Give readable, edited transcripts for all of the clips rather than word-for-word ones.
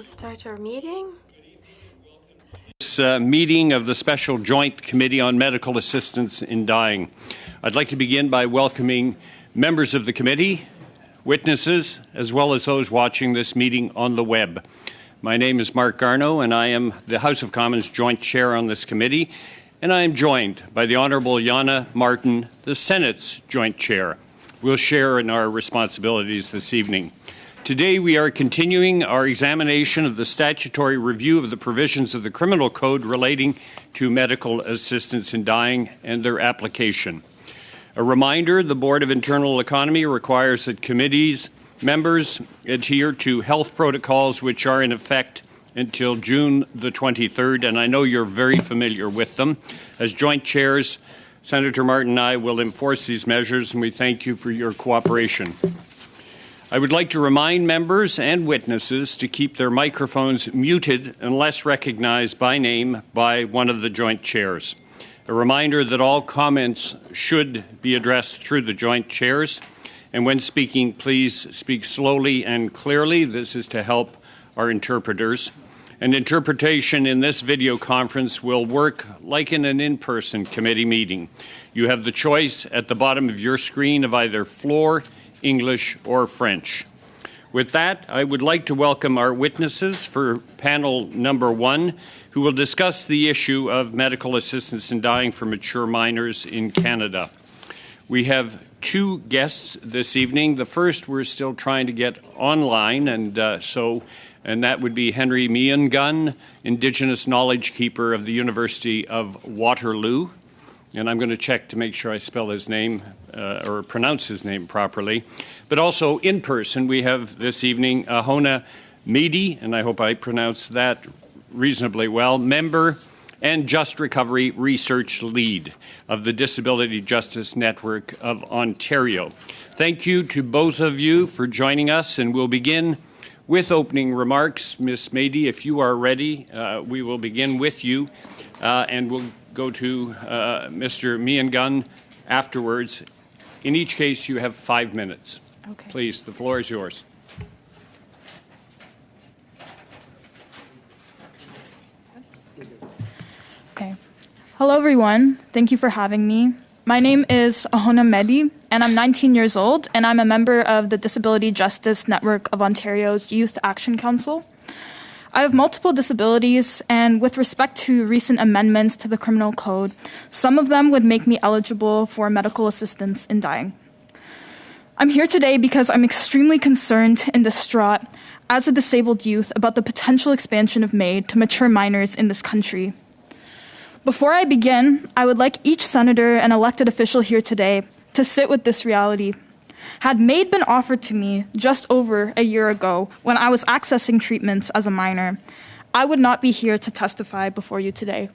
start our meeting. This meeting of the Special Joint Committee on Medical Assistance in Dying. I'd like to begin by welcoming members of the committee, witnesses, as well as those watching this meeting on the web. My name is Mark Garneau, and I am the House of Commons Joint Chair on this committee, and I am joined by the Honourable Yana Martin, the Senate's Joint Chair. We'll share in our responsibilities this evening. Today we are continuing our examination of the statutory review of the provisions of the Criminal Code relating to medical assistance in dying and their application. A reminder, the Board of Internal Economy requires that committees members adhere to health protocols which are in effect until June the 23rd, and I know you're very familiar with them. As joint chairs, Senator Martin and I will enforce these measures, and we thank you for your cooperation. I would like to remind members and witnesses to keep their microphones muted unless recognized by name by one of the joint chairs. A reminder that all comments should be addressed through the joint chairs, and when speaking, please speak slowly and clearly. This is to help our interpreters. And interpretation in this video conference will work like in an in-person committee meeting. You have the choice at the bottom of your screen of either floor, English, or French. With that, I would like to welcome our witnesses for panel number one, who will discuss the issue of medical assistance in dying for mature minors in Canada. We have two guests this evening. The first we're still trying to get online, and that would be Henry Meehan, Indigenous Knowledge Keeper of the University of Waterloo. And I'm going to check to make sure I spell his name or pronounce his name properly. But also in person, we have this evening Ahona Meady, and I hope I pronounced that reasonably well, member and Just Recovery Research Lead of the Disability Justice Network of Ontario. Thank you to both of you for joining us, and we'll begin with opening remarks. Ms. Meady, if you are ready, we will begin with you, and we'll go to Mr. Meehan afterwards. In each case, you have 5 minutes. Okay. Please, the floor is yours. Okay. Hello, everyone. Thank you for having me. My name is Ahona Meady, and I'm 19 years old, and I'm a member of the Disability Justice Network of Ontario's Youth Action Council. I have multiple disabilities, and with respect to recent amendments to the Criminal Code, some of them would make me eligible for medical assistance in dying. I'm here today because I'm extremely concerned and distraught as a disabled youth about the potential expansion of MAID to mature minors in this country. Before I begin, I would like each senator and elected official here today to sit with this reality. Had MAID been offered to me just over a year ago when I was accessing treatments as a minor, I would not be here to testify before you today.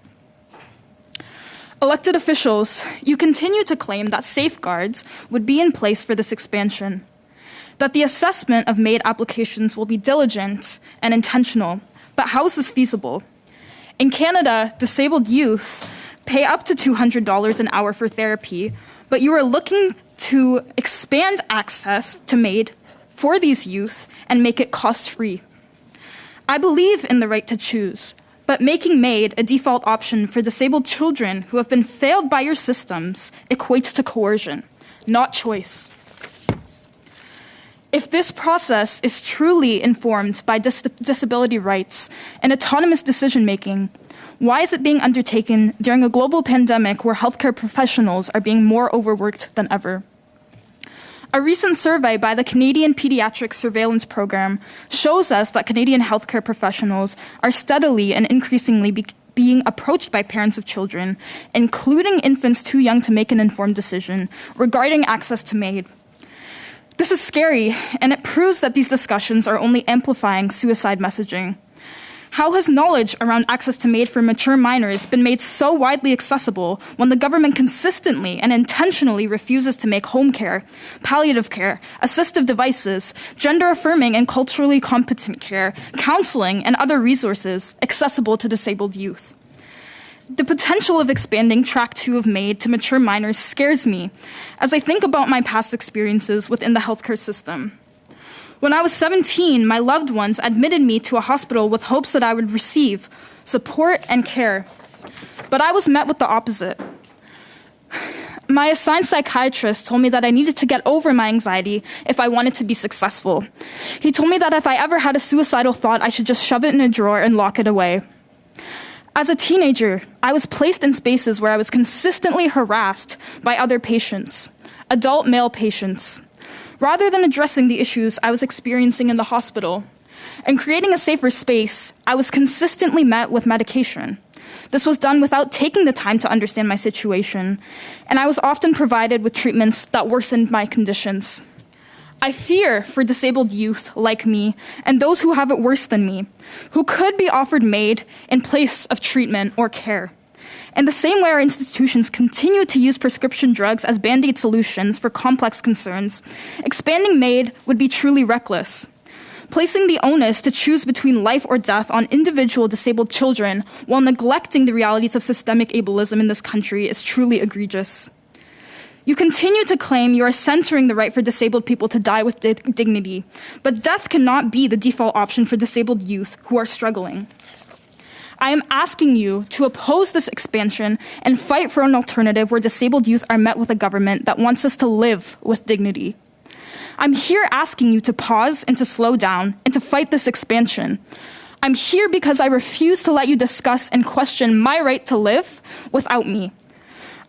Elected officials, you continue to claim that safeguards would be in place for this expansion, that the assessment of MAID applications will be diligent and intentional, but how is this feasible? In Canada, disabled youth pay up to $200 an hour for therapy, but you are looking to expand access to MAID for these youth and make it cost-free. I believe in the right to choose, but making MAID a default option for disabled children who have been failed by your systems equates to coercion, not choice. If this process is truly informed by disability rights and autonomous decision-making, why is it being undertaken during a global pandemic where healthcare professionals are being more overworked than ever? A recent survey by the Canadian Pediatric Surveillance Program shows us that Canadian healthcare professionals are steadily and increasingly being approached by parents of children, including infants too young to make an informed decision, regarding access to MAID. This is scary, and it proves that these discussions are only amplifying suicide messaging. How has knowledge around access to MAID for mature minors been made so widely accessible when the government consistently and intentionally refuses to make home care, palliative care, assistive devices, gender-affirming and culturally competent care, counseling, and other resources accessible to disabled youth? The potential of expanding Track 2 of MAID to mature minors scares me as I think about my past experiences within the healthcare system. When I was 17, my loved ones admitted me to a hospital with hopes that I would receive support and care. But I was met with the opposite. My assigned psychiatrist told me that I needed to get over my anxiety if I wanted to be successful. He told me that if I ever had a suicidal thought, I should just shove it in a drawer and lock it away. As a teenager, I was placed in spaces where I was consistently harassed by other patients, adult male patients. Rather than addressing the issues I was experiencing in the hospital and creating a safer space, I was consistently met with medication. This was done without taking the time to understand my situation, and I was often provided with treatments that worsened my conditions. I fear for disabled youth like me and those who have it worse than me, who could be offered MAID in place of treatment or care. In the same way our institutions continue to use prescription drugs as band-aid solutions for complex concerns, expanding MAID would be truly reckless. Placing the onus to choose between life or death on individual disabled children while neglecting the realities of systemic ableism in this country is truly egregious. You continue to claim you are centering the right for disabled people to die with dignity, but death cannot be the default option for disabled youth who are struggling. I am asking you to oppose this expansion and fight for an alternative where disabled youth are met with a government that wants us to live with dignity. I'm here asking you to pause and to slow down and to fight this expansion. I'm here because I refuse to let you discuss and question my right to live without me.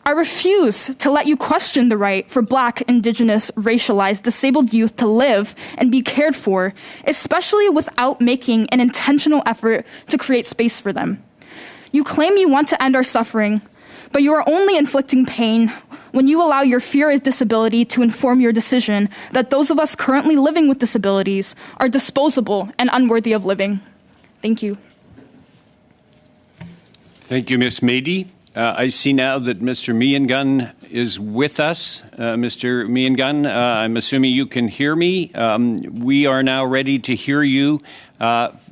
I refuse to let you question the right for Black, Indigenous, racialized, disabled youth to live and be cared for, especially without making an intentional effort to create space for them. You claim you want to end our suffering, but you are only inflicting pain when you allow your fear of disability to inform your decision that those of us currently living with disabilities are disposable and unworthy of living. Thank you. Thank you, Ms. Mady. I see now that Mr. Miangun is with us. Mr. Miangun, I'm assuming you can hear me. We are now ready to hear you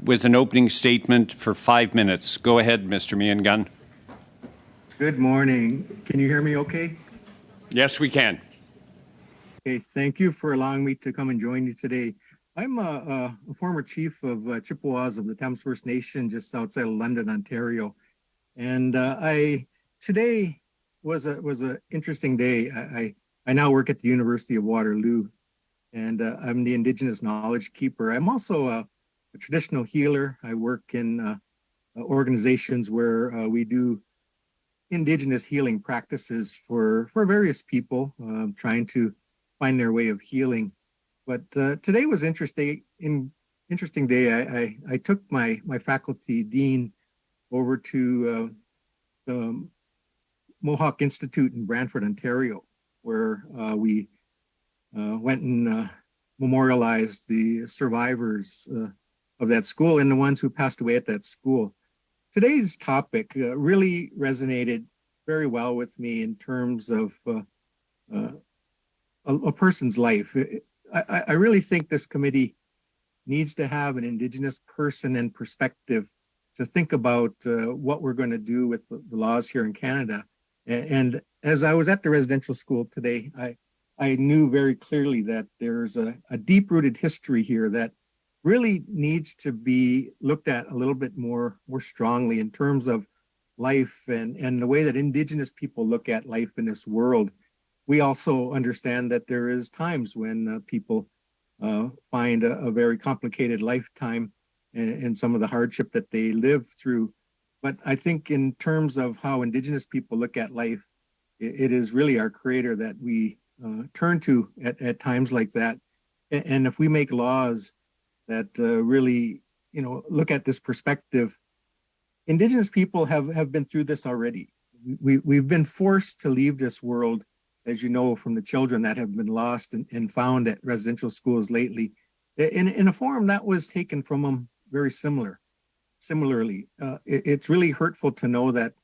with an opening statement for 5 minutes. Go ahead, Mr. Miangun. Good morning. Can you hear me okay? Yes, we can. Okay, thank you for allowing me to come and join you today. I'm a former chief of Chippewas of the Thames First Nation just outside of London, Ontario. And today was an interesting day. I now work at the University of Waterloo, and I'm the Indigenous Knowledge Keeper. I'm also a traditional healer. I work in organizations where we do Indigenous healing practices for various people trying to find their way of healing. But today was interesting day. I took my faculty dean over to the Mohawk Institute in Brantford, Ontario, where we went and memorialized the survivors of that school and the ones who passed away at that school. Today's topic really resonated very well with me in terms of a person's life. I really think this committee needs to have an Indigenous person and perspective to think about what we're going to do with the laws here in Canada. And as I was at the residential school today, I knew very clearly that there's a deep-rooted history here that really needs to be looked at a little bit more strongly in terms of life and the way that Indigenous people look at life in this world. We also understand that there is times when people find a very complicated lifetime and some of the hardship that they live through. But I think in terms of how Indigenous people look at life, it is really our Creator that we turn to at times like that. And if we make laws that really, look at this perspective, Indigenous people have been through this already. We've been forced to leave this world, as you know, from the children that have been lost and found at residential schools lately, in a form that was taken from them very similarly. It's really hurtful to know that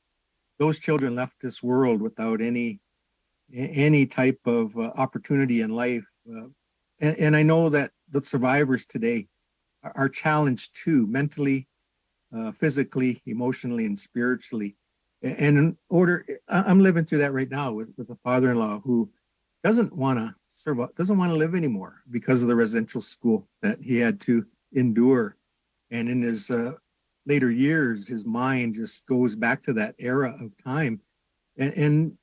those children left this world without any type of opportunity in life. And I know that the survivors today are challenged too, mentally, physically, emotionally, and spiritually. And I'm living through that right now with a father-in-law who doesn't want to doesn't want to live anymore because of the residential school that he had to endure. And in his later years, his mind just goes back to that era of time. And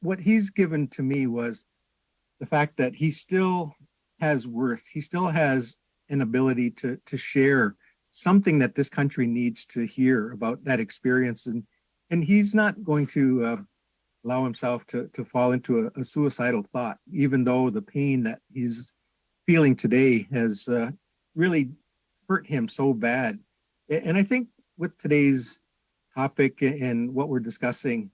what he's given to me was the fact that he still has worth. He still has an ability to share something that this country needs to hear about that experience. And he's not going to allow himself to fall into a suicidal thought, even though the pain that he's feeling today has really hurt him so bad. And I think with today's topic and what we're discussing,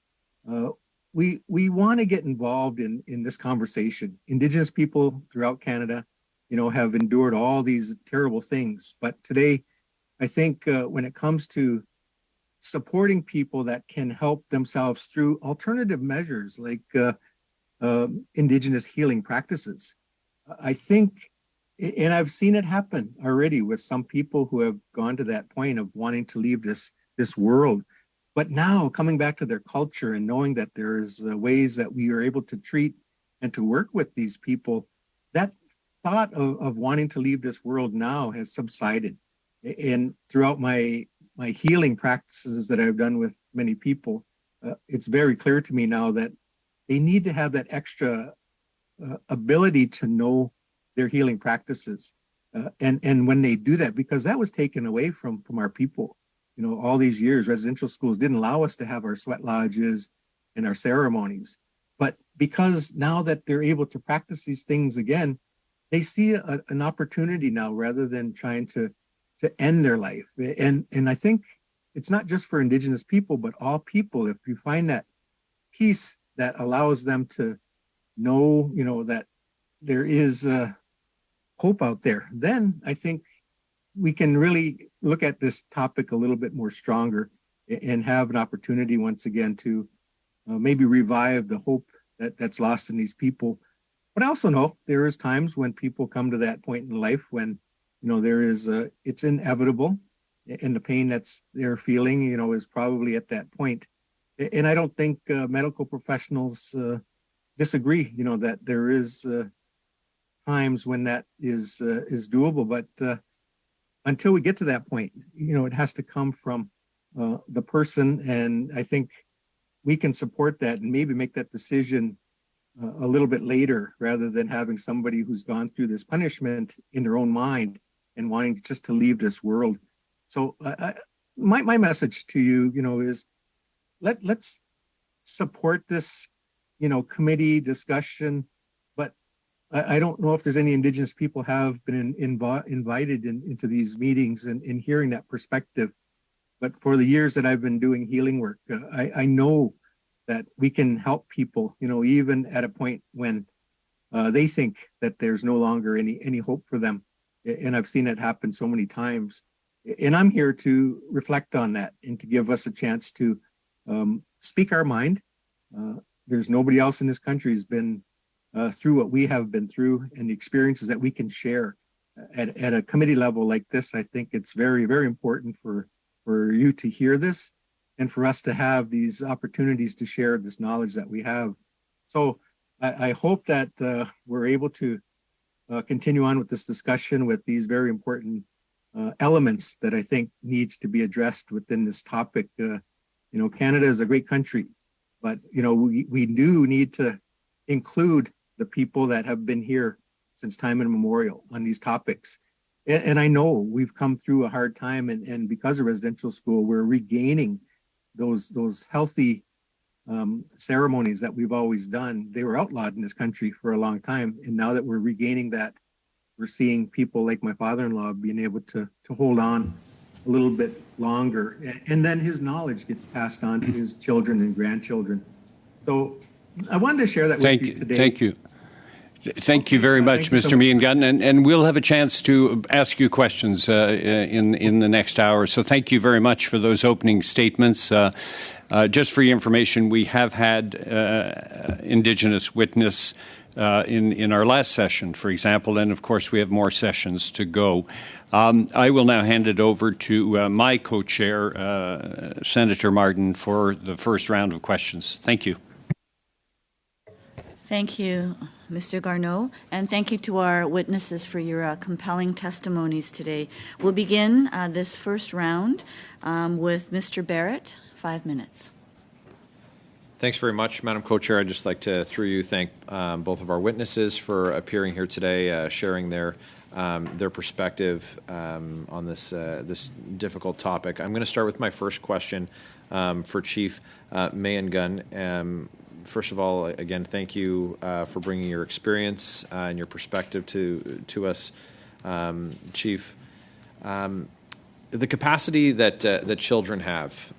we want to get involved in this conversation. Indigenous people throughout Canada, have endured all these terrible things. But today, I think when it comes to supporting people that can help themselves through alternative measures like Indigenous healing practices, I think, and I've seen it happen already with some people who have gone to that point of wanting to leave this world. But now coming back to their culture and knowing that there's ways that we are able to treat and to work with these people, that thought of wanting to leave this world now has subsided. And throughout my healing practices that I've done with many people, it's very clear to me now that they need to have that extra ability to know their healing practices. And when they do that, because that was taken away from our people, all these years, residential schools didn't allow us to have our sweat lodges and our ceremonies. But because now that they're able to practice these things again, they see an opportunity now rather than trying to end their life. And I think it's not just for Indigenous people, but all people. If you find that peace that allows them to know, that there is hope out there, then I think we can really look at this topic a little bit more stronger and have an opportunity once again to maybe revive the hope that's lost in these people. But I also know there is times when people come to that point in life when, there is it's inevitable, and the pain that's they're feeling, is probably at that point. And I don't think medical professionals disagree, that there is times when that is doable. But until we get to that point, it has to come from the person. And I think we can support that and maybe make that decision a little bit later, rather than having somebody who's gone through this punishment in their own mind and wanting just to leave this world. So my message to you, is let's support this, committee discussion. But I don't know if there's any Indigenous people have been invited into these meetings and in hearing that perspective. But for the years that I've been doing healing work, I know that we can help people, even at a point when they think that there's no longer any hope for them. And I've seen it happen so many times. And I'm here to reflect on that and to give us a chance to speak our mind. There's nobody else in this country who's been through what we have been through, and the experiences that we can share at a committee level like this. I think it's very, very important for you to hear this, and for us to have these opportunities to share this knowledge that we have. So I hope that we're able to continue on with this discussion with these very important elements that I think needs to be addressed within this topic. Canada is a great country, but, we do need to include the people that have been here since time immemorial on these topics. And I know we've come through a hard time, and because of residential school, we're regaining those healthy ceremonies that we've always done. They were outlawed in this country for a long time. And now that we're regaining that, we're seeing people like my father-in-law being able to hold on a little bit longer. And then his knowledge gets passed on to his children and grandchildren. So I wanted to share that with you today. Thank you. Thank you very much, Mr. Meehan, and we'll have a chance to ask you questions in the next hour. So thank you very much for those opening statements. Just for your information, we have had Indigenous witness in our last session, for example, and of course we have more sessions to go. I will now hand it over to my co-chair, Senator Martin, for the first round of questions. Thank you. Thank you, Mr. Garneau, and thank you to our witnesses for your compelling testimonies today. We'll begin this first round with Mr. Barrett, 5 minutes. Thanks very much, Madam Co-Chair. I'd just like to, through you, thank both of our witnesses for appearing here today, sharing their perspective on this difficult topic. I'm going to start with my first question for Chief Mayengun. First of all, again, thank you for bringing your experience and your perspective to us, Chief. The capacity that children have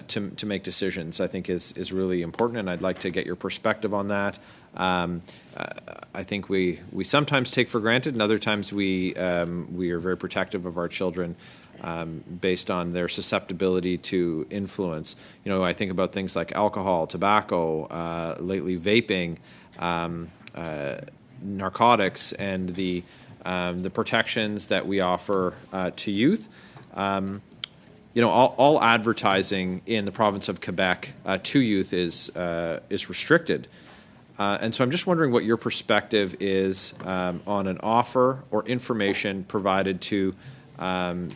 to make decisions, I think, is really important, and I'd like to get your perspective on that. I think we sometimes take for granted, and other times we are very protective of our children based on their susceptibility to influence. You know, I think about things like alcohol, tobacco, lately vaping, narcotics, and the protections that we offer to youth. You know, all advertising in the province of Quebec to youth is restricted. And so I'm just wondering what your perspective is on an offer or information provided to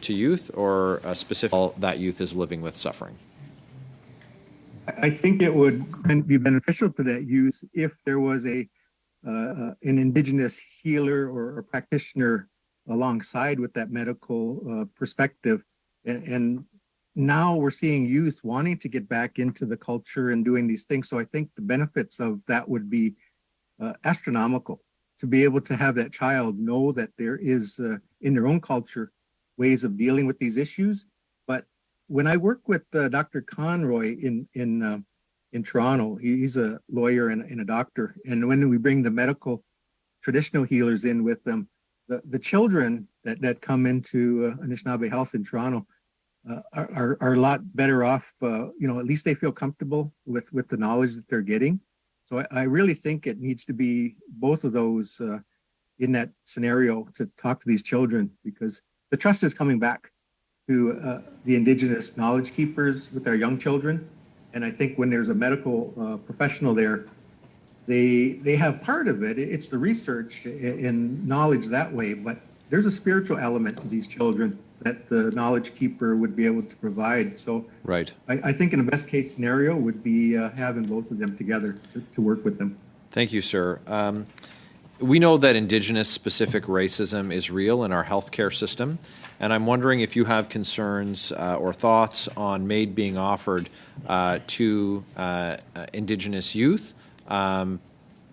youth, or specifically that youth is living with suffering. I think it would be beneficial to that youth if there was an Indigenous healer or a practitioner alongside with that medical perspective. And now we're seeing youth wanting to get back into the culture and doing these things. So I think the benefits of that would be astronomical, to be able to have that child know that there is in their own culture ways of dealing with these issues. But when I work with Dr. Conroy in Toronto, he's a lawyer and a doctor. And when we bring the medical traditional healers in with them, the children that come into Anishinaabe Health in Toronto are a lot better off. You know, at least they feel comfortable with the knowledge that they're getting. So I really think it needs to be both of those in that scenario to talk to these children, because the trust is coming back to the Indigenous knowledge keepers with our young children. And I think when there's a medical professional there, they have part of it. It's the research and knowledge that way, but there's a spiritual element to these children that the knowledge keeper would be able to provide. So right. I think in a best case scenario would be having both of them together to work with them. Thank you, sir. We know that Indigenous specific racism is real in our healthcare system, and I'm wondering if you have concerns or thoughts on MAID being offered to Indigenous youth,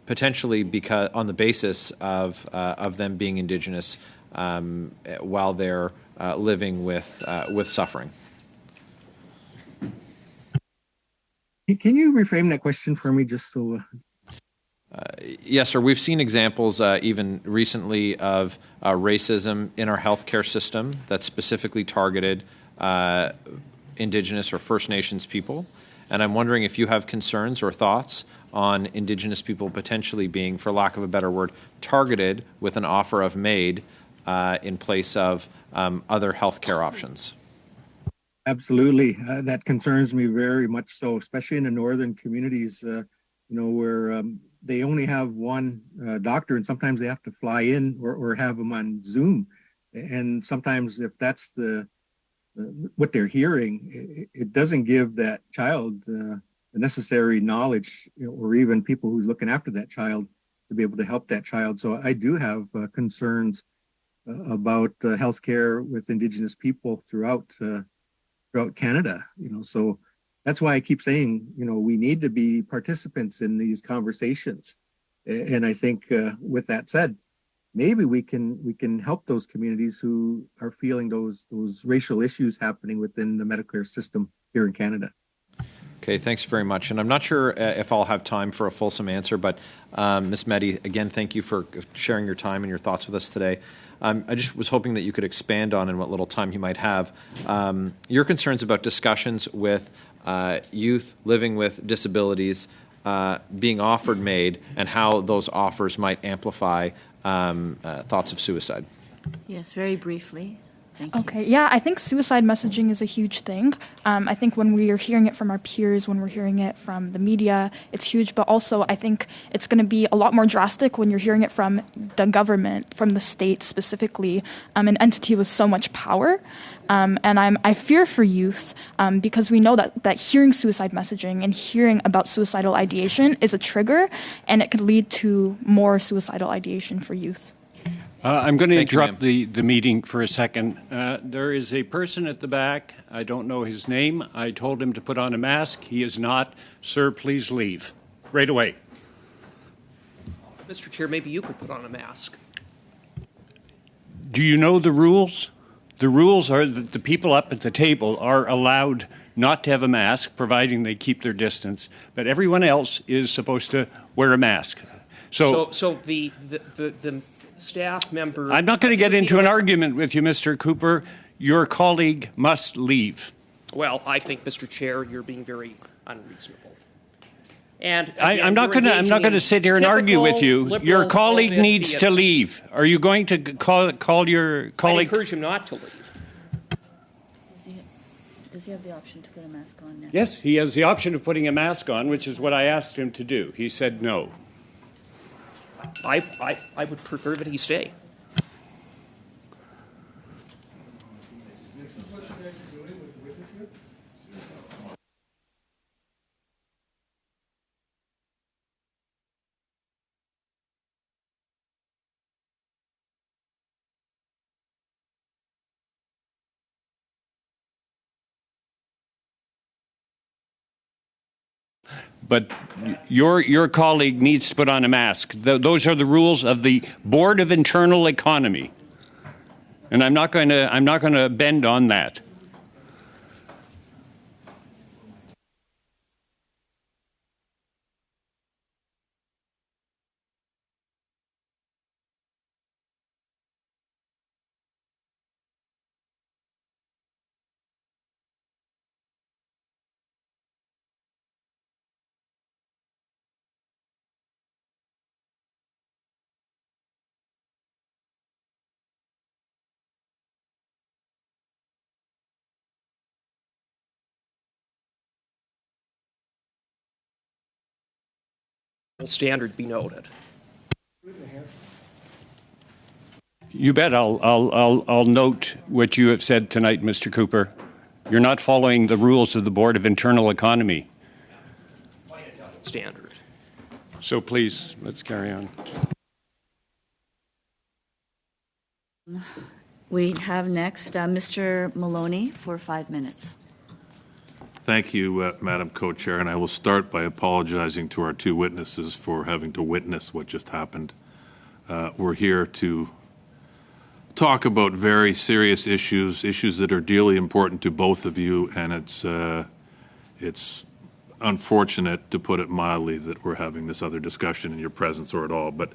potentially because on the basis of them being Indigenous while they're living with suffering. Can you reframe that question for me, just so? Yes, sir. We've seen examples even recently of racism in our healthcare system that's specifically targeted Indigenous or First Nations people. And I'm wondering if you have concerns or thoughts on Indigenous people potentially being, for lack of a better word, targeted with an offer of MAID in place of other healthcare options. Absolutely. That concerns me very much so, especially in the northern communities, where they only have one doctor, and sometimes they have to fly in or have them on Zoom. And sometimes if that's what they're hearing, it doesn't give that child the necessary knowledge, or even people who's looking after that child to be able to help that child. So I do have concerns about healthcare with Indigenous people throughout Canada. So that's why I keep saying, we need to be participants in these conversations. And I think with that said, maybe we can help those communities who are feeling those racial issues happening within the Medicare system here in Canada. Okay, thanks very much. And I'm not sure if I'll have time for a fulsome answer, but Ms. Mehdi, again, thank you for sharing your time and your thoughts with us today. I just was hoping that you could expand on, in what little time you might have, your concerns about discussions with youth living with disabilities being offered MAID, and how those offers might amplify thoughts of suicide. Yes, very briefly. Thank you. Okay, yeah, I think suicide messaging is a huge thing. I think when we are hearing it from our peers, when we're hearing it from the media, it's huge. But also, I think it's going to be a lot more drastic when you're hearing it from the government, from the state specifically, an entity with so much power. And I fear for youth because we know that hearing suicide messaging and hearing about suicidal ideation is a trigger, and it could lead to more suicidal ideation for youth. I'm going to Thank you, interrupt the meeting for a second. There is a person at the back. I don't know his name. I told him to put on a mask. He is not. Sir, please leave. Right away. Mr. Chair, maybe you could put on a mask. Do you know the rules? The rules are that the people up at the table are allowed not to have a mask, providing they keep their distance, but everyone else is supposed to wear a mask. So the staff member... I'm not going to get into an argument with you, Mr. Cooper. Your colleague must leave. Well, I think, Mr. Chair, you're being very unreasonable. And I'm not going to sit here and argue with you. Your colleague needs to leave. Are you going to call your I colleague? encourage him not to leave. Does he have the option to put a mask on now? Yes, he has the option of putting a mask on, which is what I asked him to do. He said no. I would prefer that he stay. But your colleague needs to put on a mask. Those are the rules of the Board of Internal Economy, and I'm not going to bend on that. Standard be noted. You bet. I'll note what you have said tonight, Mr. Cooper. You're not following the rules of the Board of Internal Economy. Standard. So please, let's carry on. We have next Mr. Maloney for 5 minutes. Thank you, Madam Co-Chair, and I will start by apologizing to our two witnesses for having to witness what just happened. We're here to talk about very serious issues that are dearly important to both of you, and it's unfortunate, to put it mildly, that we're having this other discussion in your presence or at all, but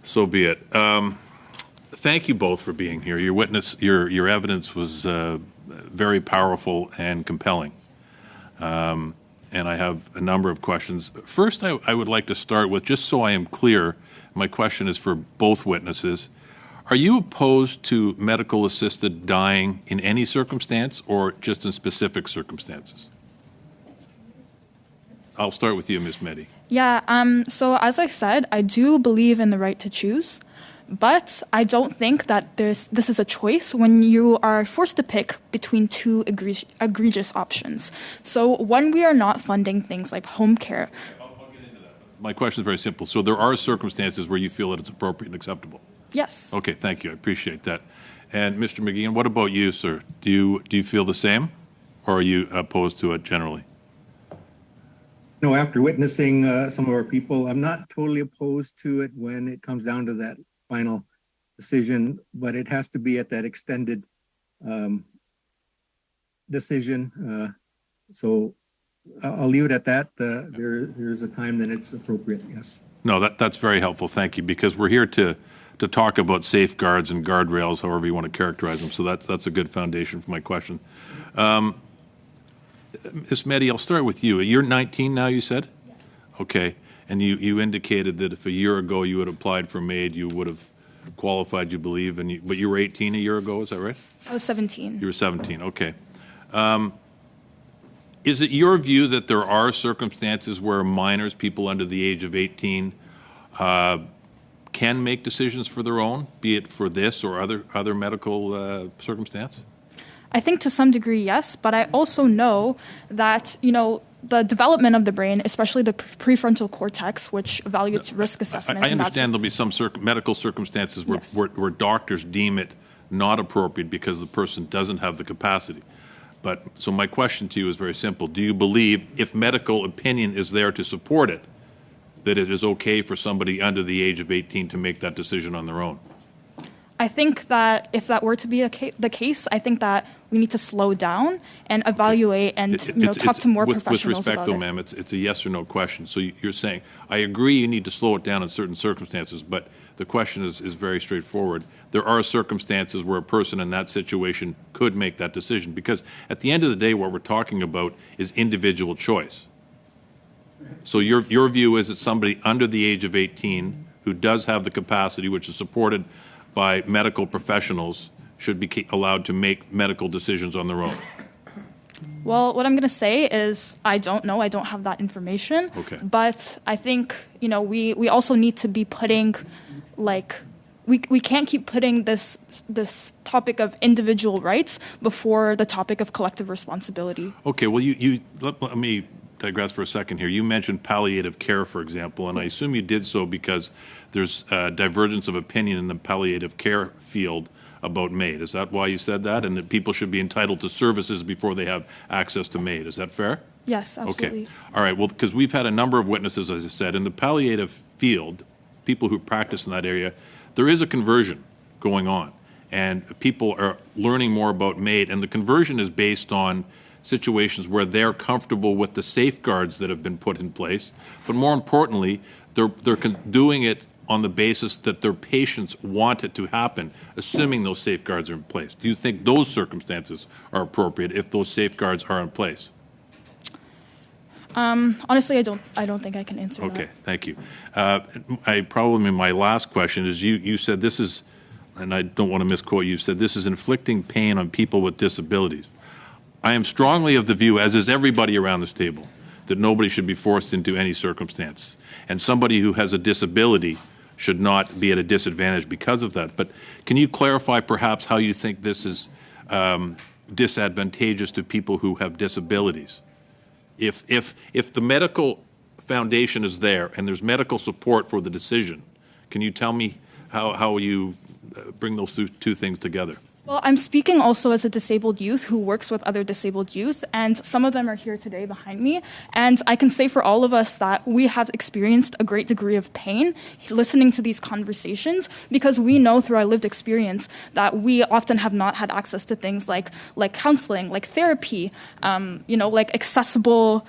so be it. Thank you both for being here. Your evidence was very powerful and compelling. And I have a number of questions. First, I would like to start with, just so I am clear, my question is for both witnesses. Are you opposed to medical assisted dying in any circumstance or just in specific circumstances? I'll start with you, Ms. Mehdi. Yeah, so as I said, I do believe in the right to choose, but I don't think that this is a choice when you are forced to pick between two egregious options. So when we are not funding things like home care. I'll get into that. My question is very simple. So there are circumstances where you feel that it's appropriate and acceptable? Yes. Okay, thank you. I appreciate that. And Mr. McGeehan, what about you, sir? Do you feel the same, or are you opposed to it generally? No, after witnessing some of our people, I'm not totally opposed to it when it comes down to that final decision, but it has to be at that extended decision. So I'll leave it at that. There's a time that it's appropriate, yes. No, that's very helpful. Thank you, because we're here to talk about safeguards and guardrails, however you want to characterize them. So that's a good foundation for my question. Ms. Mehdi, I'll start with you. You're 19 now, you said? Yes. Okay. And you indicated that if a year ago you had applied for MAID, you would have qualified, you believe, but you were 18 a year ago, is that right? I was 17. You were 17, okay. Is it your view that there are circumstances where minors, people under the age of 18, can make decisions for their own, be it for this or other medical circumstance? I think to some degree, yes, but I also know that, the development of the brain, especially the prefrontal cortex, which evaluates risk assessment. I understand there'll be some medical circumstances where, Yes. where doctors deem it not appropriate because the person doesn't have the capacity. But so my question to you is very simple. Do you believe, if medical opinion is there to support it, that it is okay for somebody under the age of 18 to make that decision on their own? I think that if that were to be the case, I think that we need to slow down and evaluate and talk to more professionals with respect, about though, it. ma'am, it's a yes or no question. So you're saying, I agree you need to slow it down in certain circumstances, but the question is very straightforward. There are circumstances where a person in that situation could make that decision, because at the end of the day, what we're talking about is individual choice. So your view is that somebody under the age of 18 who does have the capacity, which is supported by medical professionals, should be allowed to make medical decisions on their own? Well, what I'm going to say is I don't know. I don't have that information. Okay. But I think, we also need to be putting, we can't keep putting this topic of individual rights before the topic of collective responsibility. Okay, well, let me digress for a second here. You mentioned palliative care, for example, and I assume you did so because there's divergence of opinion in the palliative care field about MAID. Is that why you said that? And that people should be entitled to services before they have access to MAID. Is that fair? Yes, absolutely. Okay. All right. Well, because we've had a number of witnesses, as I said, in the palliative field, people who practice in that area, there is a conversion going on. And people are learning more about MAID. And the conversion is based on situations where they're comfortable with the safeguards that have been put in place. But more importantly, they're doing it on the basis that their patients want it to happen, assuming those safeguards are in place. Do you think those circumstances are appropriate if those safeguards are in place? Honestly, I don't think I can answer that. Okay, thank you. My last question is you said this is, and I don't want to misquote you, said this is inflicting pain on people with disabilities. I am strongly of the view, as is everybody around this table, that nobody should be forced into any circumstance. And somebody who has a disability should not be at a disadvantage because of that. But can you clarify perhaps how you think this is disadvantageous to people who have disabilities? If the medical foundation is there and there's medical support for the decision, can you tell me how you bring those two things together? Well, I'm speaking also as a disabled youth who works with other disabled youth, and some of them are here today behind me. And I can say for all of us that we have experienced a great degree of pain listening to these conversations, because we know through our lived experience that we often have not had access to things like counseling, like therapy, like accessible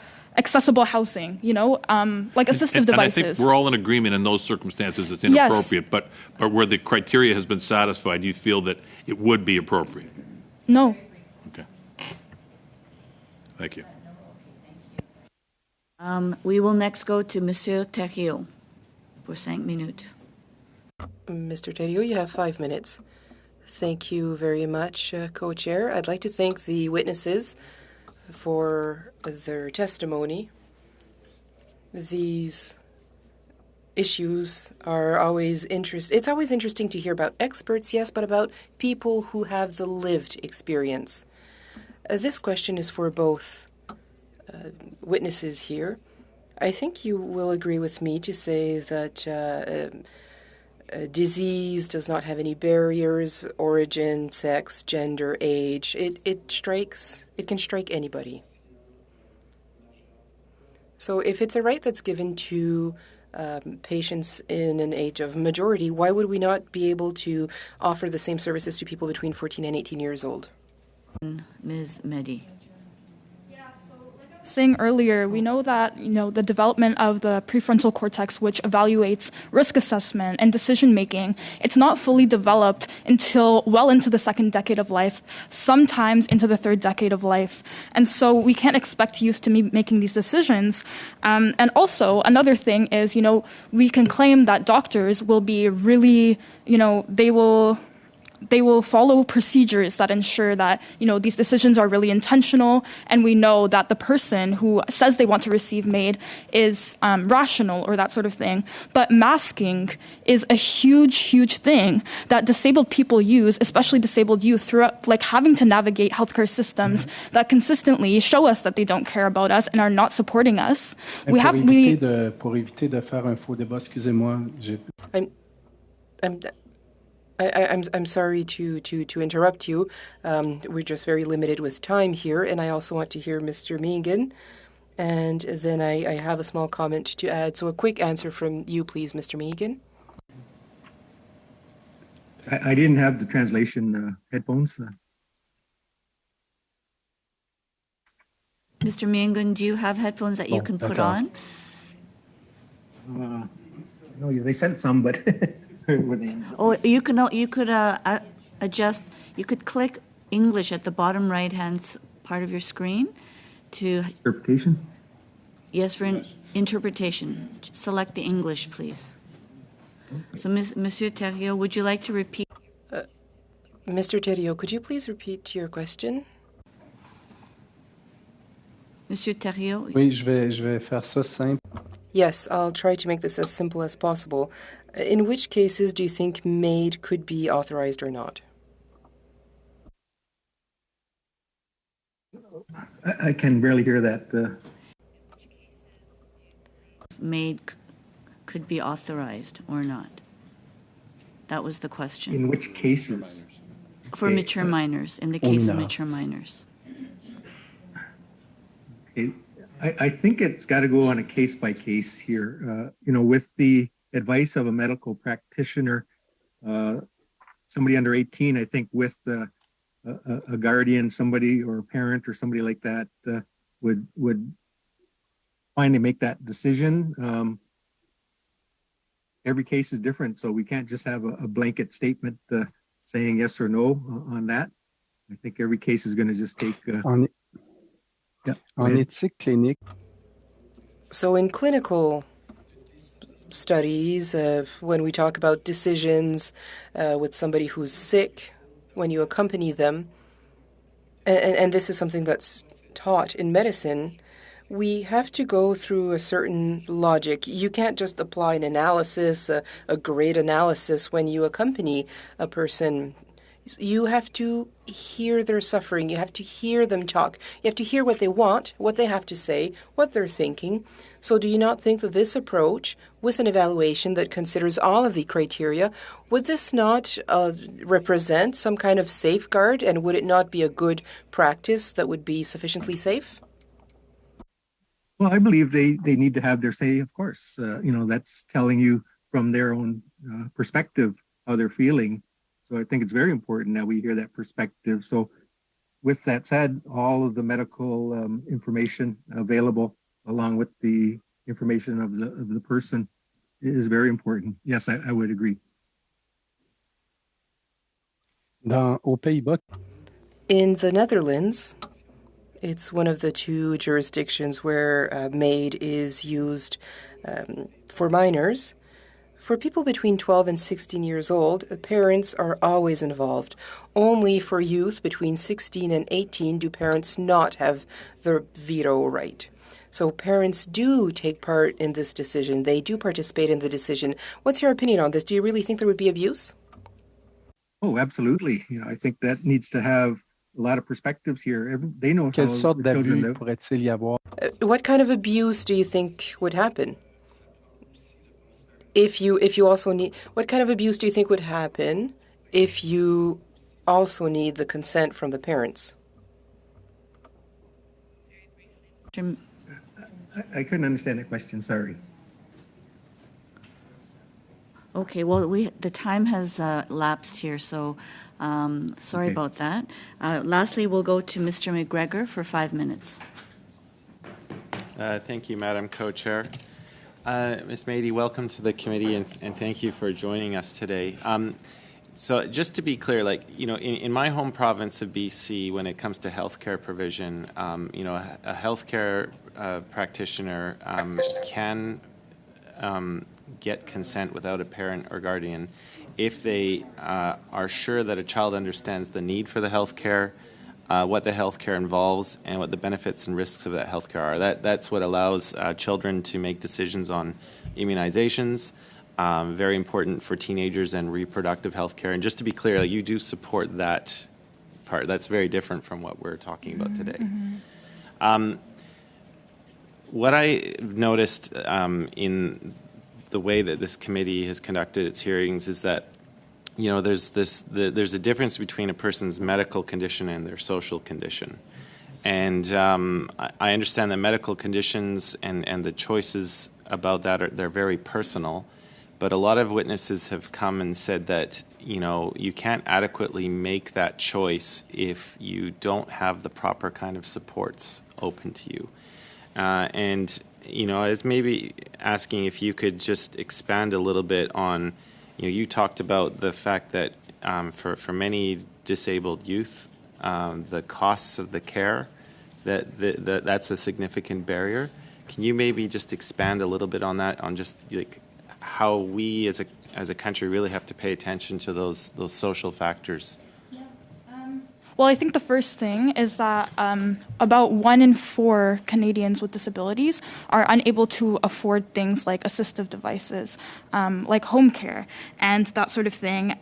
housing, like assistive devices. And I think we're all in agreement in those circumstances it's inappropriate, yes. But where the criteria has been satisfied, you feel that it would be appropriate? No. Okay. Thank you. We will next go to Monsieur Thériault for 5 minutes. Mr. Thériault, you have 5 minutes. Thank you very much, Co-Chair. I'd like to thank the witnesses for their testimony. These issues are always interesting. It's always interesting to hear about experts, yes, but about people who have the lived experience. This question is for both witnesses here. I think you will agree with me to say that disease does not have any barriers, origin, sex, gender, age. It can strike anybody. So if it's a right that's given to patients in an age of majority, why would we not be able to offer the same services to people between 14 and 18 years old? Ms. Mehdi. Yeah, so like I saying earlier, we know that the development of the prefrontal cortex, which evaluates risk assessment and decision making, it's not fully developed until well into the second decade of life, sometimes into the third decade of life. And so we can't expect youth to be making these decisions. And also, another thing is, we can claim that doctors will be really, they will follow procedures that ensure that, these decisions are really intentional, and we know that the person who says they want to receive MAID is rational or that sort of thing. But masking is a huge, huge thing that disabled people use, especially disabled youth, throughout, having to navigate healthcare systems that consistently show us that they don't care about us and are not supporting us. Pour éviter de faire un faux débat, excusez-moi. I'm sorry to interrupt you. We're just very limited with time here, and I also want to hear Mr. Meegan, and then I have a small comment to add. So a quick answer from you, please, Mr. Meegan. I didn't have the translation headphones. Mr. Meegan, do you have headphones that you can put on? No, they sent some, but... Oh, you could adjust. You could click English at the bottom right-hand part of your screen to interpretation. Yes, for interpretation. Select the English, please. So, Monsieur Thériault, would you like to repeat? Mr. Thériault, could you please repeat your question? Monsieur Thériault. Oui, je vais faire ça simple. Yes, I'll try to make this as simple as possible. In which cases do you think MAID could be authorized or not? I can barely hear that. MAID could be authorized or not? That was the question. In which cases? For mature minors, in the case of mature minors. Okay. I think it's got to go on a case by case here. With the advice of a medical practitioner, somebody under 18, I think with a guardian, somebody or a parent or somebody like that would finally make that decision. Every case is different, so we can't just have a blanket statement saying yes or no on that. I think every case is going to just take... En éthique clinique. So in clinical studies, when we talk about decisions with somebody who's sick, when you accompany them, and this is something that's taught in medicine, we have to go through a certain logic. You can't just apply an analysis, a grade analysis when you accompany a person. You have to hear their suffering. You have to hear them talk. You have to hear what they want, what they have to say, what they're thinking. So do you not think that this approach, with an evaluation that considers all of the criteria, would this not represent some kind of safeguard, and would it not be a good practice that would be sufficiently safe? Well, I believe they need to have their say, of course. That's telling you from their own perspective how they're feeling. So I think it's very important that we hear that perspective. So with that said, all of the medical information available along with the information of the person is very important. Yes, I would agree. Aux Pays-Bas. In the Netherlands, it's one of the two jurisdictions where MAID is used for minors. For people between 12 and 16 years old, parents are always involved. Only for youth between 16 and 18 do parents not have the veto right. So parents do take part in this decision. They do participate in the decision. What's your opinion on this? Do you really think there would be abuse? Oh, absolutely. I think that needs to have a lot of perspectives here. They know Quelle how sorte the children d'abus live. pourrait-il y avoir? What kind of abuse do you think would happen? If you also need, what kind of abuse do you think would happen if you also need the consent from the parents? I couldn't understand the question, sorry. Okay, well, the time has lapsed here, so sorry about that. Lastly, we'll go to Mr. McGregor for 5 minutes. Thank you, Madam Co-Chair. Ms. Mady, welcome to the committee, and thank you for joining us today. So just to be clear, like, you know, in my home province of BC, when it comes to healthcare provision, you know, a healthcare practitioner can get consent without a parent or guardian if they are sure that a child understands the need for the healthcare, what the healthcare involves, and what the benefits and risks of that healthcare are. That's what allows children to make decisions on immunizations. Very important for teenagers and reproductive health care. And just to be clear, you do support that part. That's very different from what we're talking about today. What I noticed in the way that this committee has conducted its hearings is that, you know, there's a difference between a person's medical condition and their social condition. And I understand that medical conditions and the choices about that they're very personal. But a lot of witnesses have come and said that, you know, you can't adequately make that choice if you don't have the proper kind of supports open to you. And, you know, I was maybe asking if you could just expand a little bit on, you know, you talked about the fact that for many disabled youth, the costs of the care, that's a significant barrier. Can you maybe just expand a little bit on that, on just like how we as a country really have to pay attention to those social factors? Well, I think the first thing is that about 1 in 4 Canadians with disabilities are unable to afford things like assistive devices, like home care and that sort of thing.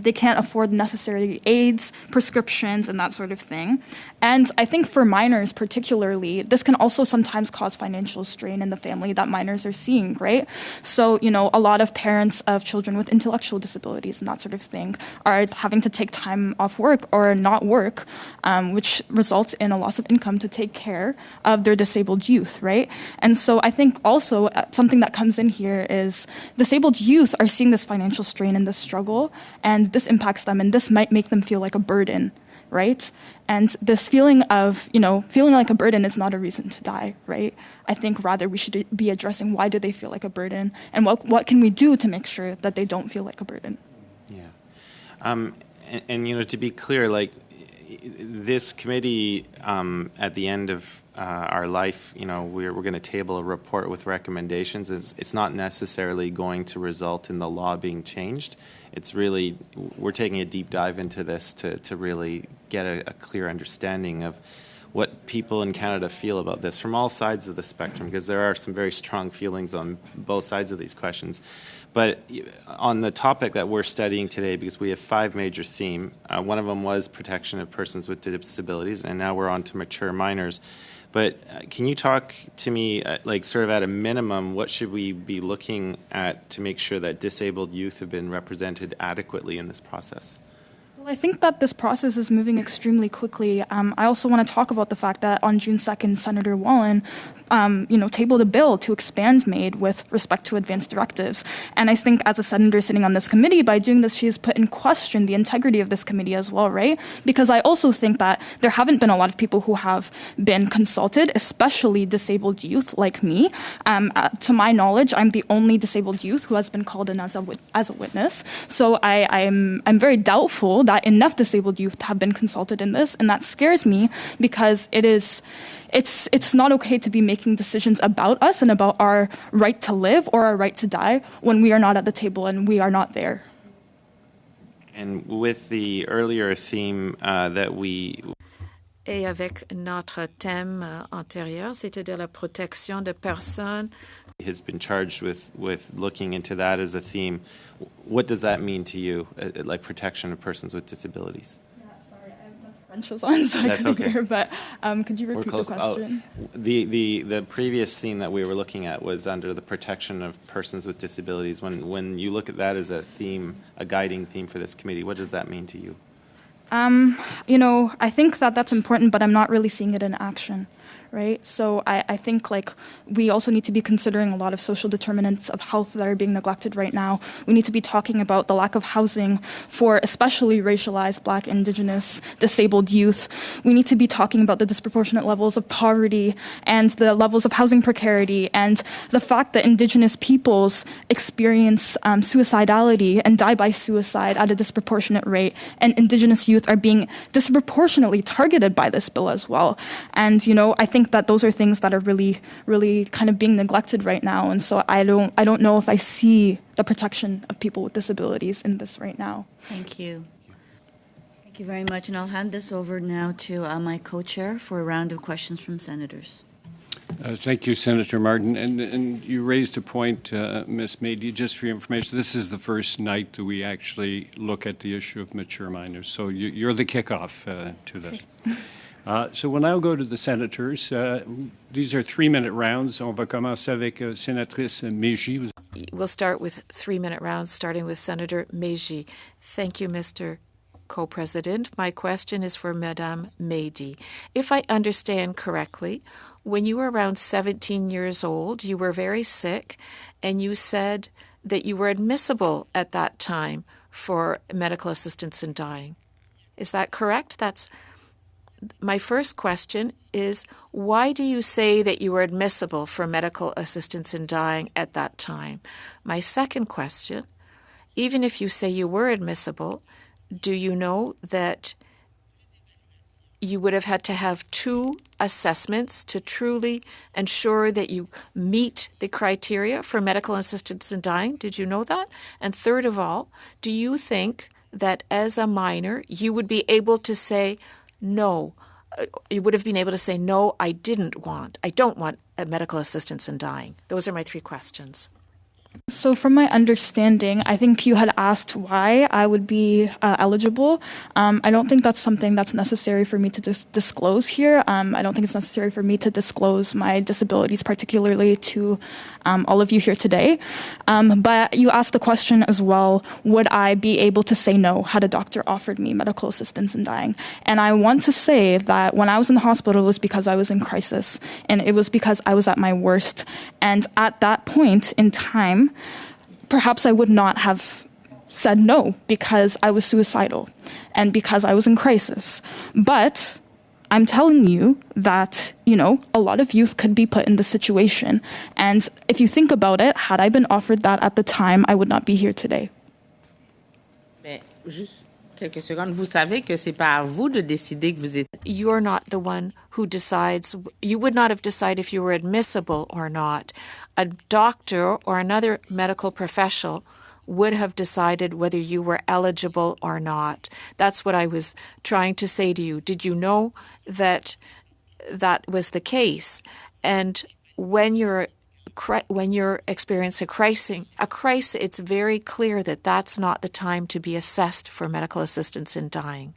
They can't afford necessary aids, prescriptions, and that sort of thing. And I think for minors particularly, this can also sometimes cause financial strain in the family that minors are seeing, right? So, you know, a lot of parents of children with intellectual disabilities and that sort of thing are having to take time off work or not work, which results in a loss of income to take care of their disabled youth, right? And so I think also something that comes in here is disabled youth are seeing this financial strain and this struggle, and this impacts them, and this might make them feel like a burden, right? And this feeling of, you know, feeling like a burden is not a reason to die, right? I think rather we should be addressing why do they feel like a burden, and what can we do to make sure that they don't feel like a burden. Yeah. And you know, to be clear, like, this committee, at the end of our life, you know, we're going to table a report with recommendations. It's not necessarily going to result in the law being changed. It's really, we're taking a deep dive into this to really get a clear understanding of what people in Canada feel about this from all sides of the spectrum, because there are some very strong feelings on both sides of these questions. But on the topic that we're studying today, because we have 5 major themes, one of them was protection of persons with disabilities, and now we're on to mature minors. But can you talk to me, like, sort of at a minimum, what should we be looking at to make sure that disabled youth have been represented adequately in this process? I think that this process is moving extremely quickly. I also want to talk about the fact that on June 2nd, Senator Wallen, tabled a bill to expand MAID with respect to advanced directives. And I think as a senator sitting on this committee, by doing this, she has put in question the integrity of this committee as well, right? Because I also think that there haven't been a lot of people who have been consulted, especially disabled youth like me. To my knowledge, I'm the only disabled youth who has been called in as a witness. So I'm very doubtful that enough disabled youth have been consulted in this, and that scares me because it's not okay to be making decisions about us and about our right to live or our right to die when we are not at the table and we are not there. And with the earlier theme that we... Et avec notre thème antérieur, c'est-à-dire la protection de personnes, has been charged with looking into that as a theme. What does that mean to you, like protection of persons with disabilities? Yeah, sorry, the French was on, so I couldn't hear, but could you repeat the question? The previous theme that we were looking at was under the protection of persons with disabilities. When you look at that as a theme, a guiding theme for this committee, what does that mean to you? I think that that's important, but I'm not really seeing it in action, right? So I think like we also need to be considering a lot of social determinants of health that are being neglected right now. We need to be talking about the lack of housing for especially racialized Black, Indigenous, disabled youth. We need to be talking about the disproportionate levels of poverty and the levels of housing precarity and the fact that Indigenous peoples experience suicidality and die by suicide at a disproportionate rate, and Indigenous youth are being disproportionately targeted by this bill as well. And, you know, I think that those are things that are really, really kind of being neglected right now. And so I don't know if I see the protection of people with disabilities in this right now. Thank you. Thank you very much. And I'll hand this over now to my co-chair for a round of questions from senators. Thank you, Senator Martin. And you raised a point, Ms. Mady, just for your information. This is the first night that we actually look at the issue of mature minors. So you're the kickoff to this. So we'll now go to the senators. These are 3-minute rounds. On va commencer avec Sénatrice Mégy. We'll start with 3-minute rounds, starting with Senator Mégy. Thank you, Mr. Co-President. My question is for Madame Mady. If I understand correctly, when you were around 17 years old, you were very sick, and you said that you were admissible at that time for medical assistance in dying. Is that correct? That's my first question is, why do you say that you were admissible for medical assistance in dying at that time? My second question, even if you say you were admissible, do you know that you would have had to have 2 assessments to truly ensure that you meet the criteria for medical assistance in dying? Did you know that? And third of all, do you think that as a minor, you would be able to say, no, you would have been able to say, no, I don't want medical assistance in dying? Those are my 3 questions. So from my understanding, I think you had asked why I would be eligible. I don't think that's something that's necessary for me to disclose here. I don't think it's necessary for me to disclose my disabilities, particularly to all of you here today. But you asked the question as well, would I be able to say no had a doctor offered me medical assistance in dying? And I want to say that when I was in the hospital, it was because I was in crisis, and it was because I was at my worst. And at that point in time, perhaps I would not have said no because I was suicidal and because I was in crisis. But I'm telling you that, you know, a lot of youth could be put in this situation. And if you think about it, had I been offered that at the time, I would not be here today. Quelques secondes. Vous savez que c'est pas à vous de décider que vous êtes. You're not the one who decides. You would not have decided if you were admissible or not. A doctor or another medical professional would have decided whether you were eligible or not. That's what I was trying to say to you. Did you know that that was the case? And when you're experiencing a crisis, it's very clear that that's not the time to be assessed for medical assistance in dying.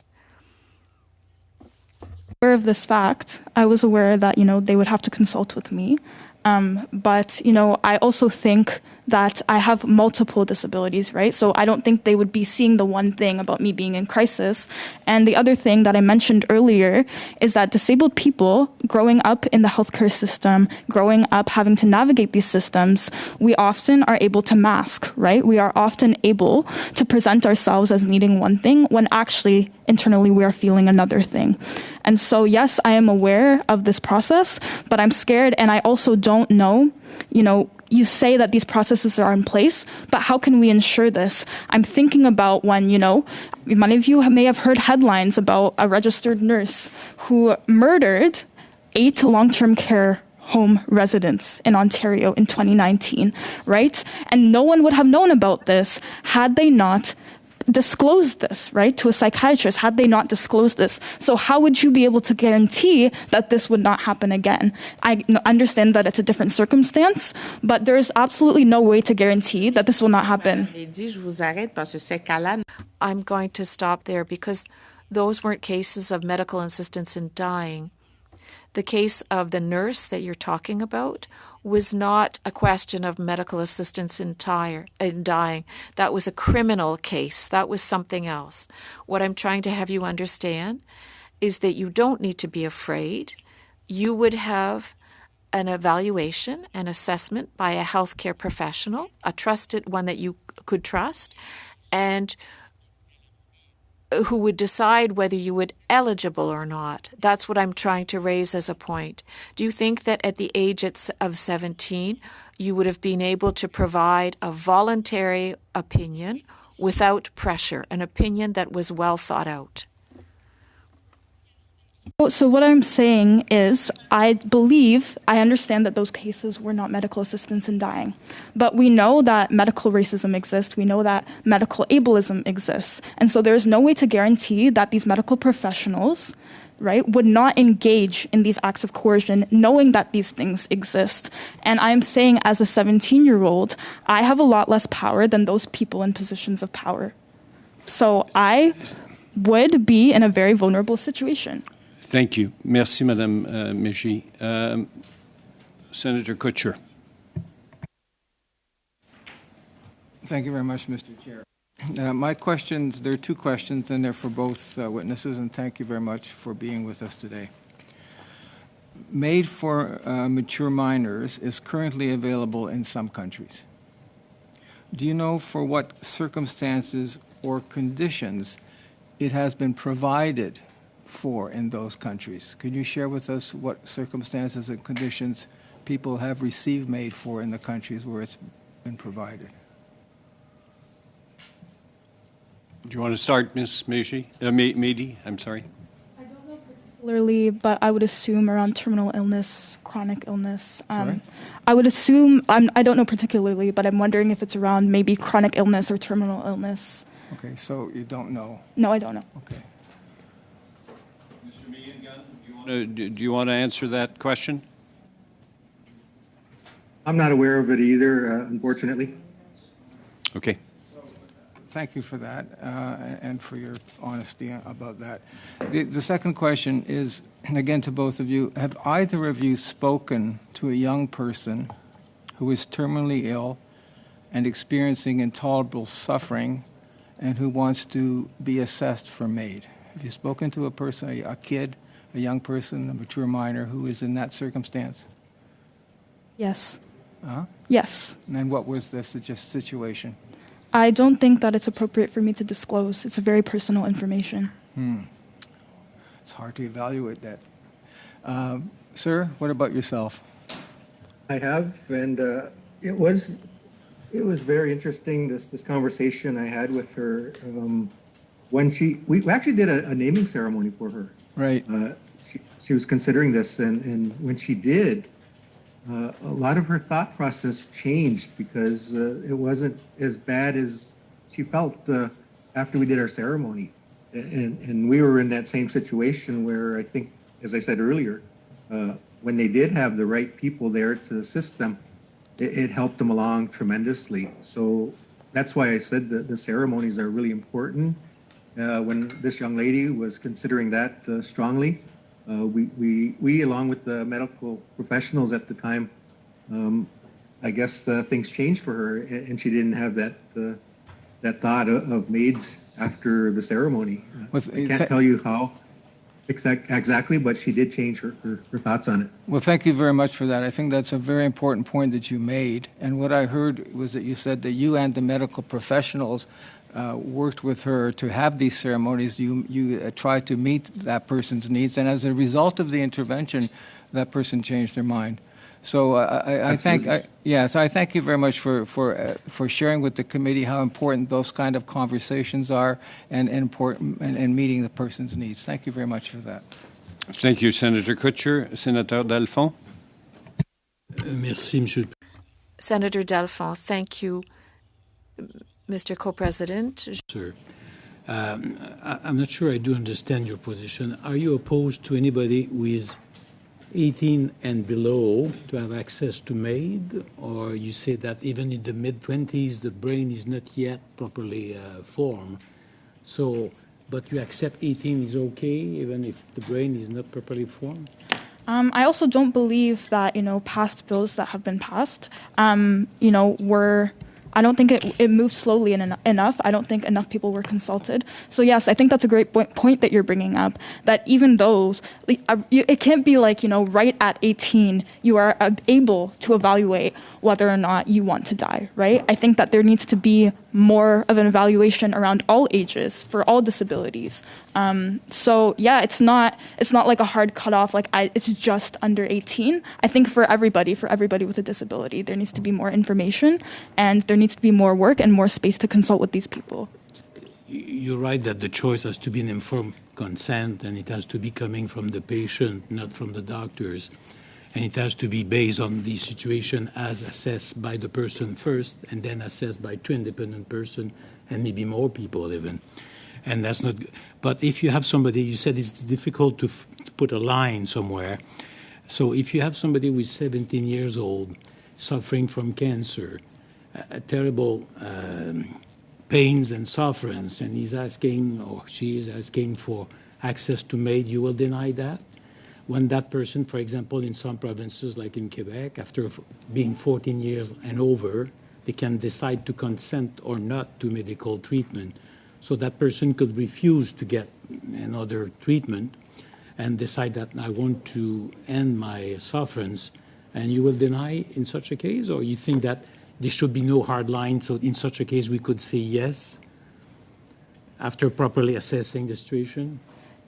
Aware of this fact, I was aware that, you know, they would have to consult with me. But, you know, I also think that I have multiple disabilities, right? So I don't think they would be seeing the one thing about me being in crisis. And the other thing that I mentioned earlier is that disabled people growing up in the healthcare system, growing up having to navigate these systems, we often are able to mask, right? We are often able to present ourselves as needing one thing when actually internally we are feeling another thing. And so, yes, I am aware of this process, but I'm scared, and I also don't know, you know, you say that these processes are in place, but how can we ensure this? I'm thinking about when, you know, many of you may have heard headlines about a registered nurse who murdered 8 long-term care home residents in Ontario in 2019, right? And no one would have known about this had they not disclosed this, right, to a psychiatrist, had they not disclosed this. So how would you be able to guarantee that this would not happen again? I understand that it's a different circumstance, but there is absolutely no way to guarantee that this will not happen. I'm going to stop there because those weren't cases of medical assistance in dying. The case of the nurse that you're talking about was not a question of medical assistance in dying. That was a criminal case. That was something else. What I'm trying to have you understand is that you don't need to be afraid. you would have an evaluation, an assessment by a healthcare professional, a trusted one that you could trust, and who would decide whether you would eligible or not. That's what I'm trying to raise as a point. Do you think that at the age of 17, you would have been able to provide a voluntary opinion without pressure, an opinion that was well thought out? So what I'm saying is, I understand that those cases were not medical assistants in dying. But we know that medical racism exists. We know that medical ableism exists. And so there's no way to guarantee that these medical professionals, right, would not engage in these acts of coercion, knowing that these things exist. And I'm saying, as a 17-year-old, I have a lot less power than those people in positions of power. So I would be in a very vulnerable situation. Thank you. Merci, Madame Mégy. Senator Kutcher. Thank you very much, Mr. Chair. My questions, there are two questions, and they're for both witnesses, and thank you very much for being with us today. MAID for mature minors is currently available in some countries. Do you know for what circumstances or conditions it has been provided for in those countries? Could you share with us what circumstances and conditions people have received MAID for in the countries where it's been provided? Do you want to start, Ms. Médy? I'm sorry. I don't know particularly, but I would assume around terminal illness, chronic illness. Sorry? I would assume, I don't know particularly, but I'm wondering if it's around maybe chronic illness or terminal illness. Okay, so you don't know? No, I don't know. Okay. Do you want to answer that question? I'm not aware of it either, unfortunately. Okay. Thank you for that and for your honesty about that. The second question is, again, to both of you, have either of you spoken to a young person who is terminally ill and experiencing intolerable suffering and who wants to be assessed for MAID? Have you spoken to a person, a kid, a young person, a mature minor who is in that circumstance? Yes. Uh-huh. Yes. And what was the situation? I don't think that it's appropriate for me to disclose. It's a very personal information. It's hard to evaluate that. Sir, what about yourself? I have, and it was very interesting, this conversation I had with her when we actually did a naming ceremony for her. Right. She was considering this, and when she did, a lot of her thought process changed because it wasn't as bad as she felt after we did our ceremony. And we were in that same situation where I think, as I said earlier, when they did have the right people there to assist them, it helped them along tremendously. So that's why I said that the ceremonies are really important. When this young lady was considering that strongly, we along with the medical professionals at the time, I guess things changed for her, and she didn't have that thought of maids after the ceremony. I can't tell you how exactly, but she did change her thoughts on it. Well, thank you very much for that. I think that's a very important point that you made. And what I heard was that you said that you and the medical professionals worked with her to have these ceremonies. You tried to meet that person's needs, and as a result of the intervention, that person changed their mind. So I thank you very much for sharing with the committee how important those kind of conversations are and meeting the person's needs. Thank you very much for that. Thank you, Senator Kutcher. Senator Dalphond. Merci, Monsieur. Senator Dalphond, thank you, Mr. Co-President. Sir, I'm not sure I do understand your position. Are you opposed to anybody who is 18 and below to have access to MAID, or you say that even in the mid-20s the brain is not yet properly formed, but you accept 18 is okay even if the brain is not properly formed? I also don't believe that past bills that have been passed were I don't think it moved slowly enough. I don't think enough people were consulted. So yes, I think that's a great point that you're bringing up, that even those, it can't be like, right at 18, you are able to evaluate whether or not you want to die, right? I think that there needs to be more of an evaluation around all ages for all disabilities. So yeah, it's not like a hard cutoff, it's just under 18. I think for everybody with a disability, there needs to be more information, and there needs to be more work and more space to consult with these people. You're right that the choice has to be an informed consent, and it has to be coming from the patient, not from the doctors. And it has to be based on the situation as assessed by the person first, and then assessed by two independent persons, and maybe more people even. And that's not good. But if you have somebody, you said it's difficult to put a line somewhere. So if you have somebody who is 17 years old, suffering from cancer, a terrible pains and sufferance, and he's asking, or she is asking for access to MAID, you will deny that? When that person, for example, in some provinces like in Quebec, after being 14 years and over, they can decide to consent or not to medical treatment. So that person could refuse to get another treatment and decide that I want to end my sufferance, and you will deny in such a case? Or you think that there should be no hard line, so in such a case we could say yes after properly assessing the situation?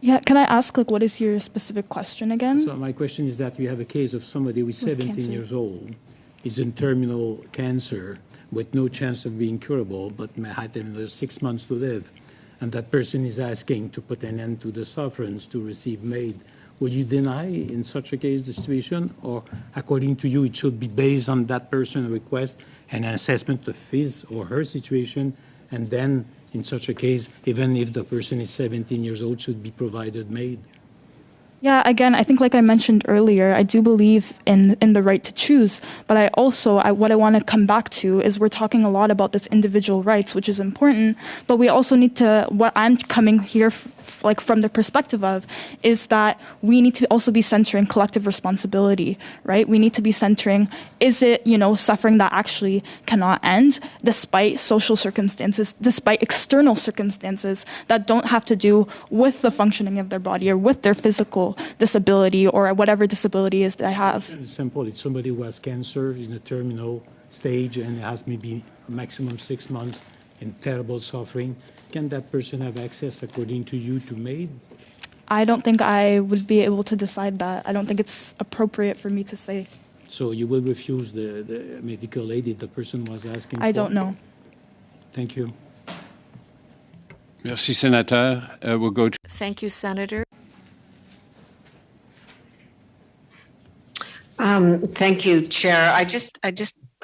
Yeah, can I ask, what is your specific question again? So my question is that you have a case of somebody who is 17 years old, is in terminal cancer with no chance of being curable, but may have another 6 months to live, and that person is asking to put an end to the sufferance to receive MAID. Would you deny in such a case the situation, or according to you it should be based on that person's request and an assessment of his or her situation, and then in such a case, even if the person is 17 years old, should be provided MAID? Yeah, again, I think like I mentioned earlier, I do believe in the right to choose, but I also, what I want to come back to is we're talking a lot about this individual rights, which is important, but we also need to, what I'm coming here from the perspective of, is that we need to also be centering collective responsibility, right? We need to be centering, is it, suffering that actually cannot end despite social circumstances, despite external circumstances that don't have to do with the functioning of their body or with their physical disability or whatever disability is they have. It's simple. It's somebody who has cancer, is in a terminal stage, and has maybe a maximum 6 months in terrible suffering. Can that person have access, according to you, to MAID? I don't think I would be able to decide that. I don't think it's appropriate for me to say. So you will refuse the medical aid that the person was asking for? I don't know. Thank you. Merci, Sénateur. We'll go to... Thank you, Senator. Thank you, Chair. I just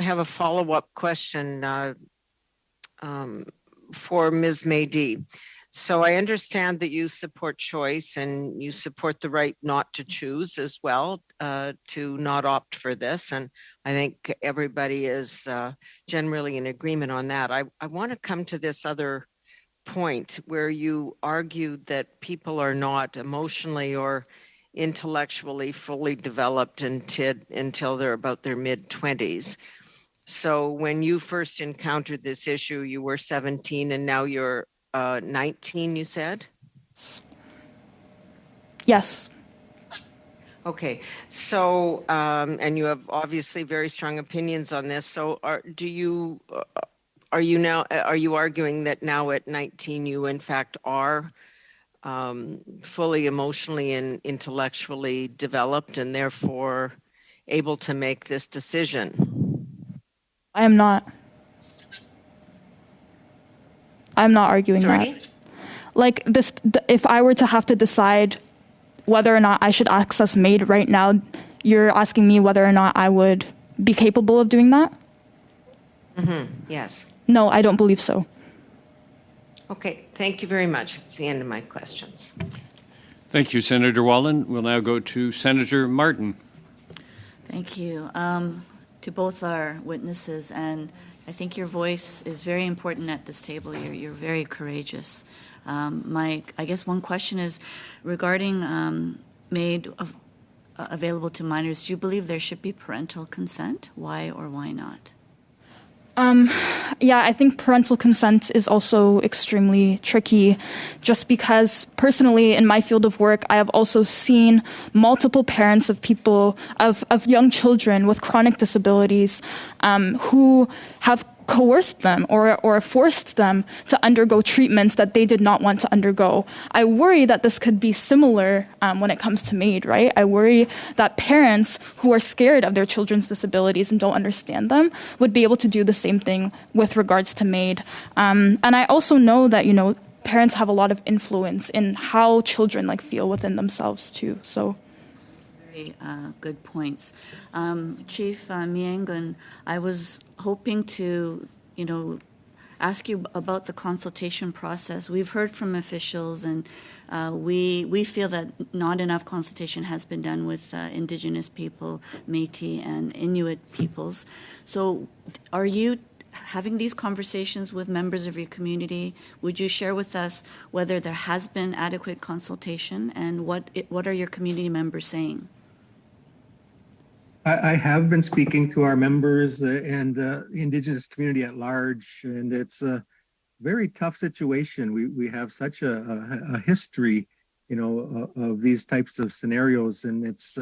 have a follow-up question for Ms. Mady. So I understand that you support choice and you support the right not to choose as well, to not opt for this. And I think everybody is generally in agreement on that. I want to come to this other point where you argued that people are not emotionally or intellectually fully developed until they're about their mid-20s. So when you first encountered this issue, you were 17 and now you're 19, you said? Yes. Okay. So, and you have obviously very strong opinions on this. So are you arguing that now at 19 you in fact are fully emotionally and intellectually developed and therefore able to make this decision? I am not. I'm not arguing that. Like this, if I were to have to decide whether or not I should access MAID right now, you're asking me whether or not I would be capable of doing that? Mm-hmm. Yes. No, I don't believe so. Okay, thank you very much. That's the end of my questions. Thank you, Senator Wallen. We'll now go to Senator Martin. Thank you to both our witnesses, and I think your voice is very important at this table. You're very courageous. I guess one question is regarding MAID available to minors. Do you believe there should be parental consent? Why or why not? Yeah, I think parental consent is also extremely tricky just because personally in my field of work, I have also seen multiple parents of of young children with chronic disabilities who have coerced them or forced them to undergo treatments that they did not want to undergo. I worry that this could be similar when it comes to MAID, right? I worry that parents who are scared of their children's disabilities and don't understand them would be able to do the same thing with regards to MAID. And I also know that, parents have a lot of influence in how children feel within themselves too, so. Very good points. Chief Miengun, I was hoping to, ask you about the consultation process. We've heard from officials, and we feel that not enough consultation has been done with Indigenous people, Métis, and Inuit peoples. So are you having these conversations with members of your community? Would you share with us whether there has been adequate consultation, and what are your community members saying? I have been speaking to our members and the Indigenous community at large, and it's a very tough situation. We have such a history, of these types of scenarios, and it's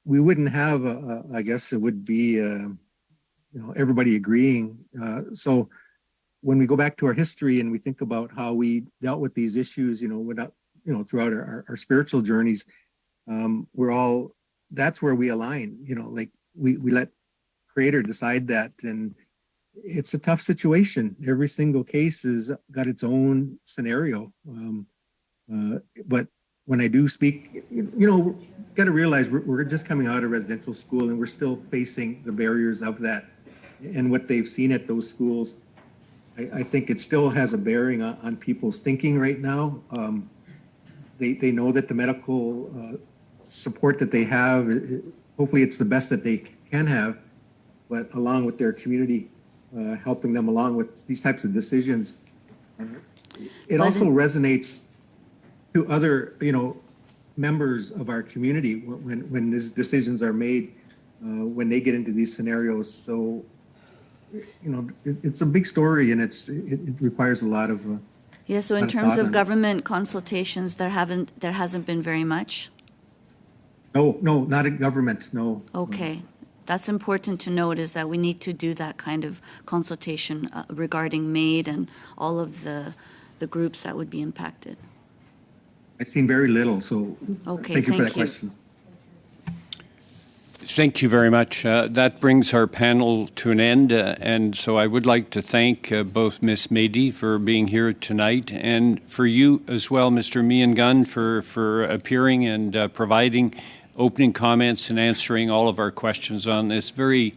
we wouldn't have. I guess it would be, everybody agreeing. So when we go back to our history and we think about how we dealt with these issues, without, throughout our spiritual journeys, that's where we align, we let Creator decide that. And it's a tough situation. Every single case has got its own scenario. But when I do speak, got to realize we're just coming out of residential school and we're still facing the barriers of that and what they've seen at those schools. I think it still has a bearing on people's thinking right now. They know that the medical support that they have, hopefully it's the best that they can have, but along with their community, helping them along with these types of decisions. It also resonates to other, members of our community when these decisions are made, when they get into these scenarios. So, it's a big story, and it requires a lot of. Yeah. So in terms of government consultations, there hasn't been very much. No, not in government, no. Okay. That's important to note, is that we need to do that kind of consultation regarding MAID and all of the groups that would be impacted. I've seen very little, so okay, thank you for that question. Thank you very much. That brings our panel to an end, and so I would like to thank both Ms. Mady for being here tonight, and for you as well, Mr. Miengun, for appearing and providing opening comments and answering all of our questions on this very,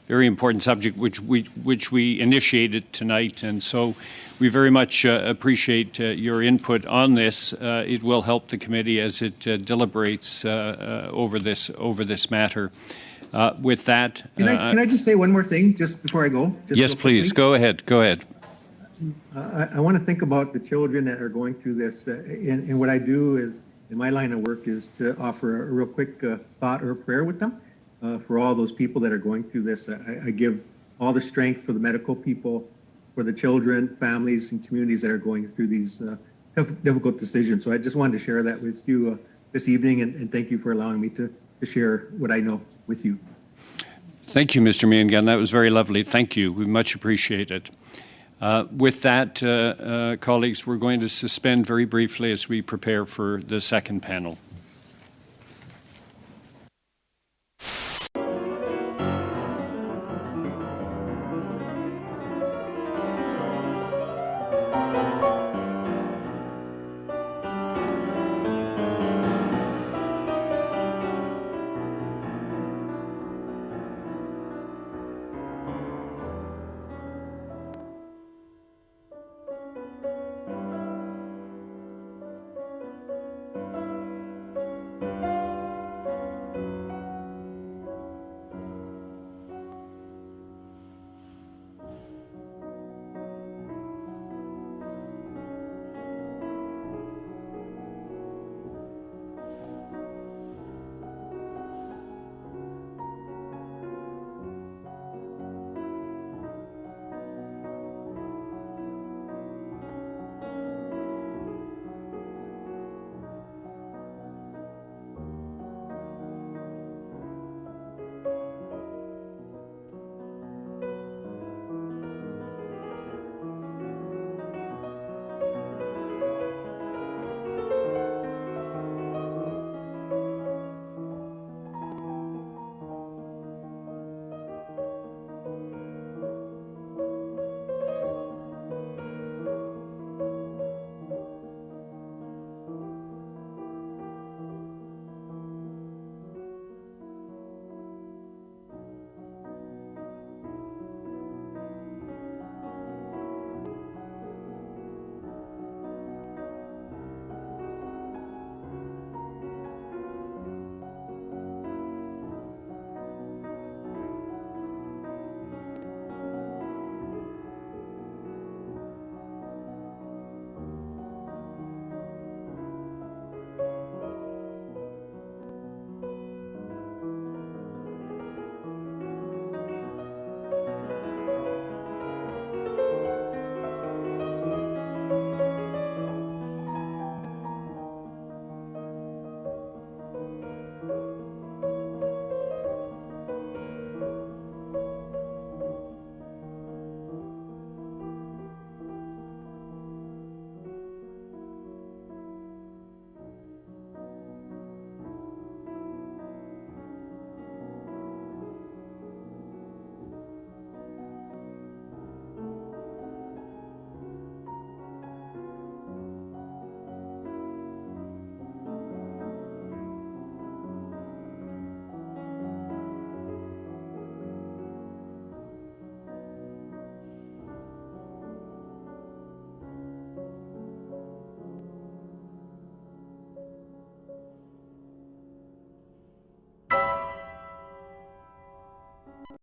very important subject, which we initiated tonight. And so we very much appreciate your input on this. It will help the committee as it deliberates over this matter. With that, can I just say one more thing just before I go? Yes, please. Go ahead. Go ahead. I want to think about the children that are going through this, and what I do is, in my line of work, is to offer a real quick thought or prayer with them for all those people that are going through this. I give all the strength for the medical people, for the children, families, and communities that are going through these difficult decisions. So I just wanted to share that with you this evening, and thank you for allowing me to share what I know with you. Thank you, Mr. Miengun. That was very lovely. Thank you. We much appreciate it. With that, colleagues, we're going to suspend very briefly as we prepare for the second panel.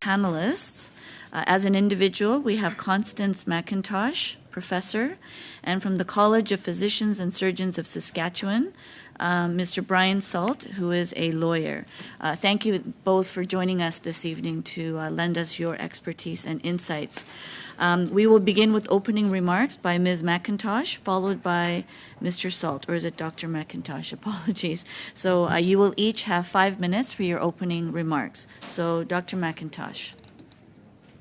Panelists. As an individual, we have Constance McIntosh, professor, and from the College of Physicians and Surgeons of Saskatchewan, Mr. Brian Salt, who is a lawyer. Thank you both for joining us this evening to lend us your expertise and insights. We will begin with opening remarks by Ms. McIntosh, followed by Mr. Salt, or is it Dr. McIntosh? Apologies. So you will each have 5 minutes for your opening remarks. So Dr. McIntosh.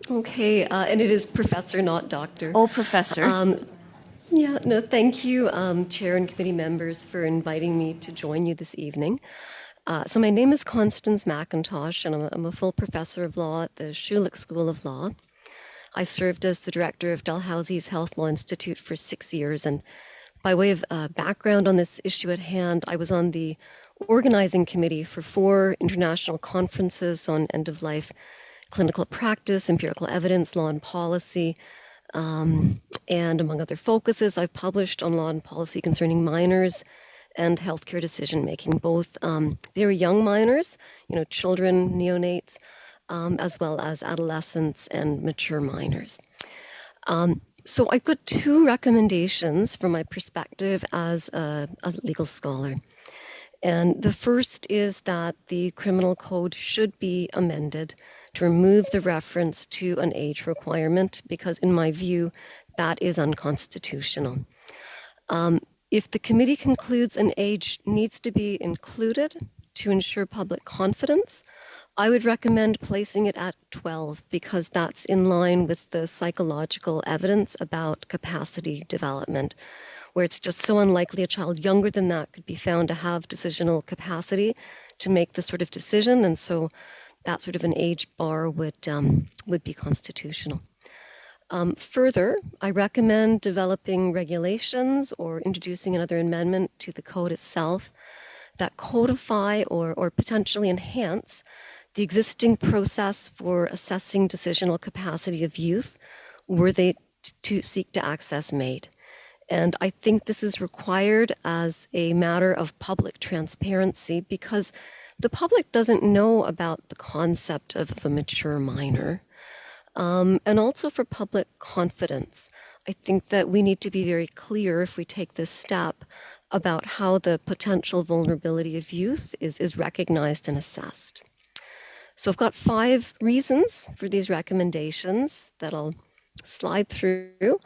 Okay, and it is professor, not doctor. Oh, professor. Yeah, no, thank you, Chair and committee members, for inviting me to join you this evening. So my name is Constance McIntosh, and I'm a full professor of law at the Schulich School of Law. I served as the director of Dalhousie's Health Law Institute for 6 years, and by way of background on this issue at hand, I was on the organizing committee for 4 international conferences on end-of-life clinical practice, empirical evidence, law and policy, and among other focuses, I've published on law and policy concerning minors and healthcare decision-making, both very young minors, children, neonates, as well as adolescents and mature minors. So I've got 2 recommendations from my perspective as a legal scholar. And the first is that the criminal code should be amended to remove the reference to an age requirement, because in my view, that is unconstitutional. If the committee concludes an age needs to be included to ensure public confidence, I would recommend placing it at 12, because that's in line with the psychological evidence about capacity development, where it's just so unlikely a child younger than that could be found to have decisional capacity to make this sort of decision, and so that sort of an age bar would be constitutional. Further, I recommend developing regulations or introducing another amendment to the code itself that codify or potentially enhance the existing process for assessing decisional capacity of youth were they to seek to access MAID. And I think this is required as a matter of public transparency, because the public doesn't know about the concept of a mature minor. And also for public confidence, I think that we need to be very clear, if we take this step, about how the potential vulnerability of youth is recognized and assessed. So I've got 5 reasons for these recommendations that I'll slide through.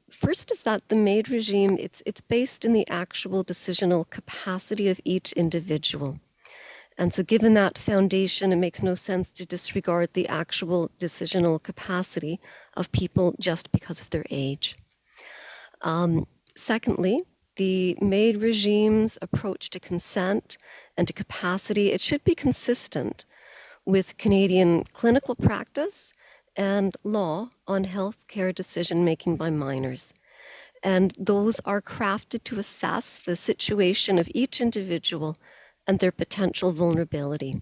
First is that the MAID regime, it's based in the actual decisional capacity of each individual. And so given that foundation, it makes no sense to disregard the actual decisional capacity of people just because of their age. Secondly, the MAID regime's approach to consent and to capacity, it should be consistent with Canadian clinical practice and law on healthcare decision-making by minors. And those are crafted to assess the situation of each individual and their potential vulnerability.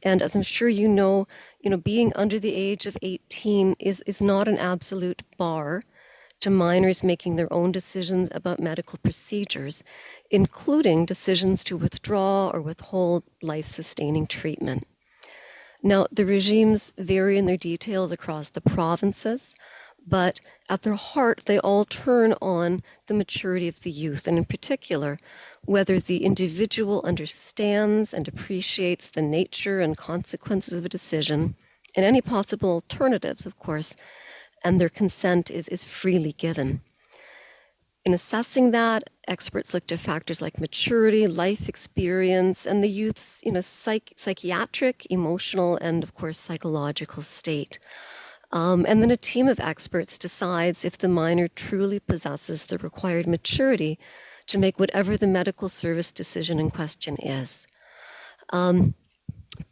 And as I'm sure you know, being under the age of 18 is not an absolute bar to minors making their own decisions about medical procedures, including decisions to withdraw or withhold life-sustaining treatment. Now, the regimes vary in their details across the provinces, but at their heart, they all turn on the maturity of the youth, and in particular, whether the individual understands and appreciates the nature and consequences of a decision, and any possible alternatives, of course, and their consent is freely given. In assessing that, experts look to factors like maturity, life experience, and the youth's psychiatric, emotional, and of course psychological state. And then a team of experts decides if the minor truly possesses the required maturity to make whatever the medical service decision in question is.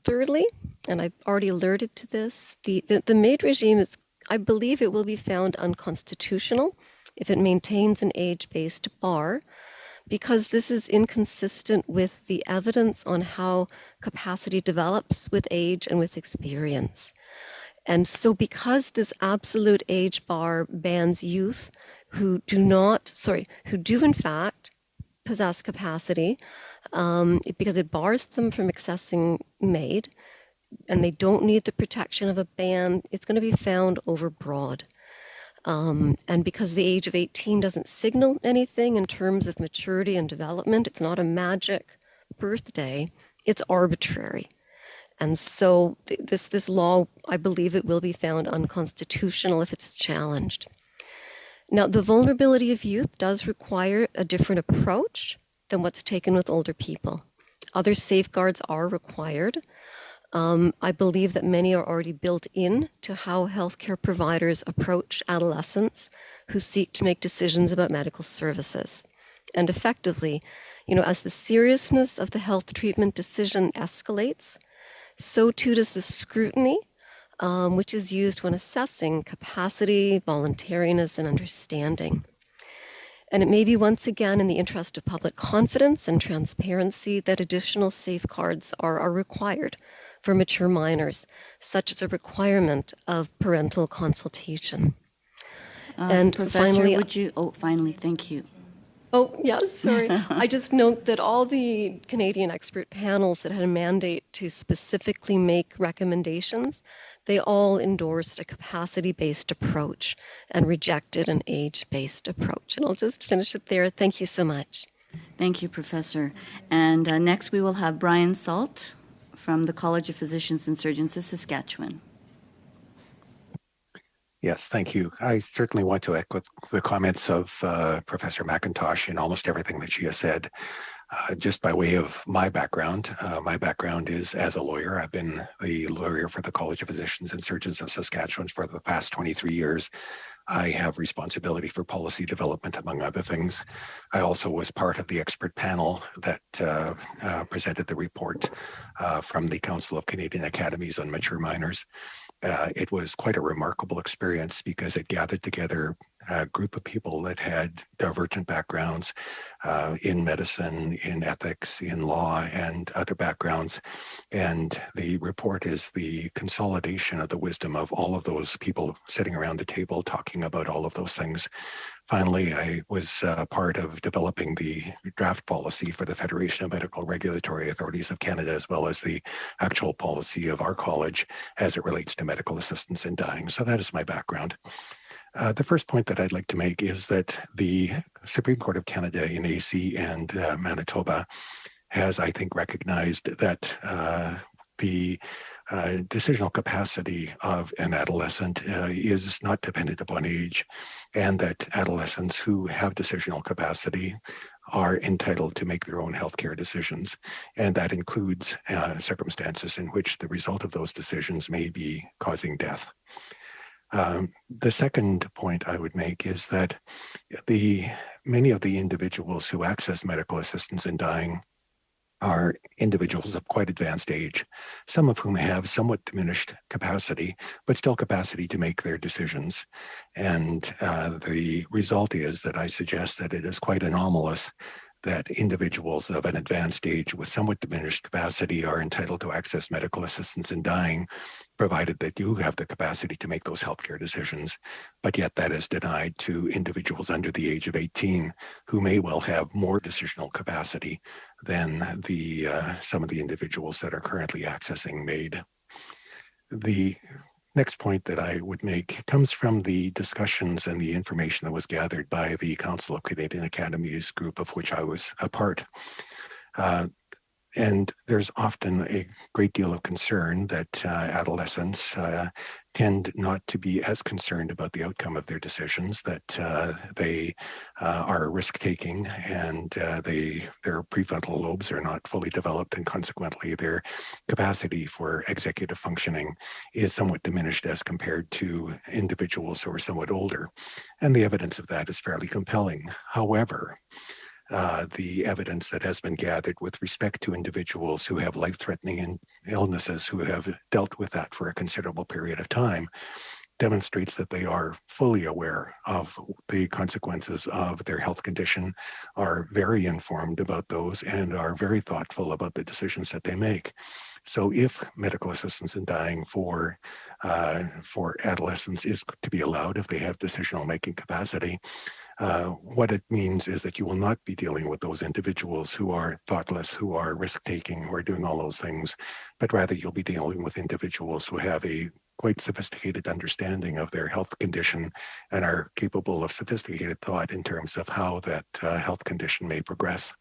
Thirdly, and I've already alerted to this, the MAID regime is, I believe it will be found unconstitutional if it maintains an age-based bar, because this is inconsistent with the evidence on how capacity develops with age and with experience. And so because this absolute age bar bans youth who do in fact possess capacity, because it bars them from accessing MAID, and they don't need the protection of a ban, it's going to be found overbroad. And because the age of 18 doesn't signal anything in terms of maturity and development, it's not a magic birthday, it's arbitrary. And so this law, I believe it will be found unconstitutional if it's challenged. Now, the vulnerability of youth does require a different approach than what's taken with older people. Other safeguards are required. I believe that many are already built in to how healthcare providers approach adolescents who seek to make decisions about medical services. And effectively, as the seriousness of the health treatment decision escalates, so too does the scrutiny, which is used when assessing capacity, voluntariness, and understanding. And it may be once again in the interest of public confidence and transparency that additional safeguards are required for mature minors, such as a requirement of parental consultation. And Professor, finally, thank you. Oh, yes, sorry. I just note that all the Canadian expert panels that had a mandate to specifically make recommendations, they all endorsed a capacity-based approach and rejected an age-based approach. And I'll just finish it there. Thank you so much. Thank you, Professor. And next we will have Brian Salt from the College of Physicians and Surgeons of Saskatchewan. Yes, thank you. I certainly want to echo the comments of Professor McIntosh in almost everything that she has said. Just by way of my background is as a lawyer. I've been a lawyer for the College of Physicians and Surgeons of Saskatchewan for the past 23 years. I have responsibility for policy development, among other things. I also was part of the expert panel that presented the report from the Council of Canadian Academies on Mature Minors. It was quite a remarkable experience because it gathered together a group of people that had divergent backgrounds in medicine, in ethics, in law, and other backgrounds. And the report is the consolidation of the wisdom of all of those people sitting around the table talking about all of those things. Finally, I was part of developing the draft policy for the Federation of Medical Regulatory Authorities of Canada, as well as the actual policy of our college as it relates to medical assistance in dying. So that is my background. The first point that I'd like to make is that the Supreme Court of Canada in AC and Manitoba has, I think, recognized that the decisional capacity of an adolescent is not dependent upon age, and that adolescents who have decisional capacity are entitled to make their own healthcare decisions. And that includes circumstances in which the result of those decisions may be causing death. The second point I would make is that many of the individuals who access medical assistance in dying are individuals of quite advanced age, some of whom have somewhat diminished capacity, but still capacity to make their decisions. And the result is that I suggest that it is quite anomalous that individuals of an advanced age with somewhat diminished capacity are entitled to access medical assistance in dying, provided that you have the capacity to make those healthcare decisions, but yet that is denied to individuals under the age of 18 who may well have more decisional capacity than some of the individuals that are currently accessing MAID. The next point that I would make comes from the discussions and the information that was gathered by the Council of Canadian Academies group, of which I was a part. And there's often a great deal of concern that adolescents tend not to be as concerned about the outcome of their decisions, that they are risk-taking and their prefrontal lobes are not fully developed, and consequently their capacity for executive functioning is somewhat diminished as compared to individuals who are somewhat older. And the evidence of that is fairly compelling. However, the evidence that has been gathered with respect to individuals who have life-threatening illnesses, who have dealt with that for a considerable period of time, demonstrates that they are fully aware of the consequences of their health condition, are very informed about those, and are very thoughtful about the decisions that they make. So if medical assistance in dying for adolescents is to be allowed, if they have decisional making capacity, What it means is that you will not be dealing with those individuals who are thoughtless, who are risk-taking, who are doing all those things, but rather you'll be dealing with individuals who have a quite sophisticated understanding of their health condition and are capable of sophisticated thought in terms of how that health condition may progress.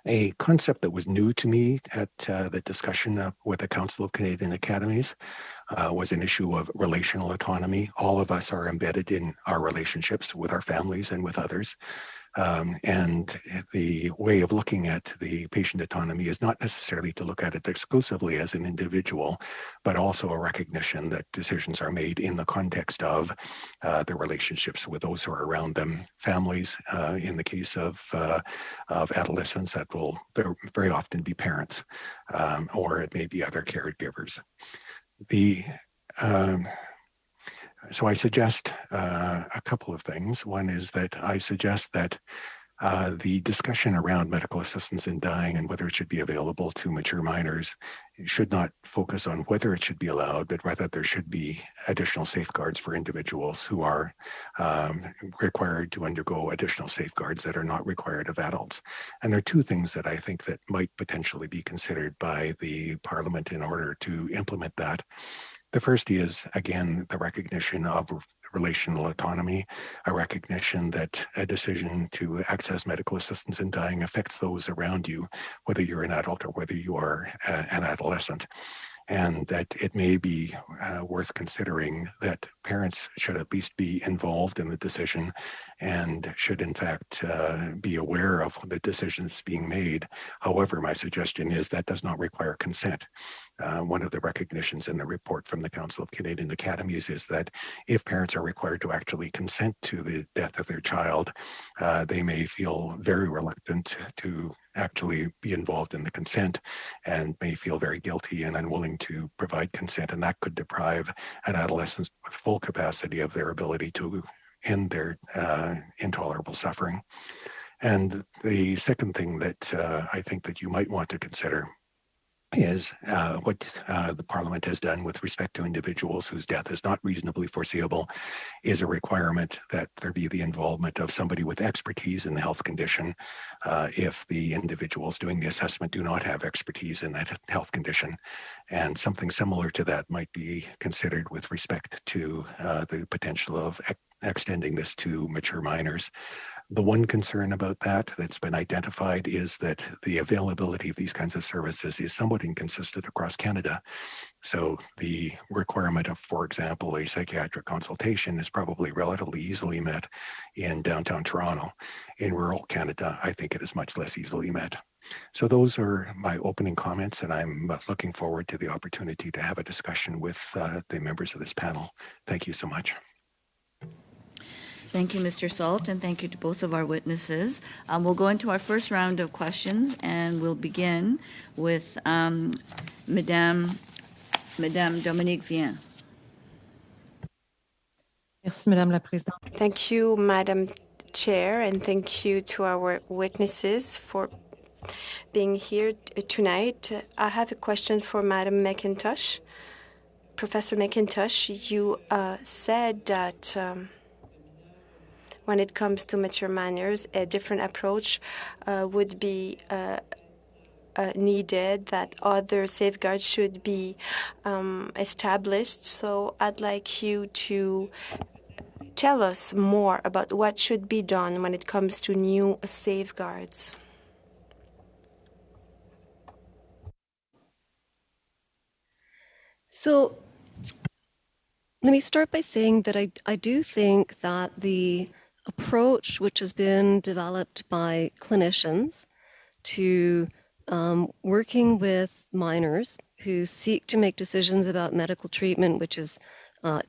A concept that was new to me at the discussion with the Council of Canadian Academies was an issue of relational autonomy. All of us are embedded in our relationships with our families and with others. And the way of looking at the patient autonomy is not necessarily to look at it exclusively as an individual, but also a recognition that decisions are made in the context of the relationships with those who are around them, families. In the case of adolescents, that will very often be parents, or it may be other caregivers. So I suggest a couple of things. One is that I suggest that the discussion around medical assistance in dying and whether it should be available to mature minors should not focus on whether it should be allowed, but rather there should be additional safeguards for individuals who are required to undergo additional safeguards that are not required of adults. And there are two things that I think that might potentially be considered by the Parliament in order to implement that. The first is, again, the recognition of relational autonomy, a recognition that a decision to access medical assistance in dying affects those around you, whether you're an adult or whether you are an adolescent. And that it may be worth considering that parents should at least be involved in the decision and should in fact be aware of the decisions being made. However, my suggestion is that does not require consent. One of the recognitions in the report from the Council of Canadian Academies is that if parents are required to actually consent to the death of their child, they may feel very reluctant to actually be involved in the consent and may feel very guilty and unwilling to provide consent. And that could deprive an adolescent with full capacity of their ability to end their intolerable suffering. And the second thing that I think that you might want to consider is what the Parliament has done with respect to individuals whose death is not reasonably foreseeable is a requirement that there be the involvement of somebody with expertise in the health condition if the individuals doing the assessment do not have expertise in that health condition. And something similar to that might be considered with respect to the potential of extending this to mature minors. The one concern about that that's been identified is that the availability of these kinds of services is somewhat inconsistent across Canada. So the requirement of, for example, a psychiatric consultation is probably relatively easily met in downtown Toronto. In rural Canada, I think it is much less easily met. So those are my opening comments, and I'm looking forward to the opportunity to have a discussion with the members of this panel. Thank you so much. Thank you, Mr. Salt, and thank you to both of our witnesses. We'll go into our first round of questions, and we'll begin with Madame Dominique Vien. Merci, Madame la Présidente. Thank you, Madam Chair, and thank you to our witnesses for being here tonight. I have a question for Madam McIntosh. Professor McIntosh, you said that when it comes to mature minors, a different approach would be needed, that other safeguards should be established. So I'd like you to tell us more about what should be done when it comes to new safeguards. So let me start by saying that I do think that the approach which has been developed by clinicians to working with minors who seek to make decisions about medical treatment, which is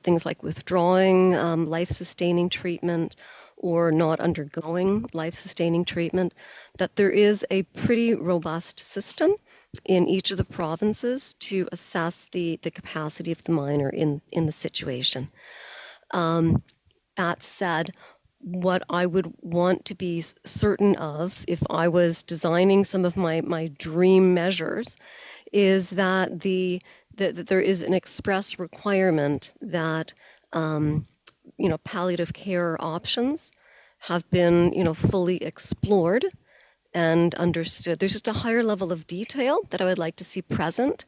things like withdrawing life-sustaining treatment or not undergoing life-sustaining treatment, that there is a pretty robust system in each of the provinces to assess the capacity of the minor in the situation. That said, what I would want to be certain of if I was designing some of my dream measures is that that there is an express requirement that palliative care options have been, fully explored and understood. There's just a higher level of detail that I would like to see present,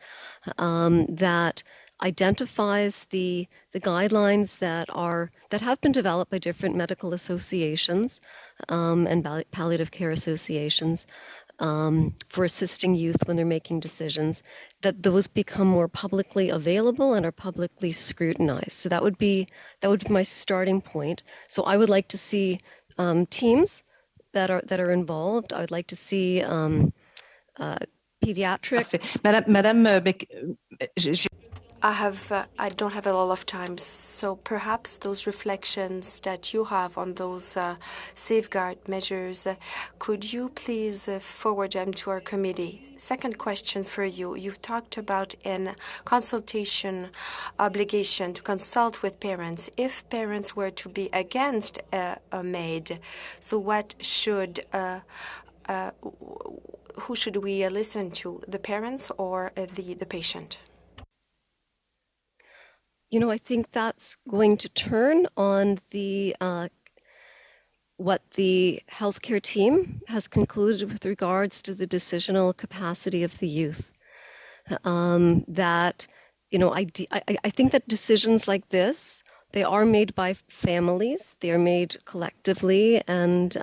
that identifies the guidelines that have been developed by different medical associations and palliative care associations for assisting youth when they're making decisions, that those become more publicly available and are publicly scrutinized. So that would be my starting point. So I would like to see teams that are involved. I would like to see pediatric. I don't have a lot of time, so perhaps those reflections that you have on those safeguard measures, could you please forward them to our committee? Second question for you. You've talked about a consultation obligation to consult with parents. If parents were to be against AMAD, so what should who should we listen to, the parents or the patient? I think that's going to turn on what the healthcare team has concluded with regards to the decisional capacity of the youth. I think that decisions like this, they are made by families, they are made collectively, and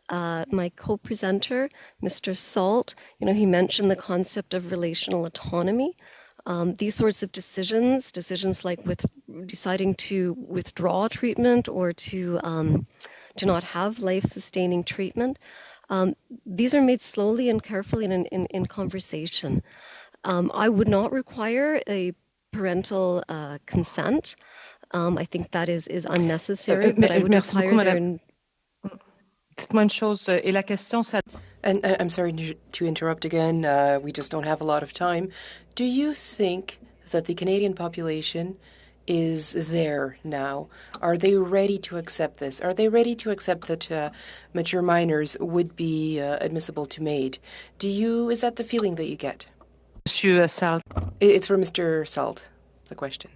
my co-presenter, Mr. Salt, he mentioned the concept of relational autonomy. These sorts of decisions like deciding to withdraw treatment or to not have life-sustaining treatment, these are made slowly and carefully in conversation. I would not require a parental consent. I think that is unnecessary, but I would require And I'm sorry to interrupt again. We just don't have a lot of time. Do you think that the Canadian population is there now? Are they ready to accept this? Are they ready to accept that mature minors would be admissible to MAID? Is that the feeling that you get? Monsieur Salt. It's for Mr. Salt, the question.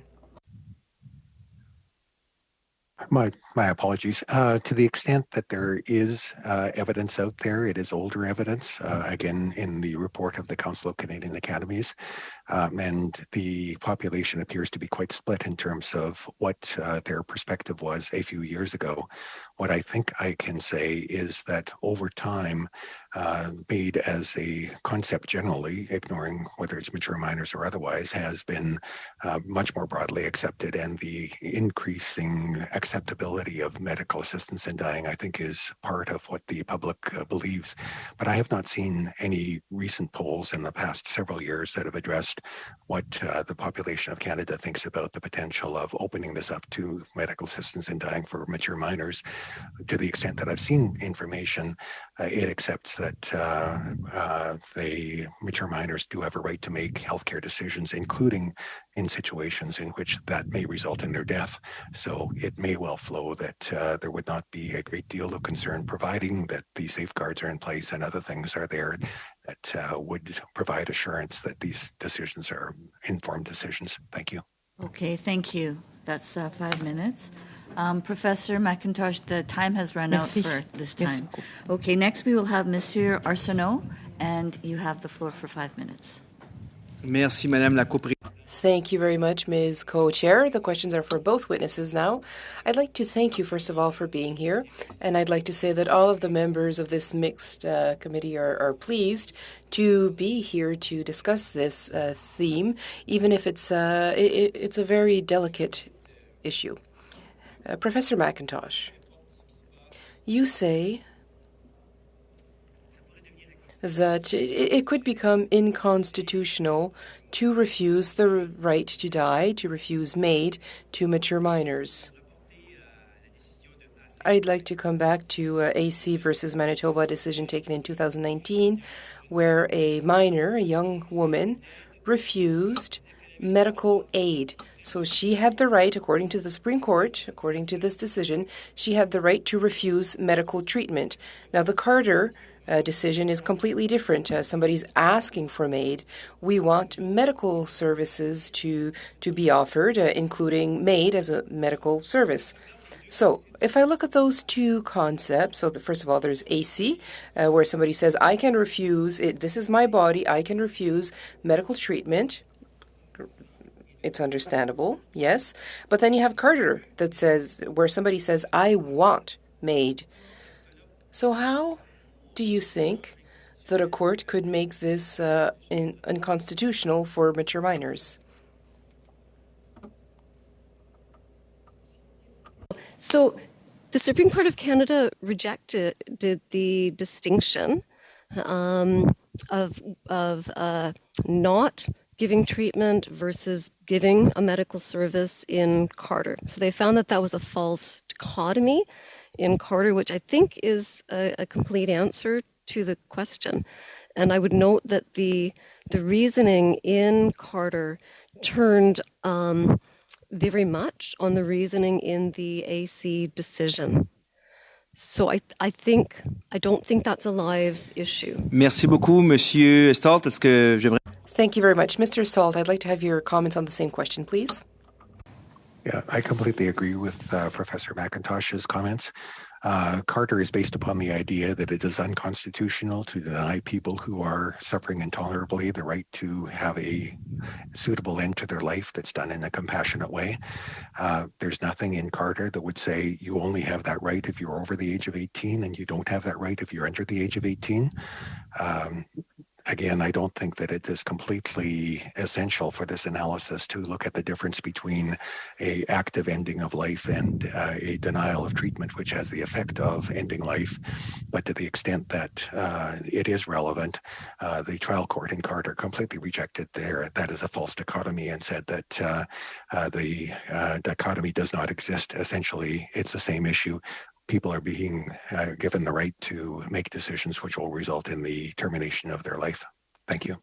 My apologies. To the extent that there is evidence out there, it is older evidence, again, in the report of the Council of Canadian Academies, and the population appears to be quite split in terms of what their perspective was a few years ago. What I think I can say is that over time, MAID as a concept generally, ignoring whether it's mature minors or otherwise, has been much more broadly accepted, and the increasing acceptability of medical assistance in dying, I think, is part of what the public believes. But I have not seen any recent polls in the past several years that have addressed what the population of Canada thinks about the potential of opening this up to medical assistance in dying for mature minors. To the extent that I've seen information, it accepts that the mature minors do have a right to make healthcare decisions, including in situations in which that may result in their death. So it may well flow that there would not be a great deal of concern, providing that the safeguards are in place and other things are there that would provide assurance that these decisions are informed decisions. Thank you. Okay, thank you. That's 5 minutes. Professor McIntosh, the time has run out for this time. Okay, next we will have Monsieur Arsenault, and you have the floor for 5 minutes. Merci, Madame la Coprésidente. Thank you very much, Ms. Co-Chair. The questions are for both witnesses now. I'd like to thank you, first of all, for being here. And I'd like to say that all of the members of this mixed committee are pleased to be here to discuss this theme, even if it's a very delicate issue. Professor McIntosh, you say that it could become inconstitutional to refuse the right to die, to refuse MAID to mature minors. I'd like to come back to AC versus Manitoba decision taken in 2019, where a minor, a young woman, refused medical aid. So she had the right, according to the Supreme Court, according to this decision, she had the right to refuse medical treatment. Now, the Carter decision is completely different. Somebody's asking for MAID. We want medical services to be offered, including MAID as a medical service. So if I look at those two concepts, so first of all, there's AC, where somebody says, I can refuse, this is my body, I can refuse medical treatment. It's understandable, yes. But then you have Carter that says, where somebody says, I want MAID. So how do you think that a court could make this unconstitutional for mature minors? So the Supreme Court of Canada rejected the distinction of not giving treatment versus giving a medical service in Carter. So they found that that was a false dichotomy in Carter, which I think is a complete answer to the question. And I would note that the reasoning in Carter turned very much on the reasoning in the AC decision. So I don't think that's a live issue. Merci beaucoup, Monsieur Salt. Est-ce que j'aimerais... Thank you very much. Mr. Salt, I'd like to have your comments on the same question, please. Yeah, I completely agree with Professor McIntosh's comments. Carter is based upon the idea that it is unconstitutional to deny people who are suffering intolerably the right to have a suitable end to their life that's done in a compassionate way. There's nothing in Carter that would say you only have that right if you're over the age of 18 and you don't have that right if you're under the age of 18. Again, I don't think that it is completely essential for this analysis to look at the difference between an active ending of life and a denial of treatment, which has the effect of ending life. But to the extent that it is relevant, the trial court in Carter completely rejected that as a false dichotomy and said that the dichotomy does not exist. Essentially, it's the same issue. People are being given the right to make decisions which will result in the termination of their life. Thank you.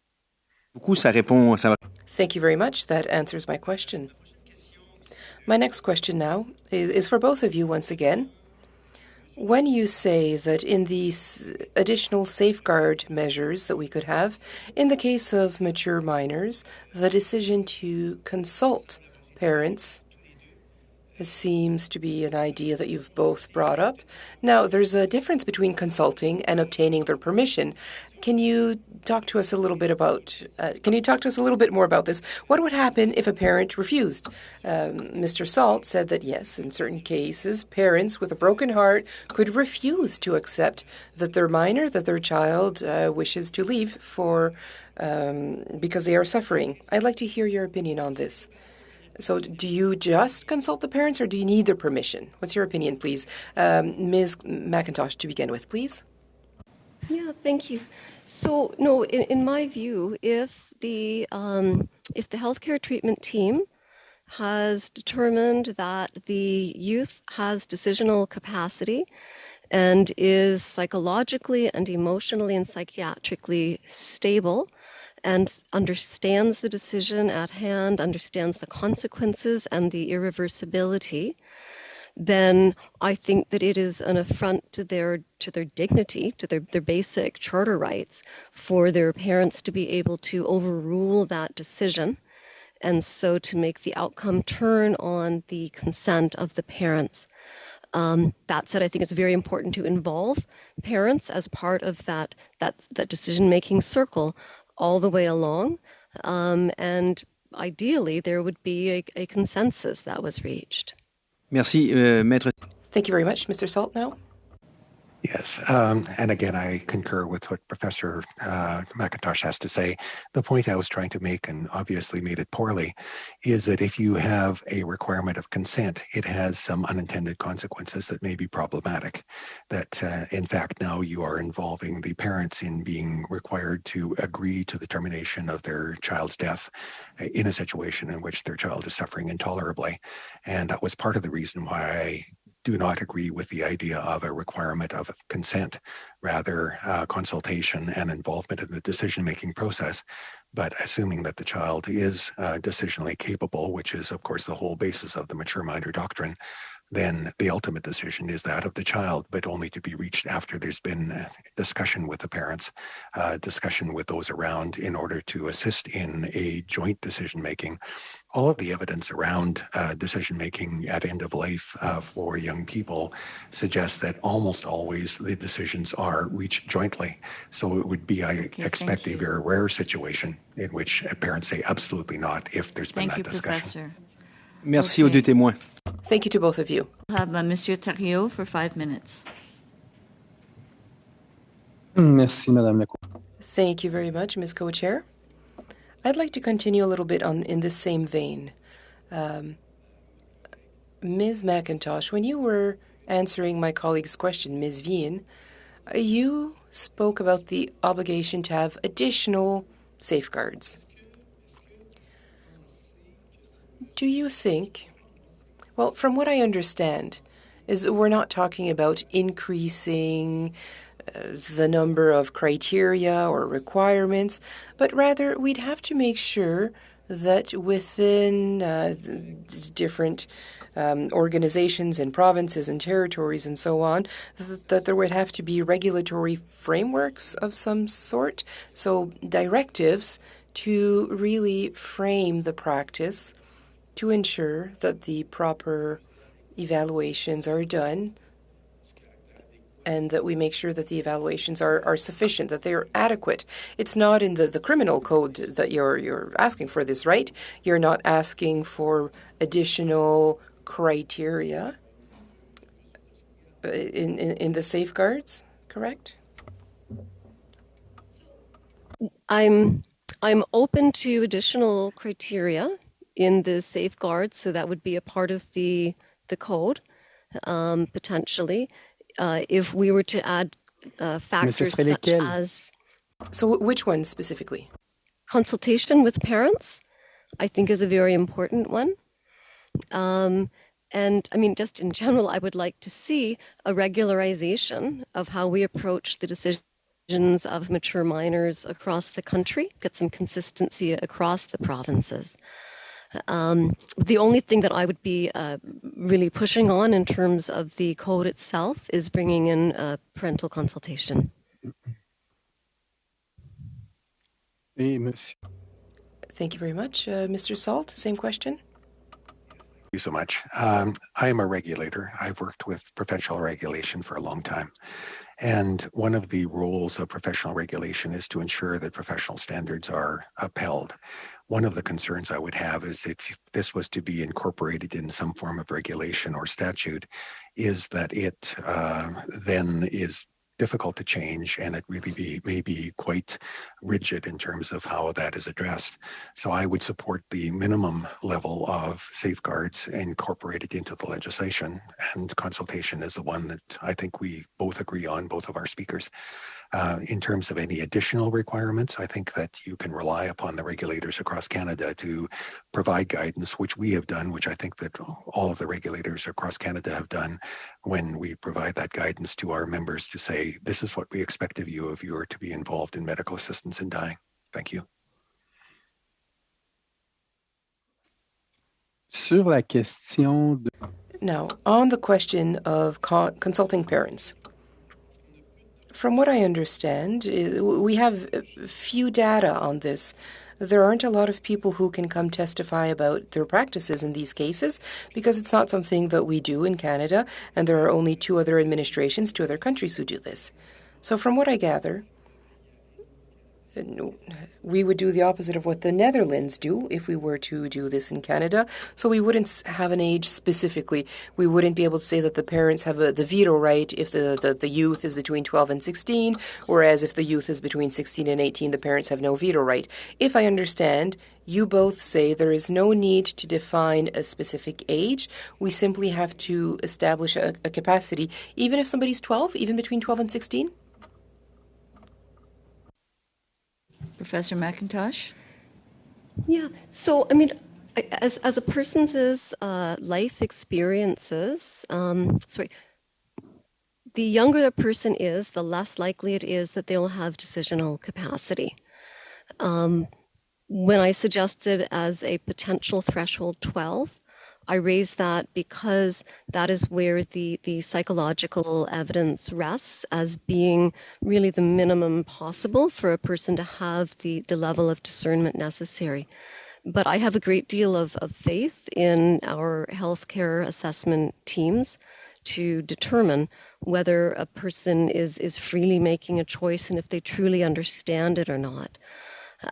Thank you very much. That answers my question. My next question now is for both of you once again. When you say that in these additional safeguard measures that we could have, in the case of mature minors, the decision to consult parents seems to be an idea that you've both brought up. Now, there's a difference between consulting and obtaining their permission. Can you talk to us a little bit more about this? What would happen if a parent refused? Mr. Salt said that yes, in certain cases, parents with a broken heart could refuse to accept that their child wishes to leave because they are suffering. I'd like to hear your opinion on this. So do you just consult the parents or do you need their permission? What's your opinion, please? Ms. McIntosh, to begin with, please. Yeah, thank you. So, no, in my view, if the healthcare treatment team has determined that the youth has decisional capacity and is psychologically and emotionally and psychiatrically stable, and understands the decision at hand, understands the consequences and the irreversibility, then I think that it is an affront to their dignity, to their basic charter rights, for their parents to be able to overrule that decision, and so to make the outcome turn on the consent of the parents. That said, I think it's very important to involve parents as part of that decision-making circle all the way along, and ideally there would be a consensus that was reached. Merci, Maître. Thank you very much. Mr. Salt now. Yes, and again, I concur with what Professor McIntosh has to say. The point I was trying to make, and obviously made it poorly, is that if you have a requirement of consent, it has some unintended consequences that may be problematic. That, in fact, now you are involving the parents in being required to agree to the termination of their child's death in a situation in which their child is suffering intolerably. And that was part of the reason why I do not agree with the idea of a requirement of consent, rather consultation and involvement in the decision-making process. But assuming that the child is decisionally capable, which is, of course, the whole basis of the mature minor doctrine, then the ultimate decision is that of the child, but only to be reached after there's been discussion with the parents, discussion with those around in order to assist in a joint decision-making. All of the evidence around decision-making at end of life for young people suggests that almost always the decisions are reached jointly. So it would be, I expect, a very rare situation in which parents say absolutely not if there's been that discussion. Professor. Merci aux deux témoins. Thank you to both of you. We'll have Monsieur Thériault for 5 minutes. Merci, Madame la Thank you very much, Ms. Co-Chair. I'd like to continue a little bit in the same vein. Ms. McIntosh, when you were answering my colleague's question, Ms. Vien, you spoke about the obligation to have additional safeguards. Do you think, well, from what I understand, is we're not talking about increasing the number of criteria or requirements, but rather we'd have to make sure that within different organizations and provinces and territories and so on, that there would have to be regulatory frameworks of some sort, so directives to really frame the practice to ensure that the proper evaluations are done and that we make sure that the evaluations are sufficient, that they are adequate. It's not in the criminal code that you're asking for this, right? You're not asking for additional criteria in the safeguards, correct? I'm open to additional criteria in the safeguards, so that would be a part of the code, potentially. If we were to add factors such as... So which ones specifically? Consultation with parents, I think, is a very important one. And I mean, just in general, I would like to see a regularization of how we approach the decisions of mature minors across the country, get some consistency across the provinces. The only thing that I would be really pushing on in terms of the code itself is bringing in parental consultation. Thank you very much. Mr. Salt, same question. Thank you so much. I am a regulator. I've worked with professional regulation for a long time. And one of the roles of professional regulation is to ensure that professional standards are upheld. One of the concerns I would have is if this was to be incorporated in some form of regulation or statute, is that it then is difficult to change, and it really may be quite rigid in terms of how that is addressed. So I would support the minimum level of safeguards incorporated into the legislation, and consultation is the one that I think we both agree on, both of our speakers. In terms of any additional requirements, I think that you can rely upon the regulators across Canada to provide guidance, which we have done, which I think that all of the regulators across Canada have done when we provide that guidance to our members to say, this is what we expect of you if you are to be involved in medical assistance in dying. Thank you. Sur la question de... Now, on the question of consulting parents, from what I understand, we have few data on this. There aren't a lot of people who can come testify about their practices in these cases because it's not something that we do in Canada, and there are only two other administrations, two other countries who do this. So from what I gather, we would do the opposite of what the Netherlands do if we were to do this in Canada. So we wouldn't have an age specifically. We wouldn't be able to say that the parents have the veto right if the youth is between 12 and 16, whereas if the youth is between 16 and 18, the parents have no veto right. If I understand, you both say there is no need to define a specific age. We simply have to establish a capacity, even if somebody's 12, even between 12 and 16? Professor McIntosh? Yeah, so I mean, as a person's life experiences, the younger a person is, the less likely it is that they'll have decisional capacity. When I suggested as a potential threshold 12, I raise that because that is where the psychological evidence rests as being really the minimum possible for a person to have the level of discernment necessary. But I have a great deal of faith in our healthcare assessment teams to determine whether a person is freely making a choice and if they truly understand it or not.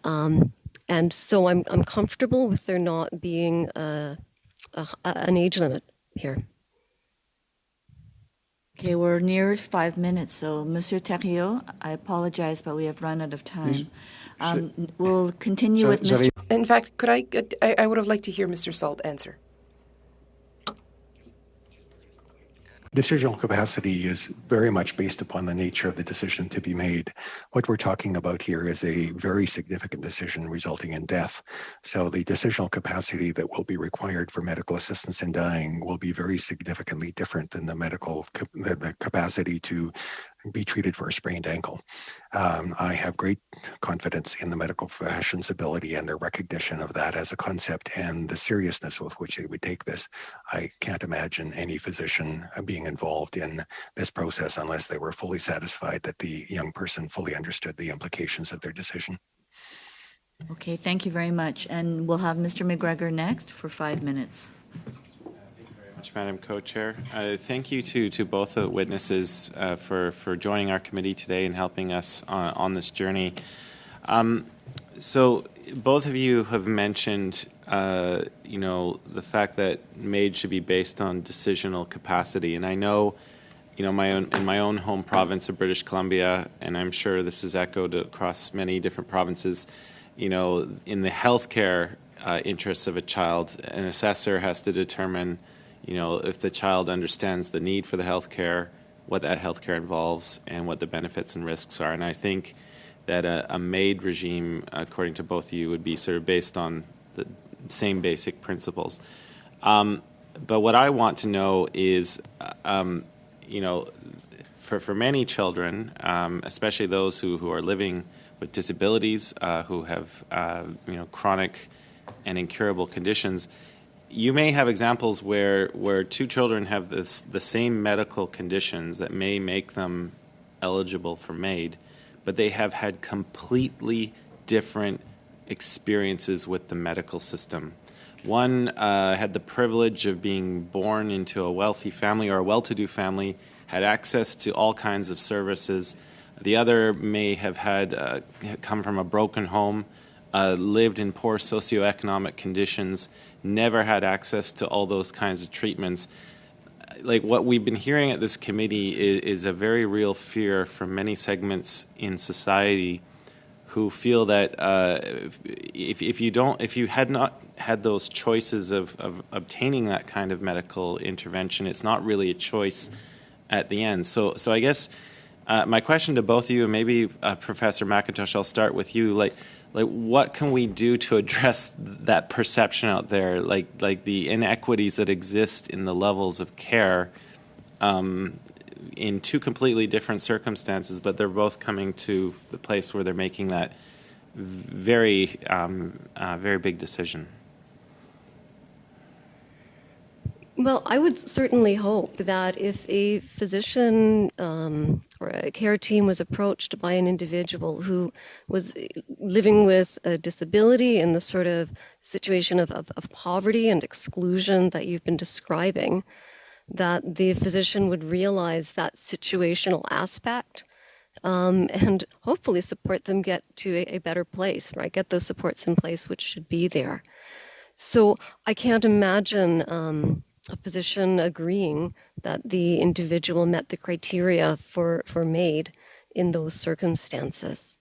And so I'm comfortable with there not being an age limit here. Okay, we're near 5 minutes, so Monsieur Thériault, I apologize, but we have run out of time. We'll continue with Mr. In fact, could I would have liked to hear Mr. Salt answer. Decisional capacity is very much based upon the nature of the decision to be made. What we're talking about here is a very significant decision resulting in death. So the decisional capacity that will be required for medical assistance in dying will be very significantly different than the capacity to be treated for a sprained ankle. I have great confidence in the medical profession's ability and their recognition of that as a concept and the seriousness with which they would take this. I can't imagine any physician being involved in this process unless they were fully satisfied that the young person fully understood the implications of their decision. Okay, thank you very much. And we'll have Mr. McGregor next for 5 minutes. Madam Co-Chair. Thank you to both the witnesses for joining our committee today and helping us on this journey. So both of you have mentioned, the fact that MAID should be based on decisional capacity, and I know, in my own home province of British Columbia, and I'm sure this is echoed across many different provinces. In the healthcare interests of a child, an assessor has to determine if the child understands the need for the healthcare, what that healthcare involves, and what the benefits and risks are. And I think that a MAID regime, according to both of you, would be sort of based on the same basic principles. But what I want to know is, for many children, especially those who are living with disabilities, who have chronic and incurable conditions, you may have examples where two children have the same medical conditions that may make them eligible for MAID, but they have had completely different experiences with the medical system. One had the privilege of being born into a wealthy family or a well-to-do family, had access to all kinds of services. The other may have had come from a broken home, lived in poor socioeconomic conditions, never had access to all those kinds of treatments. Like what we've been hearing at this committee is a very real fear from many segments in society who feel that if you had not had those choices of obtaining that kind of medical intervention, it's not really a choice at the end. So I guess my question to both of you, and maybe Professor McIntosh, I'll start with you. Like what can we do to address that perception out there, like the inequities that exist in the levels of care in two completely different circumstances, but they're both coming to the place where they're making that very big decision? Well, I would certainly hope that if a physician or a care team was approached by an individual who was living with a disability in the sort of situation of poverty and exclusion that you've been describing, that the physician would realize that situational aspect and hopefully support them get to a better place, right? Get those supports in place which should be there. So I can't imagine a physician agreeing that the individual met the criteria for MAID in those circumstances.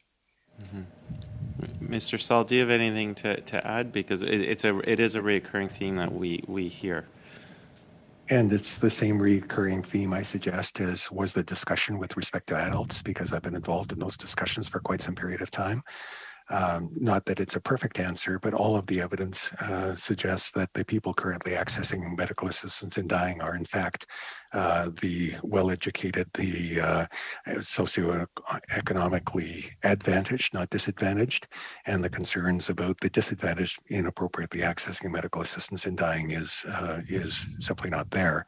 Mm-hmm. Mr. Saul, do you have anything to add? Because it is a recurring theme that we hear. And it's the same recurring theme, I suggest, as was the discussion with respect to adults, because I've been involved in those discussions for quite some period of time. Not that it's a perfect answer, but all of the evidence suggests that the people currently accessing medical assistance in dying are in fact the well-educated, the socioeconomically advantaged, not disadvantaged, and the concerns about the disadvantaged inappropriately accessing medical assistance in dying is simply not there.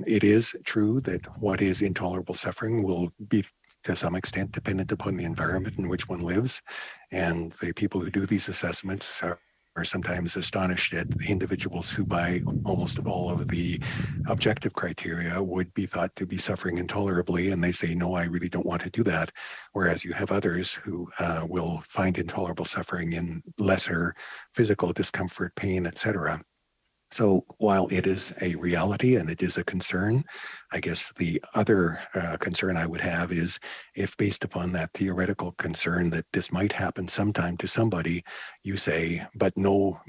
It is true that what is intolerable suffering will be to some extent dependent upon the environment in which one lives, and the people who do these assessments are sometimes astonished at the individuals who, by almost all of the objective criteria, would be thought to be suffering intolerably, and they say, no, I really don't want to do that. Whereas you have others who will find intolerable suffering in lesser physical discomfort, pain, etc. So while it is a reality and it is a concern, I guess the other concern I would have is if, based upon that theoretical concern that this might happen sometime to somebody, you say, but no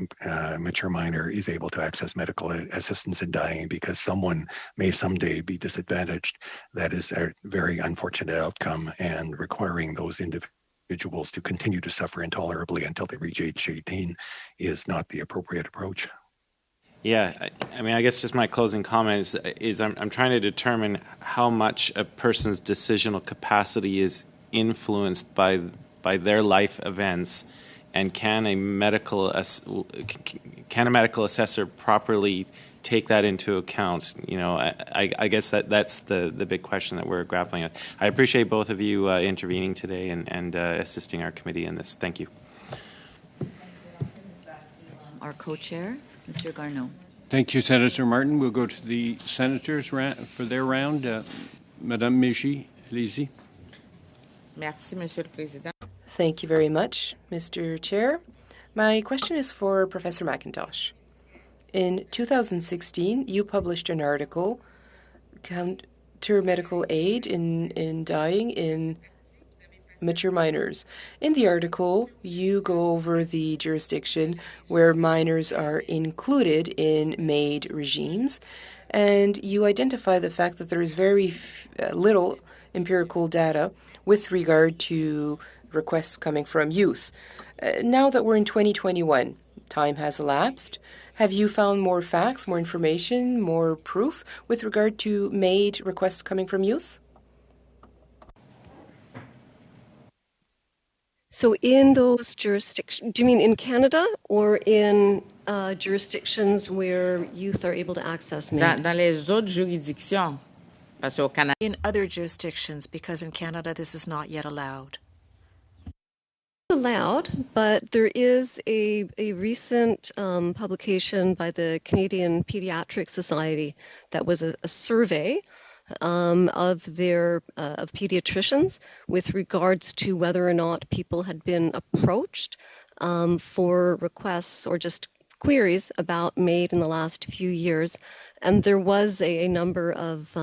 mature minor is able to access medical assistance in dying because someone may someday be disadvantaged. That is a very unfortunate outcome, and requiring those individuals to continue to suffer intolerably until they reach age 18 is not the appropriate approach. Yeah, I mean, I guess just my closing comment is I'm trying to determine how much a person's decisional capacity is influenced by their life events, and can a medical assessor properly take that into account? You know, I guess that's the big question that we're grappling with. I appreciate both of you intervening today and assisting our committee in this. Thank you. Our co-chair, Mr. Garneau. Thank you, Senator Martin. We'll go to the senators for their round. Madame Mégy, allez-y. Merci, Monsieur le Président. Thank you very much, Mr. Chair. My question is for Professor McIntosh. In 2016, you published an article, Counter Medical Aid in Dying in Mature Minors. In the article, you go over the jurisdiction where minors are included in MAID regimes, and you identify the fact that there is very little empirical data with regard to requests coming from youth. Now that we're in 2021, time has elapsed. Have you found more facts, more information, more proof with regard to MAID requests coming from youth? So in those jurisdictions, do you mean in Canada or in jurisdictions where youth are able to access MAID? Dans les autres juridictions, parce qu'au Canada. In other jurisdictions, because in Canada this is not yet allowed. Allowed, but there is a recent publication by the Canadian Pediatric Society that was a survey of pediatricians with regards to whether or not people had been approached for requests or just queries about MAID in the last few years. And there was a number of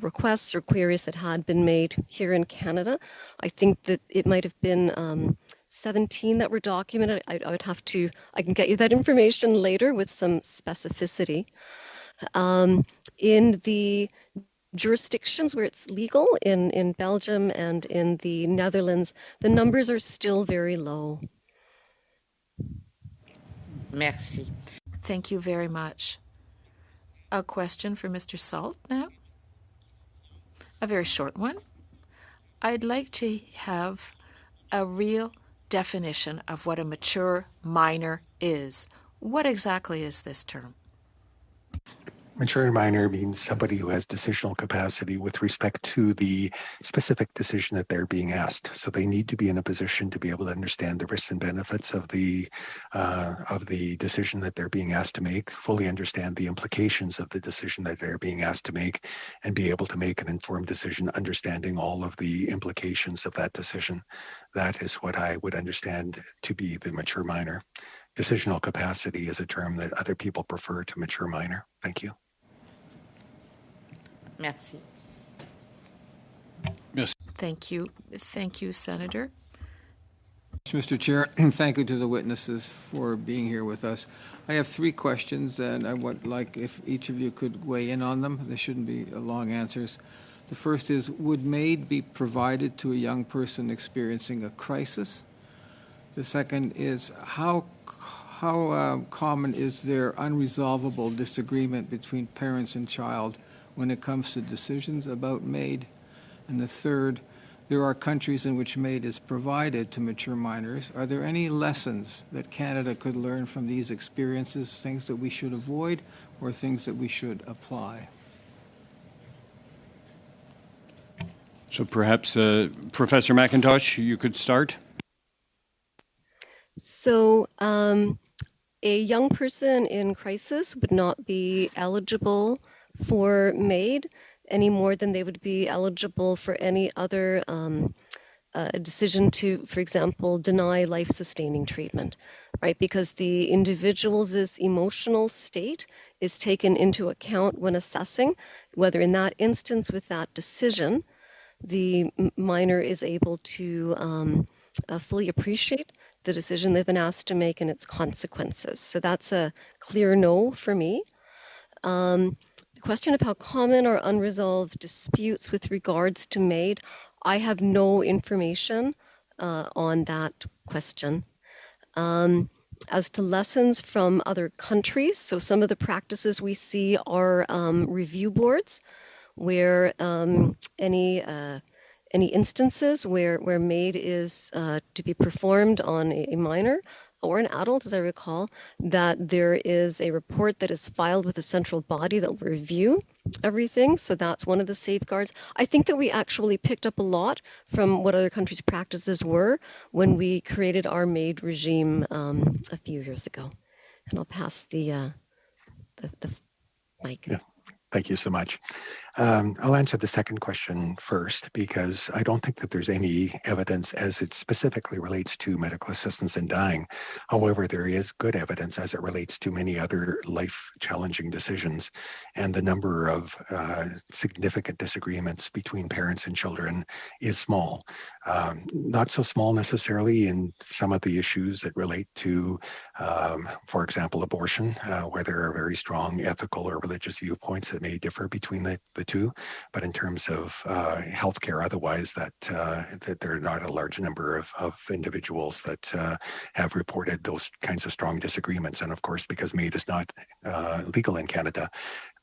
requests or queries that had been made here in Canada. I think that it might have been 17 that were documented. I can get you that information later with some specificity. In the jurisdictions where it's legal, in Belgium and in the Netherlands, the numbers are still very low. Merci. Thank you very much. A question for Mr. Salt now. A very short one. I'd like to have a real definition of what a mature minor is. What exactly is this term? Mature minor means somebody who has decisional capacity with respect to the specific decision that they're being asked. So they need to be in a position to be able to understand the risks and benefits of the decision that they're being asked to make, fully understand the implications of the decision that they're being asked to make, and be able to make an informed decision, understanding all of the implications of that decision. That is what I would understand to be the mature minor. Decisional capacity is a term that other people prefer to mature minor. Thank you. Merci. Yes. Thank you. Thank you, Senator. Mr. Chair, thank you to the witnesses for being here with us. I have 3 questions, and I would like if each of you could weigh in on them. They shouldn't be long answers. The first is, would MAID be provided to a young person experiencing a crisis? The second is, how common is there unresolvable disagreement between parents and child when it comes to decisions about MAID? And the third, there are countries in which MAID is provided to mature minors. Are there any lessons that Canada could learn from these experiences, things that we should avoid or things that we should apply? So perhaps Professor McIntosh, you could start. So a young person in crisis would not be eligible for MAID any more than they would be eligible for any other decision to, for example, deny life-sustaining treatment, right? Because the individual's emotional state is taken into account when assessing whether in that instance with that decision, the minor is able to fully appreciate the decision they've been asked to make and its consequences. So that's a clear no for me. The question of how common are unresolved disputes with regards to MAID, I have no information on that question. As to lessons from other countries, so some of the practices we see are review boards, where any instances where MAID is to be performed on a minor or an adult, as I recall, that there is a report that is filed with a central body that will review everything. So that's one of the safeguards. I think that we actually picked up a lot from what other countries' practices were when we created our MAID regime a few years ago. And I'll pass the mic. Yeah. Thank you so much. I'll answer the second question first, because I don't think that there's any evidence as it specifically relates to medical assistance in dying. However, there is good evidence as it relates to many other life-challenging decisions, and the number of significant disagreements between parents and children is small. Not so small necessarily in some of the issues that relate to, for example, abortion, where there are very strong ethical or religious viewpoints that may differ between the two, but in terms of healthcare otherwise, that there are not a large number of individuals that have reported those kinds of strong disagreements. And of course, because MAID is not legal in Canada,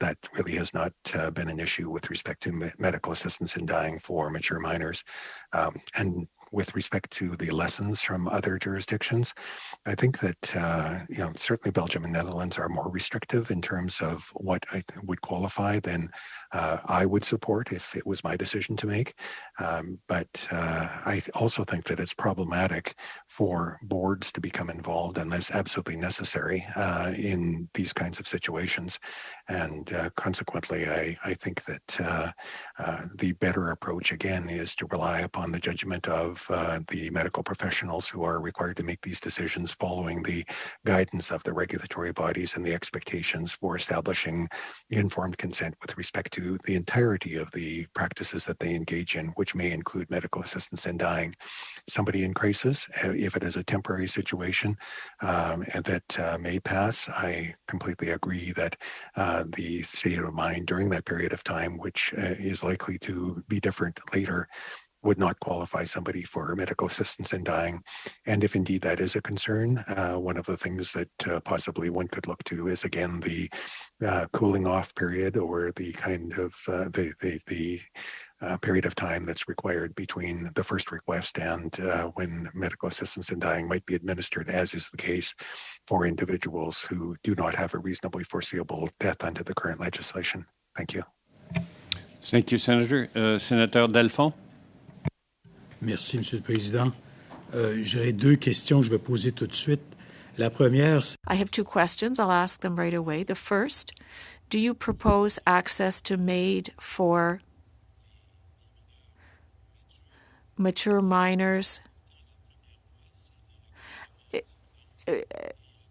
that really has not been an issue with respect to medical assistance in dying for mature minors. And with respect to the lessons from other jurisdictions, I think that certainly Belgium and Netherlands are more restrictive in terms of what I would qualify than I would support if it was my decision to make. But I also think that it's problematic for boards to become involved unless absolutely necessary in these kinds of situations. And consequently, I think that the better approach, again, is to rely upon the judgment of the medical professionals who are required to make these decisions following the guidance of the regulatory bodies and the expectations for establishing informed consent with respect to the entirety of the practices that they engage in, which may include medical assistance in dying. Somebody in crisis, if it is a temporary situation that may pass, I completely agree that the state of mind during that period of time, which is likely to be different later, would not qualify somebody for medical assistance in dying. And if indeed that is a concern, one of the things that possibly one could look to is, again, the cooling off period, or the kind of the period of time that's required between the first request and when medical assistance in dying might be administered, as is the case for individuals who do not have a reasonably foreseeable death under the current legislation. Thank you. Thank you, Senator. Senator Delphond. Merci, Monsieur le Président. J'aurais deux questions que je vais poser tout de suite. La première, I have two questions. I'll ask them right away. The first, do you propose access to MAID for mature minors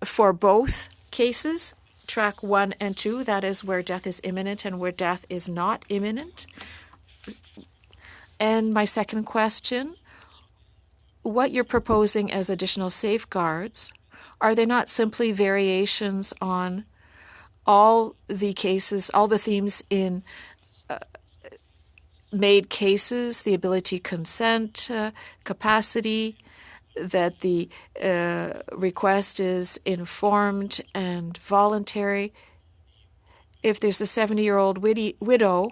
for both cases, track 1 and 2, that is where death is imminent and where death is not imminent? And my second question, what you're proposing as additional safeguards, are they not simply variations on all the cases, all the themes in MAID cases, the ability to consent, capacity, that the request is informed and voluntary. If there's a 70-year-old widow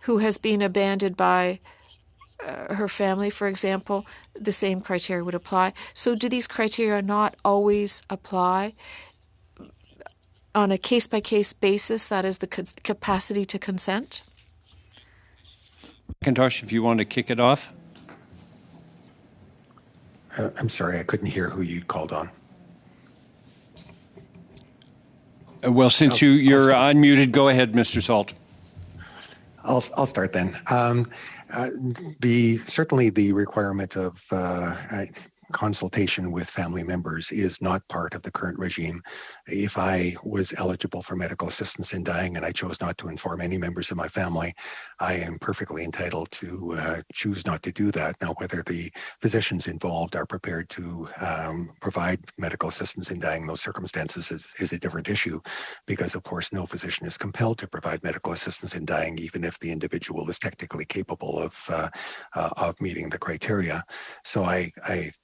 who has been abandoned by her family, for example, the same criteria would apply. So do these criteria not always apply on a case-by-case basis? That is the capacity to consent? McIntosh, if you want to kick it off. I'm sorry, I couldn't hear who you called on. Well, since you're unmuted, go ahead, Mr. Salt. I'll start then. Certainly the requirement of consultation with family members is not part of the current regime. If I was eligible for medical assistance in dying and I chose not to inform any members of my family, I am perfectly entitled to choose not to do that. Now, whether the physicians involved are prepared to provide medical assistance in dying in those circumstances is a different issue, because of course no physician is compelled to provide medical assistance in dying, even if the individual is technically capable of meeting the criteria. So I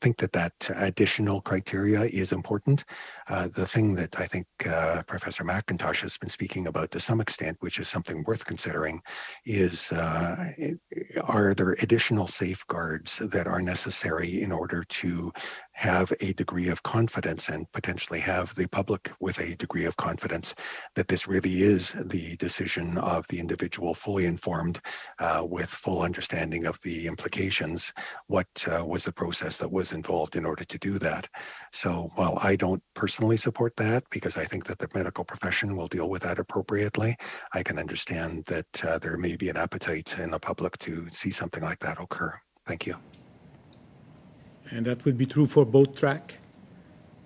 think that additional criteria is important. The thing that I think Professor McIntosh has been speaking about to some extent, which is something worth considering, is are there additional safeguards that are necessary in order to have a degree of confidence and potentially have the public with a degree of confidence that this really is the decision of the individual, fully informed with full understanding of the implications. What was the process that was involved in order to do that? So while I don't personally support that, because I think that the medical profession will deal with that appropriately, I can understand that there may be an appetite in the public to see something like that occur. Thank you. And that would be true for both track?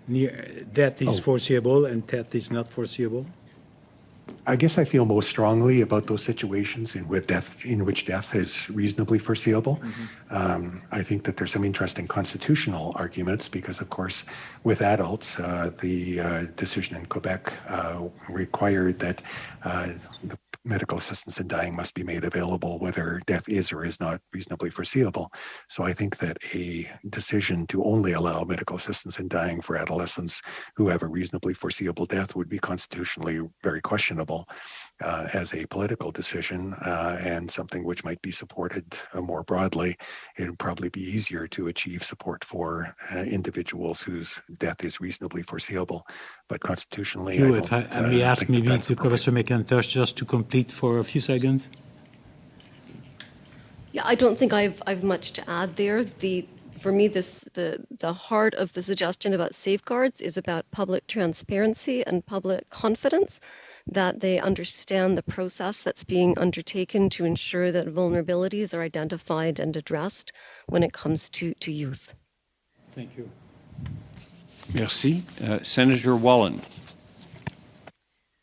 Death is foreseeable and death is not foreseeable? I guess I feel most strongly about those situations in which death is reasonably foreseeable. Mm-hmm. I think that there's some interesting constitutional arguments because, of course, with adults, the decision in Quebec required that the medical assistance in dying must be made available whether death is or is not reasonably foreseeable. So I think that a decision to only allow medical assistance in dying for adolescents who have a reasonably foreseeable death would be constitutionally very questionable as a political decision and something which might be supported more broadly. It would probably be easier to achieve support for individuals whose death is reasonably foreseeable, but constitutionally, if I may ask maybe to Professor McIntosh just to complete for a few seconds. Yeah, I don't think I've much to add there. For me, the heart of the suggestion about safeguards is about public transparency and public confidence, that they understand the process that's being undertaken to ensure that vulnerabilities are identified and addressed when it comes to youth. Thank you. Merci. Senator Wallen.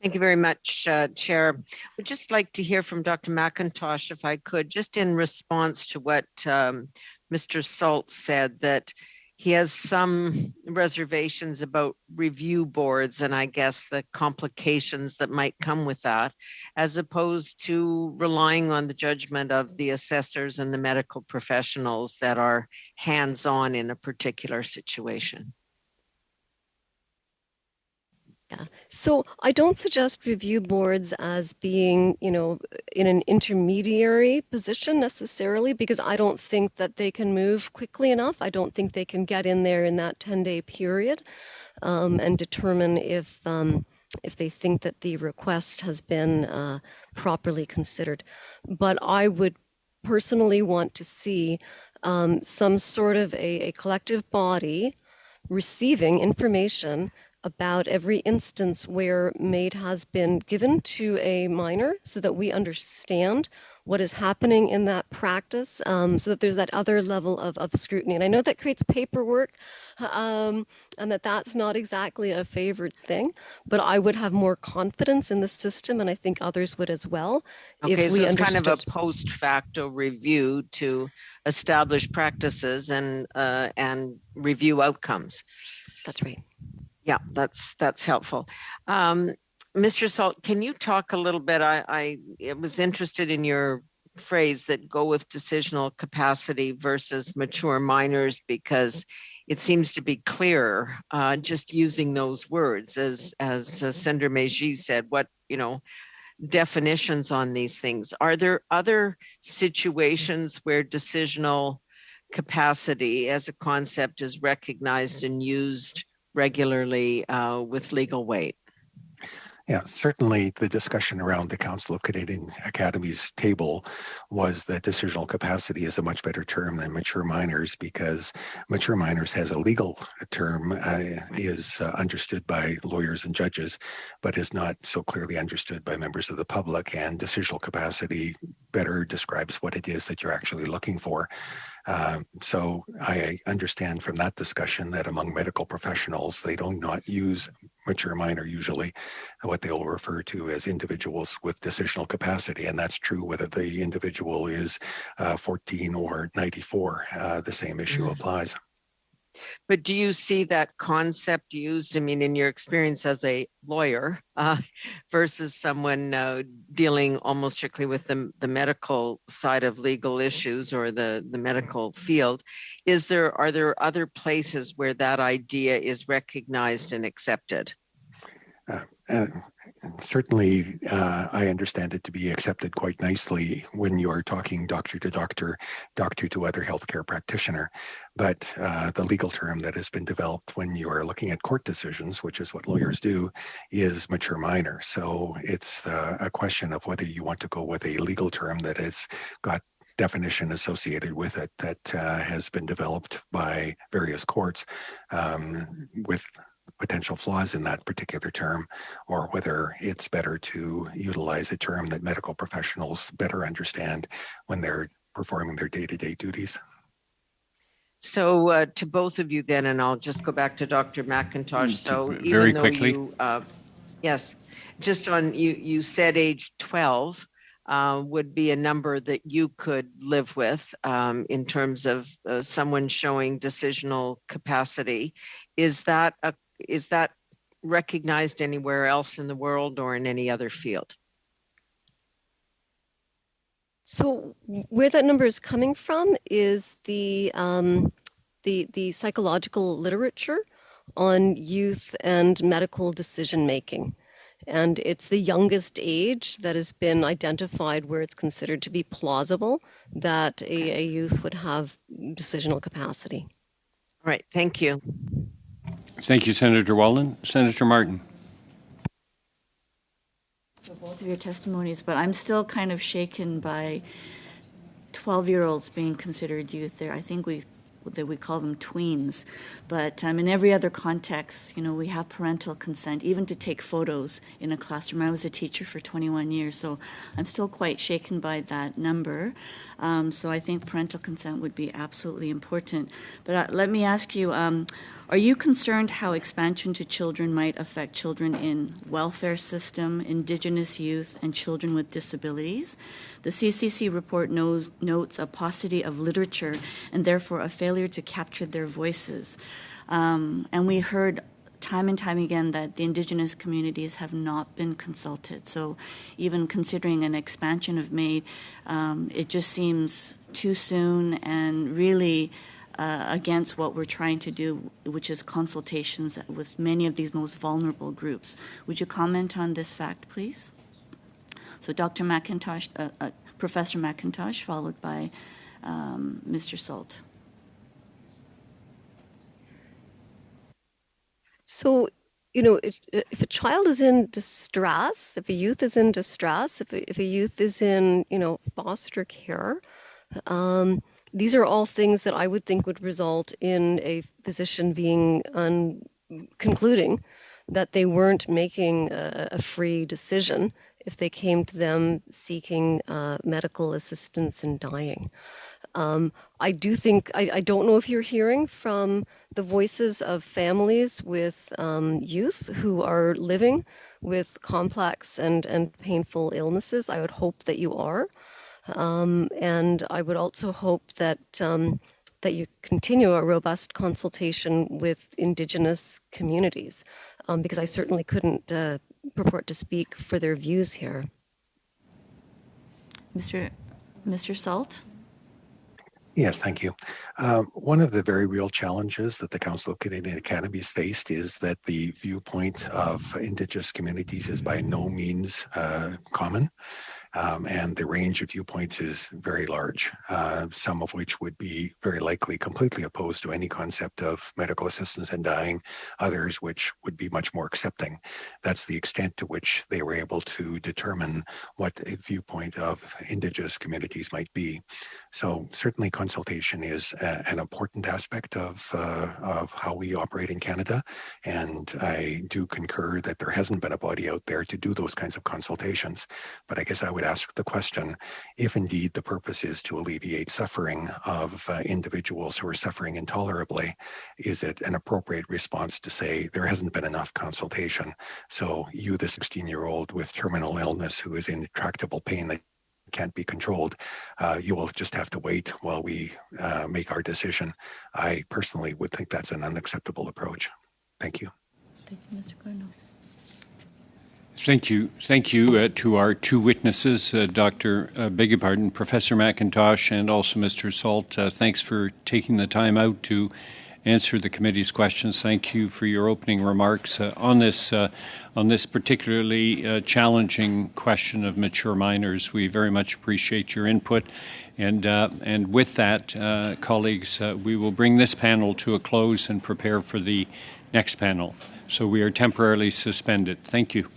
Thank you very much, Chair. I'd just like to hear from Dr. McIntosh, if I could, just in response to what Mr. Salt said, that he has some reservations about review boards and I guess the complications that might come with that, as opposed to relying on the judgment of the assessors and the medical professionals that are hands-on in a particular situation. Yeah. So I don't suggest review boards as being, in an intermediary position necessarily, because I don't think that they can move quickly enough. I don't think they can get in there in that 10-day period and determine if they think that the request has been properly considered. But I would personally want to see some sort of a collective body receiving information about every instance where MAID has been given to a minor, so that we understand what is happening in that practice, so that there's that other level of scrutiny. And I know that creates paperwork and that's not exactly a favored thing, but I would have more confidence in the system, and I think others would as well. Okay, if so we it's understood. kind of a post facto review to establish practices and review outcomes. That's right. Yeah, that's helpful. Mr. Salt, can you talk a little bit? I was interested in your phrase that go with decisional capacity versus mature minors, because it seems to be clearer just using those words, as Senator Meji said, what, definitions on these things. Are there other situations where decisional capacity as a concept is recognized and used regularly with legal weight? Yeah, certainly the discussion around the Council of Canadian Academies table was that decisional capacity is a much better term than mature minors, because mature minors has a legal term, is understood by lawyers and judges, but is not so clearly understood by members of the public, and decisional capacity better describes what it is that you're actually looking for. So I understand from that discussion that among medical professionals, they do not use mature minor usually, what they'll refer to as individuals with decisional capacity. And that's true whether the individual is 14 or 94, the same issue applies. But do you see that concept used, in your experience as a lawyer versus someone dealing almost strictly with the medical side of legal issues or the medical field? Are there other places where that idea is recognized and accepted? Certainly, I understand it to be accepted quite nicely when you are talking doctor to doctor, doctor to other healthcare practitioner. But the legal term that has been developed when you are looking at court decisions, which is what lawyers do, is mature minor. So it's a question of whether you want to go with a legal term that has got definition associated with it that has been developed by various courts with potential flaws in that particular term, or whether it's better to utilize a term that medical professionals better understand when they're performing their day-to-day duties. So to both of you then, and I'll just go back to Dr. McIntosh. So very even though quickly. Yes, just on, you said age 12 would be a number that you could live with in terms of someone showing decisional capacity. Is that recognized anywhere else in the world or in any other field? So where that number is coming from is the psychological literature on youth and medical decision making. And it's the youngest age that has been identified where it's considered to be plausible that a youth would have decisional capacity. All right, thank you. Thank you, Senator Wallen. Senator Martin. For both of your testimonies, but I'm still kind of shaken by 12-year-olds being considered youth there. I think we call them tweens, but in every other context, we have parental consent, even to take photos in a classroom. I was a teacher for 21 years, so I'm still quite shaken by that number. So I think parental consent would be absolutely important. But let me ask you, are you concerned how expansion to children might affect children in welfare system, Indigenous youth, and children with disabilities? The CCC report notes a paucity of literature and therefore a failure to capture their voices. And we heard time and time again that the Indigenous communities have not been consulted. So even considering an expansion of MAID, it just seems too soon and really against what we're trying to do, which is consultations with many of these most vulnerable groups. Would you comment on this fact, please? So Dr. McIntosh, Professor McIntosh, followed by Mr. Salt. So, if a child is in distress, if a youth is in distress, if a youth is in, foster care, these are all things that I would think would result in a physician being concluding that they weren't making a free decision if they came to them seeking medical assistance in dying. I do think, I don't know if you're hearing from the voices of families with youth who are living with complex and painful illnesses. I would hope that you are. And I would also hope that that you continue a robust consultation with Indigenous communities, because I certainly couldn't purport to speak for their views here. Mr. Salt? Yes, thank you. One of the very real challenges that the Council of Canadian Academies faced is that the viewpoint of Indigenous communities is by no means common. And the range of viewpoints is very large, some of which would be very likely completely opposed to any concept of medical assistance in dying, others which would be much more accepting. That's the extent to which they were able to determine what a viewpoint of Indigenous communities might be. So certainly consultation is an important aspect of how we operate in Canada, and I do concur that there hasn't been a body out there to do those kinds of consultations. But I guess I would ask the question, if indeed the purpose is to alleviate suffering of individuals who are suffering intolerably, is it an appropriate response to say there hasn't been enough consultation? So you, the 16-year-old with terminal illness who is in intractable pain that can't be controlled, you will just have to wait while we make our decision. I personally would think that's an unacceptable approach. Thank you. Thank you, Mr. Garneau. Thank you. Thank you to our two witnesses, Professor McIntosh and also Mr. Salt. Thanks for taking the time out to answer the committee's questions. Thank you for your opening remarks on this particularly challenging question of mature minors. We very much appreciate your input. And with that, colleagues, we will bring this panel to a close and prepare for the next panel. So we are temporarily suspended. Thank you.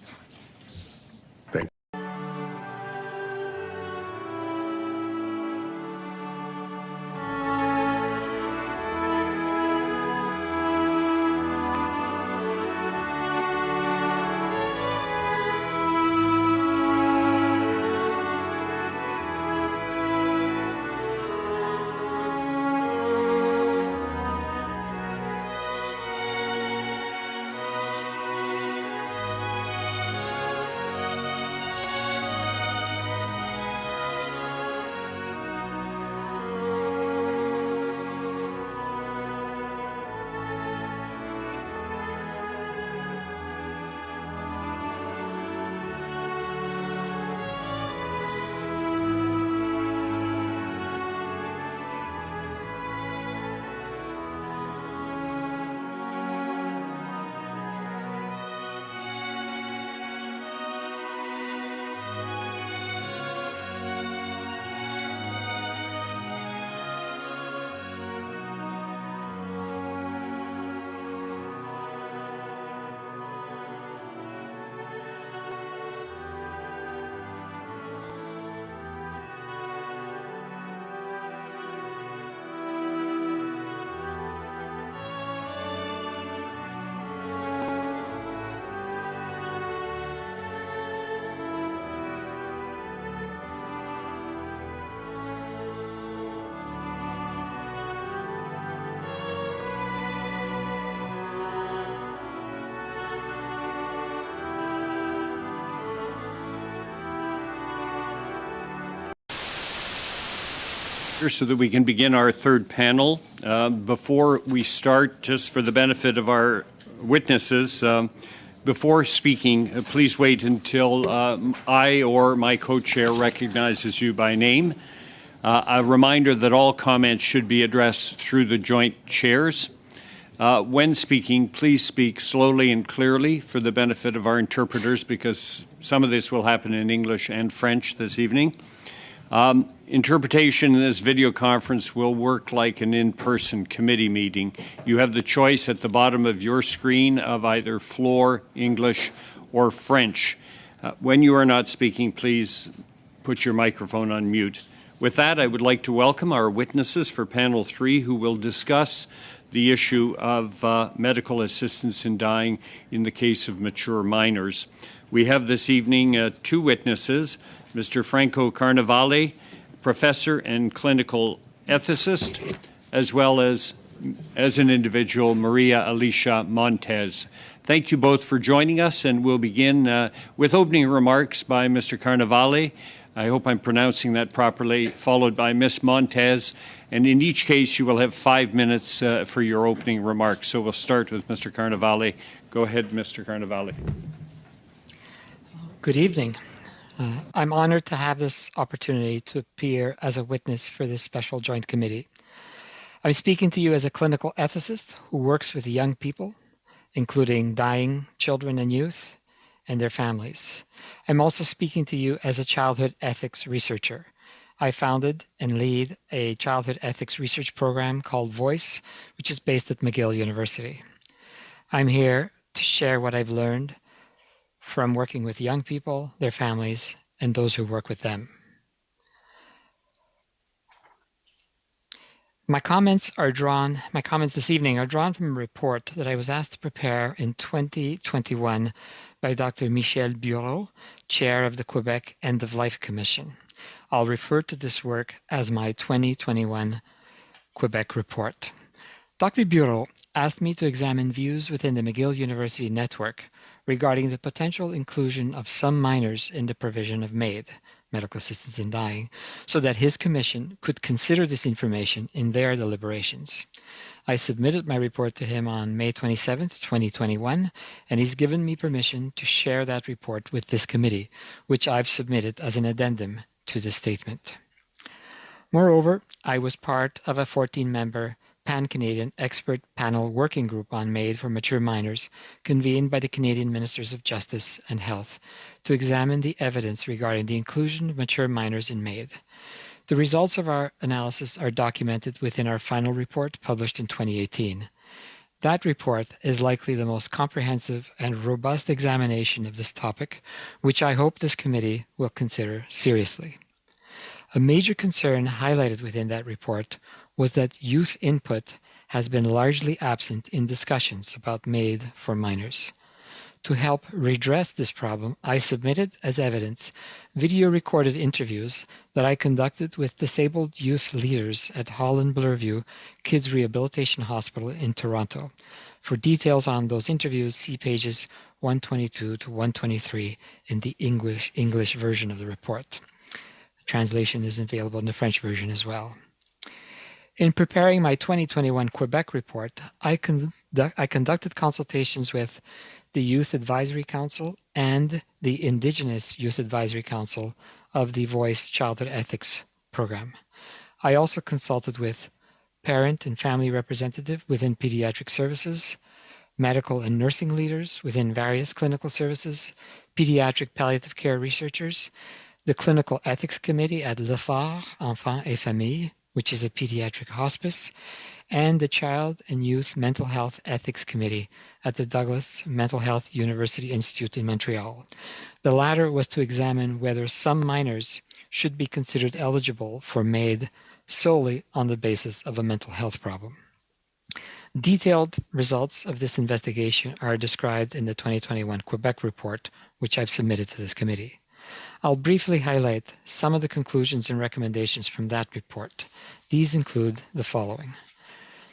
So that we can begin our third panel. Before we start, just for the benefit of our witnesses, before speaking, please wait until I or my co-chair recognizes you by name. A reminder that all comments should be addressed through the joint chairs. When speaking, please speak slowly and clearly for the benefit of our interpreters, because some of this will happen in English and French this evening. Interpretation in this video conference will work like an in-person committee meeting. You have the choice at the bottom of your screen of either floor, English, or French. When you are not speaking, please put your microphone on mute. With that, I would like to welcome our witnesses for panel 3 who will discuss the issue of medical assistance in dying in the case of mature minors. We have this evening two witnesses, Mr. Franco Carnevale, professor and clinical ethicist, as well as an individual, Maria Alicia Montez. Thank you both for joining us, and we'll begin with opening remarks by Mr. Carnevale. I hope I'm pronouncing that properly, followed by Ms. Montez. And in each case, you will have 5 minutes for your opening remarks. So we'll start with Mr. Carnevale. Go ahead, Mr. Carnevale. Good evening. I'm honored to have this opportunity to appear as a witness for this special joint committee. I'm speaking to you as a clinical ethicist who works with young people, including dying children and youth, and their families. I'm also speaking to you as a childhood ethics researcher. I founded and lead a childhood ethics research program called Voice, which is based at McGill University. I'm here to share what I've learned from working with young people, their families, and those who work with them. My comments this evening are drawn from a report that I was asked to prepare in 2021 by Dr. Michel Bureau, chair of the Quebec End of Life Commission. I'll refer to this work as my 2021 Quebec report. Dr. Bureau asked me to examine views within the McGill University network regarding the potential inclusion of some minors in the provision of MAID, medical assistance in dying, so that his commission could consider this information in their deliberations. I submitted my report to him on May 27, 2021, and he's given me permission to share that report with this committee, which I've submitted as an addendum to the statement. Moreover, I was part of a 14-member Pan-Canadian expert panel working group on MAID for mature minors convened by the Canadian Ministers of Justice and Health to examine the evidence regarding the inclusion of mature minors in MAID. The results of our analysis are documented within our final report published in 2018. That report is likely the most comprehensive and robust examination of this topic, which I hope this committee will consider seriously. A major concern highlighted within that report was that youth input has been largely absent in discussions about MAID for minors. To help redress this problem, I submitted as evidence video-recorded interviews that I conducted with disabled youth leaders at Holland Bloorview Kids Rehabilitation Hospital in Toronto. For details on those interviews, see pages 122 to 123 in the English version of the report. Translation is available in the French version as well. In preparing my 2021 Quebec report, I conducted consultations with the Youth Advisory Council and the Indigenous Youth Advisory Council of the Voice Childhood Ethics Program. I also consulted with parent and family representative within pediatric services, medical and nursing leaders within various clinical services, pediatric palliative care researchers, the Clinical Ethics Committee at Le Phare Enfants et Familles, which is a pediatric hospice, and the Child and Youth Mental Health Ethics Committee at the Douglas Mental Health University Institute in Montreal. The latter was to examine whether some minors should be considered eligible for MAID solely on the basis of a mental health problem. Detailed results of this investigation are described in the 2021 Quebec report, which I've submitted to this committee. I'll briefly highlight some of the conclusions and recommendations from that report. These include the following.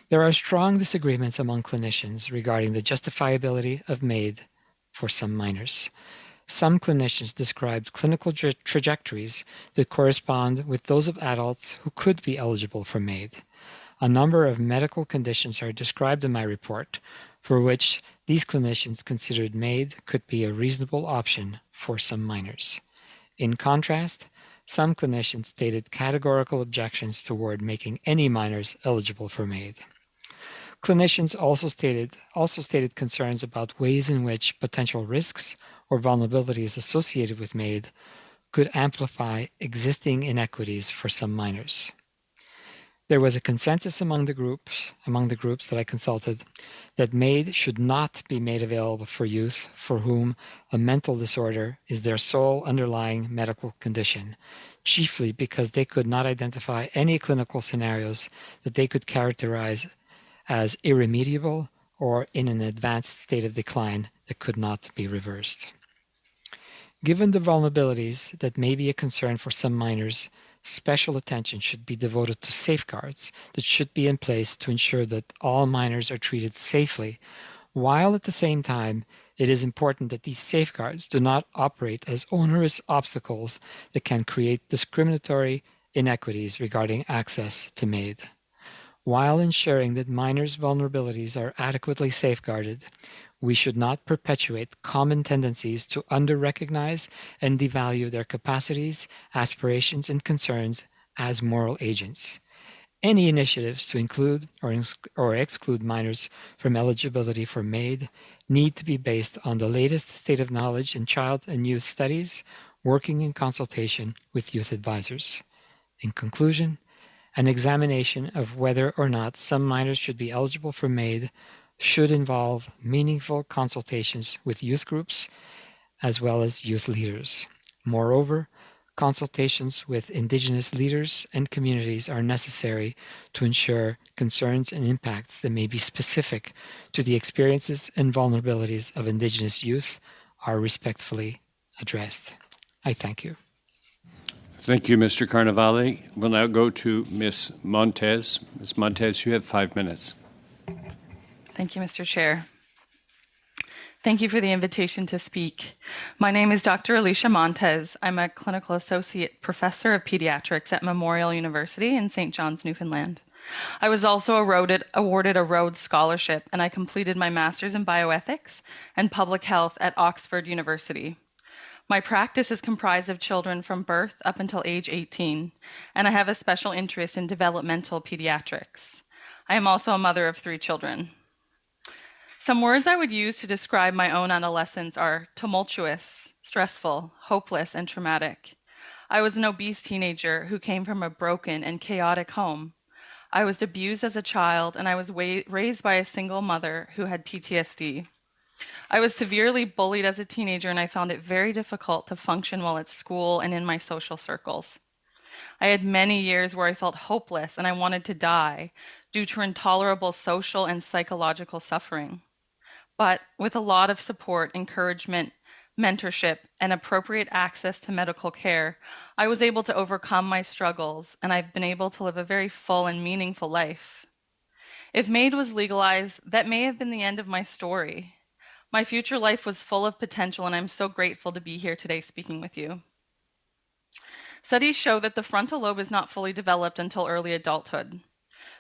There are strong disagreements among clinicians regarding the justifiability of MAID for some minors. Some clinicians described clinical trajectories that correspond with those of adults who could be eligible for MAID. A number of medical conditions are described in my report for which these clinicians considered MAID could be a reasonable option for some minors. In contrast, some clinicians stated categorical objections toward making any minors eligible for MAID. Clinicians also stated concerns about ways in which potential risks or vulnerabilities associated with MAID could amplify existing inequities for some minors. There was a consensus among the groups that I consulted that MAID should not be made available for youth for whom a mental disorder is their sole underlying medical condition, chiefly because they could not identify any clinical scenarios that they could characterize as irremediable or in an advanced state of decline that could not be reversed. Given the vulnerabilities that may be a concern for some minors, special attention should be devoted to safeguards that should be in place to ensure that all minors are treated safely, while at the same time it is important that these safeguards do not operate as onerous obstacles that can create discriminatory inequities regarding access to MAID. While ensuring that minors' vulnerabilities are adequately safeguarded, we should not perpetuate common tendencies to under-recognize and devalue their capacities, aspirations, and concerns as moral agents. Any initiatives to include or exclude minors from eligibility for MAID need to be based on the latest state of knowledge in child and youth studies, working in consultation with youth advisors. In conclusion, an examination of whether or not some minors should be eligible for MAID should involve meaningful consultations with youth groups as well as youth leaders. Moreover, consultations with Indigenous leaders and communities are necessary to ensure concerns and impacts that may be specific to the experiences and vulnerabilities of Indigenous youth are respectfully addressed. I thank you. Thank you, Mr. Carnevale. We'll now go to Ms. Montez. Ms. Montez, you have 5 minutes. Thank you, Mr. Chair. Thank you for the invitation to speak. My name is Dr. Alicia Montez. I'm a clinical associate professor of pediatrics at Memorial University in St. John's, Newfoundland. I was also awarded a Rhodes Scholarship, and I completed my master's in bioethics and public health at Oxford University. My practice is comprised of children from birth up until age 18, and I have a special interest in developmental pediatrics. I am also a mother of 3 children. Some words I would use to describe my own adolescence are tumultuous, stressful, hopeless, and traumatic. I was an obese teenager who came from a broken and chaotic home. I was abused as a child, and I was raised by a single mother who had PTSD. I was severely bullied as a teenager, and I found it very difficult to function well at school and in my social circles. I had many years where I felt hopeless and I wanted to die due to intolerable social and psychological suffering. But with a lot of support, encouragement, mentorship, and appropriate access to medical care, I was able to overcome my struggles, and I've been able to live a very full and meaningful life. If MAID was legalized, that may have been the end of my story. My future life was full of potential, and I'm so grateful to be here today speaking with you. Studies show that the frontal lobe is not fully developed until early adulthood.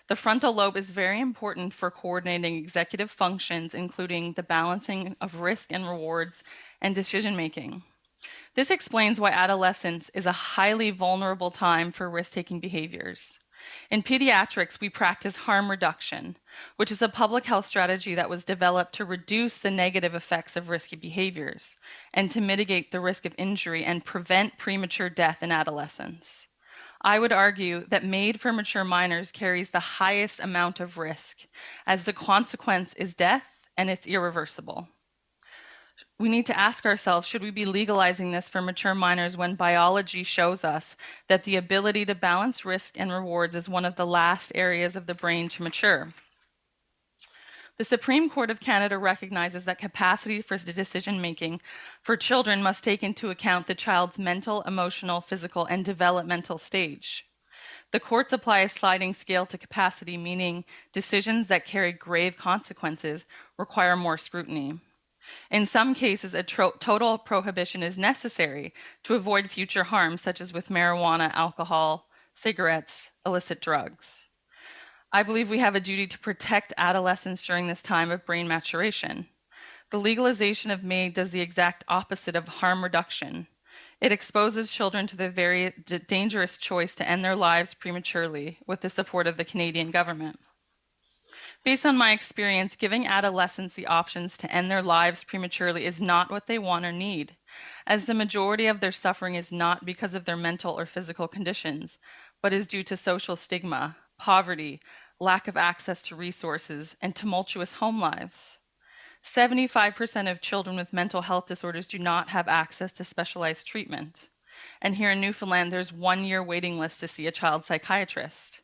The frontal lobe is very important for coordinating executive functions, including the balancing of risk and rewards and decision making. This explains why adolescence is a highly vulnerable time for risk-taking behaviors. In pediatrics, we practice harm reduction, which is a public health strategy that was developed to reduce the negative effects of risky behaviors and to mitigate the risk of injury and prevent premature death in adolescence. I would argue that MAID for mature minors carries the highest amount of risk, as the consequence is death and it's irreversible. We need to ask ourselves, should we be legalizing this for mature minors when biology shows us that the ability to balance risk and rewards is one of the last areas of the brain to mature? The Supreme Court of Canada recognizes that capacity for decision-making for children must take into account the child's mental, emotional, physical, and developmental stage. The courts apply a sliding scale to capacity, meaning decisions that carry grave consequences require more scrutiny. In some cases, a total prohibition is necessary to avoid future harm, such as with marijuana, alcohol, cigarettes, illicit drugs. I believe we have a duty to protect adolescents during this time of brain maturation. The legalization of MAID does the exact opposite of harm reduction. It exposes children to the very dangerous choice to end their lives prematurely with the support of the Canadian government. Based on my experience, giving adolescents the options to end their lives prematurely is not what they want or need, as the majority of their suffering is not because of their mental or physical conditions, but is due to social stigma, poverty, lack of access to resources, and tumultuous home lives. 75% of children with mental health disorders do not have access to specialized treatment. And here in Newfoundland, there's 1-year waiting list to see a child psychiatrist.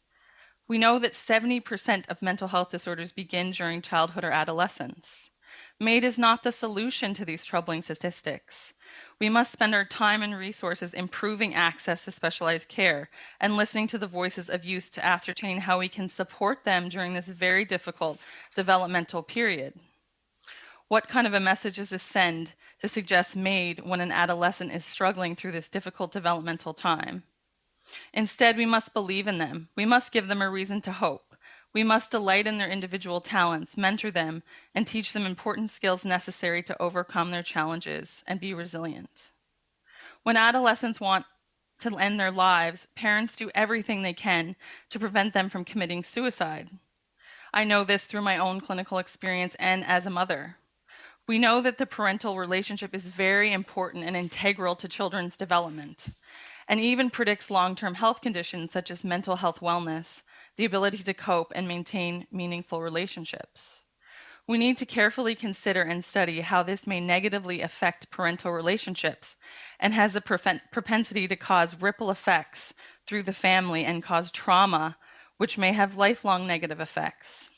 We know that 70% of mental health disorders begin during childhood or adolescence. MAID is not the solution to these troubling statistics. We must spend our time and resources improving access to specialized care and listening to the voices of youth to ascertain how we can support them during this very difficult developmental period. What kind of a message does this send to suggest MAID when an adolescent is struggling through this difficult developmental time? Instead, we must believe in them. We must give them a reason to hope. We must delight in their individual talents, mentor them, and teach them important skills necessary to overcome their challenges and be resilient. When adolescents want to end their lives, parents do everything they can to prevent them from committing suicide. I know this through my own clinical experience and as a mother. We know that the parental relationship is very important and integral to children's development, and even predicts long-term health conditions such as mental health wellness, the ability to cope and maintain meaningful relationships. We need to carefully consider and study how this may negatively affect parental relationships and has the propensity to cause ripple effects through the family and cause trauma, which may have lifelong negative effects.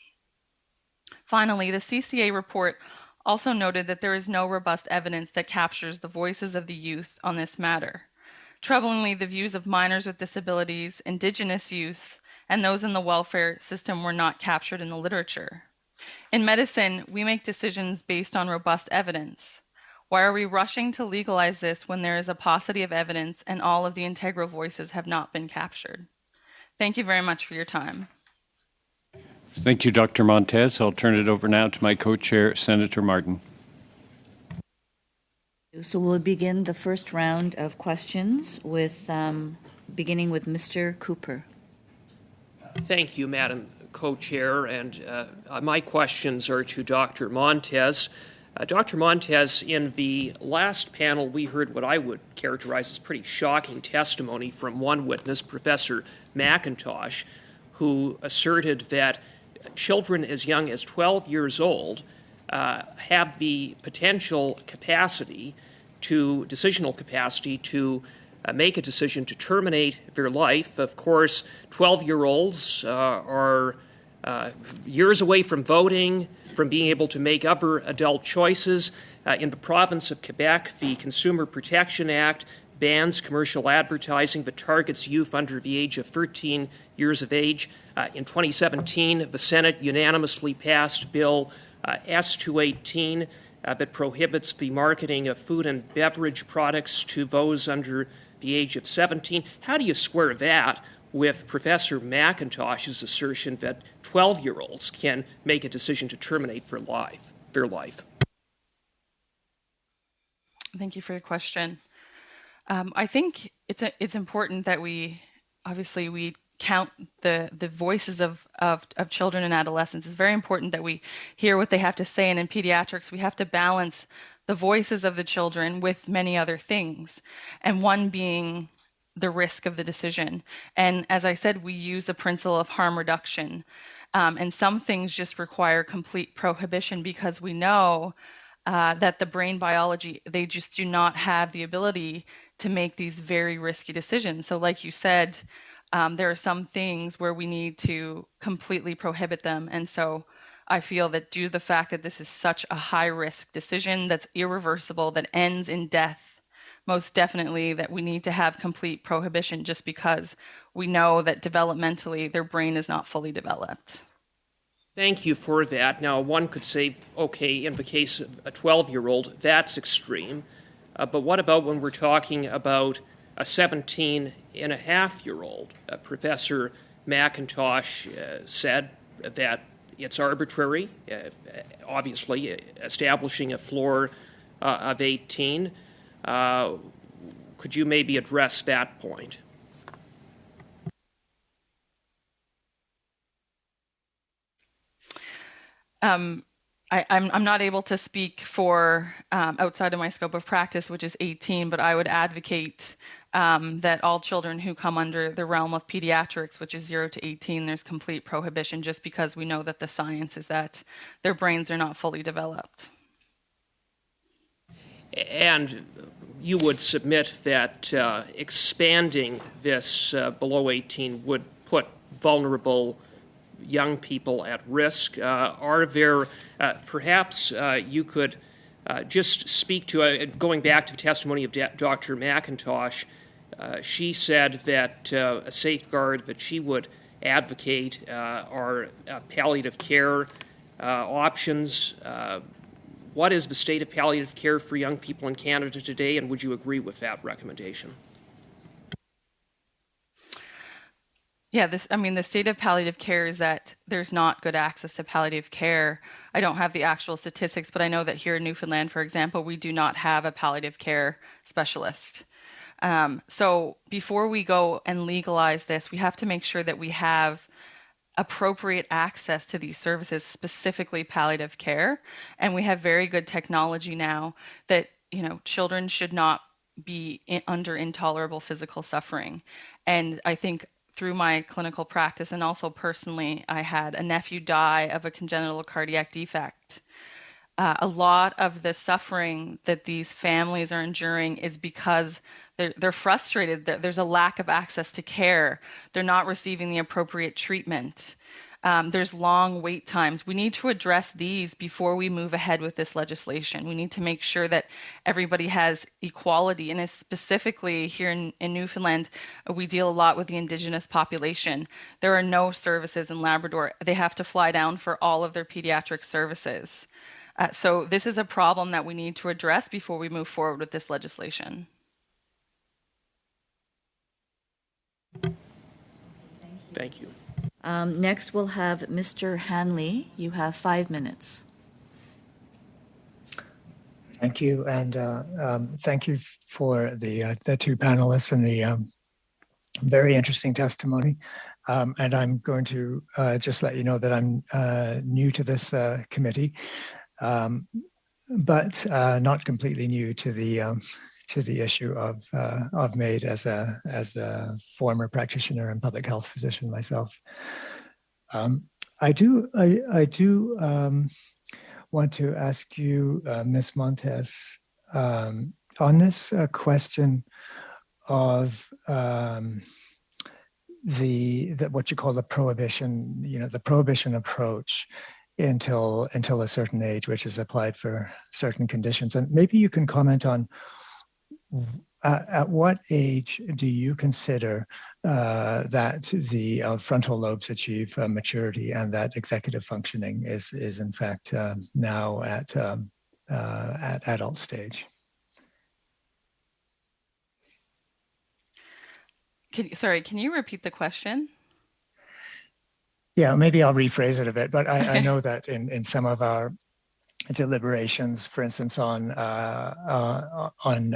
Finally, the CCA report also noted that there is no robust evidence that captures the voices of the youth on this matter. Troublingly, the views of minors with disabilities, Indigenous youth, and those in the welfare system were not captured in the literature. In medicine, we make decisions based on robust evidence. Why are we rushing to legalize this when there is a paucity of evidence and all of the integral voices have not been captured? Thank you very much for your time. Thank you, Dr. Montez. I'll turn it over now to my co-chair, Senator Martin. So we'll begin the first round of questions with beginning with Mr. Cooper. Thank you, Madam Co-Chair, and my questions are to Dr. Montez. Dr. Montez, in the last panel, we heard what I would characterize as pretty shocking testimony from one witness, Professor McIntosh, who asserted that children as young as 12 years old have the potential capacity decisional capacity to make a decision to terminate their life. Of course, 12-year-olds are years away from voting, from being able to make other adult choices. In the province of Quebec, the Consumer Protection Act bans commercial advertising that targets youth under the age of 13 years of age. In 2017, the Senate unanimously passed Bill S-218 that prohibits the marketing of food and beverage products to those under the age of 17. How do you square that with Professor McIntosh's assertion that 12-year-olds can make a decision to terminate their life? Thank you for your question. I think it's important that we count the voices of children and adolescents. It's very important that we hear what they have to say, and in pediatrics, we have to balance the voices of the children with many other things, and one being the risk of the decision. And as I said, we use the principle of harm reduction, and some things just require complete prohibition because we know that the brain biology, they just do not have the ability to make these very risky decisions. So like you said, there are some things where we need to completely prohibit them. And so I feel that due to the fact that this is such a high-risk decision that's irreversible, that ends in death, most definitely that we need to have complete prohibition just because we know that developmentally their brain is not fully developed. Thank you for that. Now, one could say, okay, in the case of a 12-year-old, that's extreme. But what about when we're talking about a 17-and-a-half-year-old? Professor McIntosh said that it's arbitrary, obviously, establishing a floor of 18. Could you maybe address that point? I'm not able to speak for outside of my scope of practice, which is 18, but I would advocate that all children who come under the realm of pediatrics, which is 0 to 18, there's complete prohibition just because we know that the science is that their brains are not fully developed. And you would submit that expanding this below 18 would put vulnerable young people at risk. Are there, perhaps you could just speak to, going back to the testimony of Dr. McIntosh, she said that a safeguard that she would advocate are palliative care options. What is the state of palliative care for young people in Canada today, and would you agree with that recommendation? Yeah, the state of palliative care is that there's not good access to palliative care. I don't have the actual statistics, but I know that here in Newfoundland, for example, we do not have a palliative care specialist. So before we go and legalize this, we have to make sure that we have appropriate access to these services, specifically palliative care. And we have very good technology now that, children should not be under intolerable physical suffering. And I think through my clinical practice and also personally, I had a nephew die of a congenital cardiac defect. A lot of the suffering that these families are enduring is because they're frustrated. There's a lack of access to care. They're not receiving the appropriate treatment. There's long wait times. We need to address these before we move ahead with this legislation. We need to make sure that everybody has equality. And specifically here in Newfoundland, we deal a lot with the Indigenous population. There are no services in Labrador. They have to fly down for all of their pediatric services. So this is a problem that we need to address before we move forward with this legislation. Thank you. Next, we'll have Mr. Hanley. You have 5 minutes. Thank you, and thank you for the two panelists and the very interesting testimony. And I'm going to just let you know that I'm new to this committee. But not completely new to the issue of MAID as a former practitioner and public health physician myself. I do want to ask you, Ms. Montes, on this question of the what you call the prohibition, the prohibition approach until a certain age, which is applied for certain conditions. And maybe you can comment on at what age do you consider that the frontal lobes achieve maturity and that executive functioning is in fact now at adult stage? Can you repeat the question? Yeah, maybe I'll rephrase it a bit, but I know that in some of our deliberations, for instance, on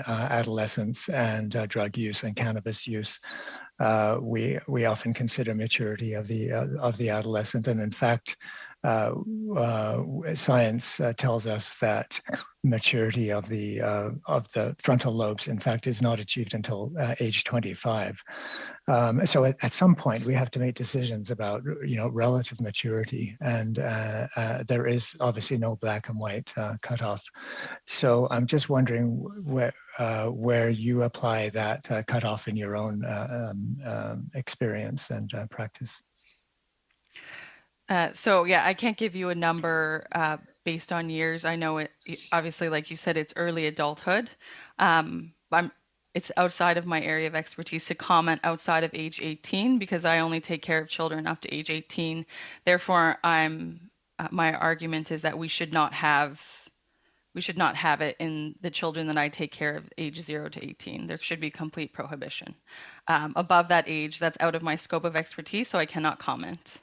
adolescence and drug use and cannabis use, we often consider maturity of the adolescent, and in fact, science tells us that maturity of the frontal lobes, in fact, is not achieved until age 25. So at some point, we have to make decisions about relative maturity, and there is obviously no black and white cutoff. So I'm just wondering where you apply that cutoff in your own experience and practice. So yeah, I can't give you a number based on years. I know it, obviously, like you said, it's early adulthood. It's outside of my area of expertise to comment outside of age 18 because I only take care of children up to age 18. Therefore, my argument is that we should not have it in the children that I take care of age 0 to 18. There should be complete prohibition. Above that age, that's out of my scope of expertise, so I cannot comment.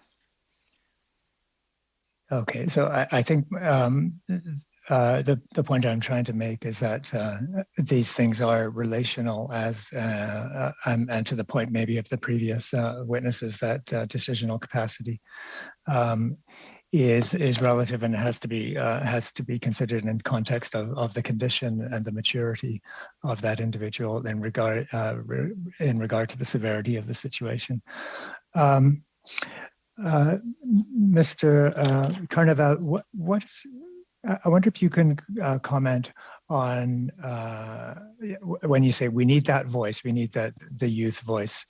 Okay, so I think the point I'm trying to make is that these things are relational and to the point maybe of the previous witnesses that decisional capacity is relative and has to be considered in context of the condition and the maturity of that individual in regard to the severity of the situation. Mr. Carnaval, I wonder if you can comment on when you say we need that voice, we need the youth voice.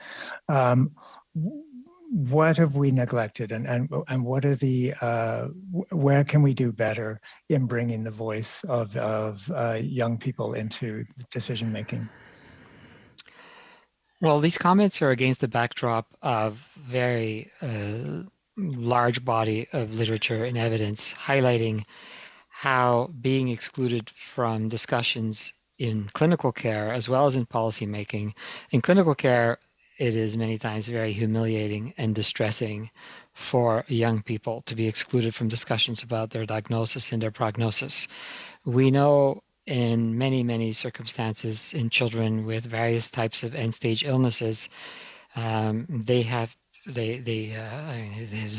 What have we neglected, and what are where can we do better in bringing the voice of young people into decision making? Well, these comments are against the backdrop of very large body of literature and evidence highlighting how being excluded from discussions in clinical care as well as in policy making. In clinical care, it is many times very humiliating and distressing for young people to be excluded from discussions about their diagnosis and their prognosis. We know in many, many circumstances in children with various types of end-stage illnesses, there's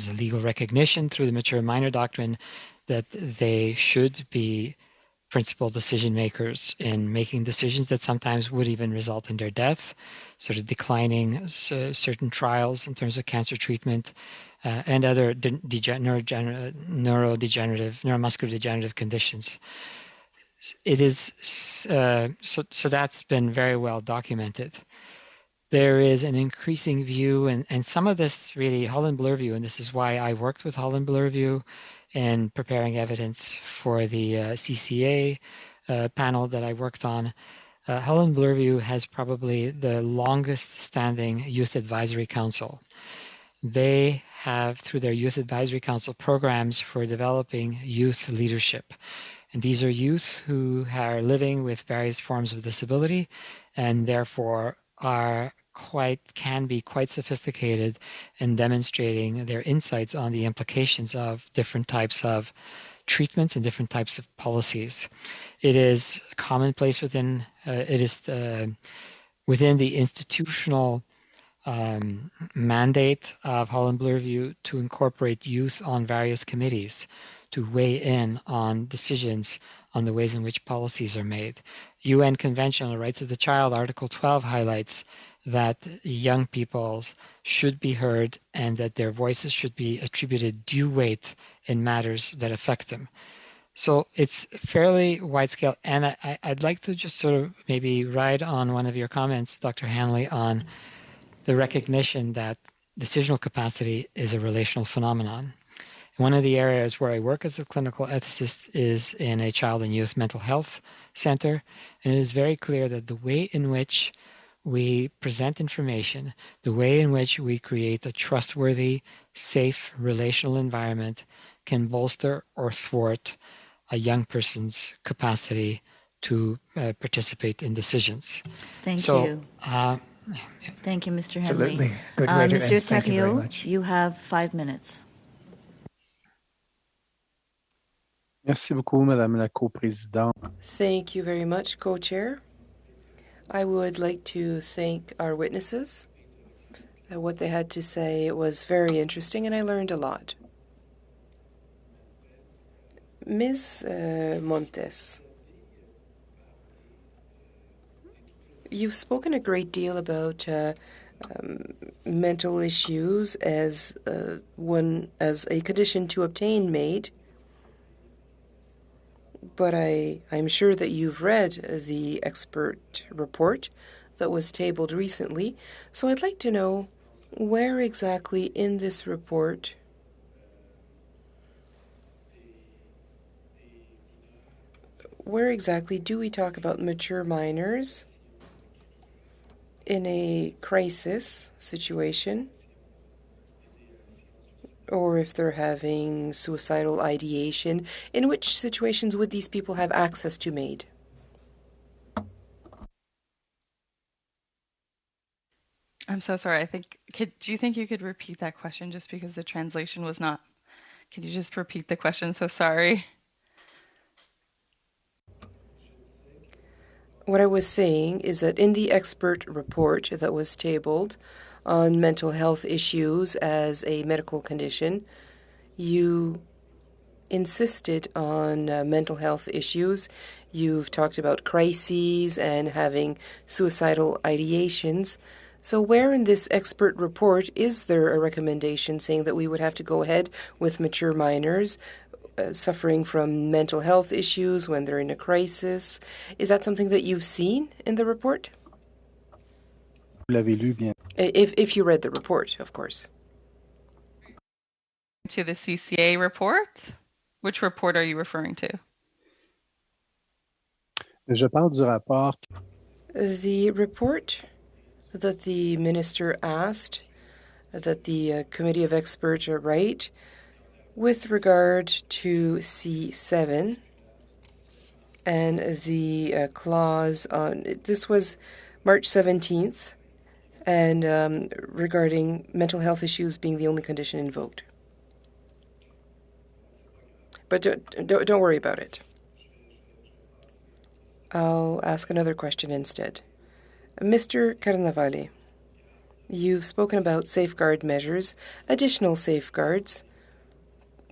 a legal recognition through the mature minor doctrine that they should be principal decision makers in making decisions that sometimes would even result in their death, sort of declining certain trials in terms of cancer treatment and other neuromuscular degenerative conditions. It is so that's been very well documented. There is an increasing view, and some of this really Holland-Bloor view, and this is why I worked with Holland-Bloor view in preparing evidence for the CCA panel that I worked on. Holland-Bloor view has probably the longest standing youth advisory council. They have, through their youth advisory council, programs for developing youth leadership. And these are youth who are living with various forms of disability and therefore can be quite sophisticated in demonstrating their insights on the implications of different types of treatments and different types of policies. It is commonplace within the institutional mandate of Holland-Bloor view to incorporate youth on various committees to weigh in on decisions on the ways in which policies are made. UN Convention on the Rights of the Child, Article 12 highlights that young people should be heard and that their voices should be attributed due weight in matters that affect them. So it's fairly wide scale. And I'd like to just sort of maybe ride on one of your comments, Dr. Hanley, on the recognition that decisional capacity is a relational phenomenon. One of the areas where I work as a clinical ethicist is in a child and youth mental health center. And it is very clear that the way in which we present information, the way in which we create a trustworthy, safe, relational environment can bolster or thwart a young person's capacity to participate in decisions. Thank you. Thank you, Mr. Henley. Absolutely. Good way to Monsieur end. Thank you very Tario, much. you have 5 minutes. Merci beaucoup, Madame la Co-Présidente. Thank you very much, Co-Chair. I would like to thank our witnesses. What they had to say was very interesting, and I learned a lot. Ms. Montes, you've spoken a great deal about mental issues as a condition to obtain MAID. But I'm sure that you've read the expert report that was tabled recently, so I'd like to know where exactly in this report do we talk about mature minors in a crisis situation, or if they're having suicidal ideation? In which situations would these people have access to MAID? I'm so sorry. Do you think you could repeat that question just because the translation was not? Could you just repeat the question? So sorry. What I was saying is that in the expert report that was tabled on mental health issues as a medical condition, you insisted on mental health issues. You've talked about crises and having suicidal ideations. So where in this expert report is there a recommendation saying that we would have to go ahead with mature minors suffering from mental health issues when they're in a crisis? Is that something that you've seen in the report? If you read the report, of course. To the CCA report? Which report are you referring to? Je parle du rapport. The report that the minister asked that the committee of experts write with regard to C7 and the clause on, this was March 17th, and regarding mental health issues being the only condition invoked. But don't worry about it. I'll ask another question instead. Mr. Carnavale, you've spoken about safeguard measures, additional safeguards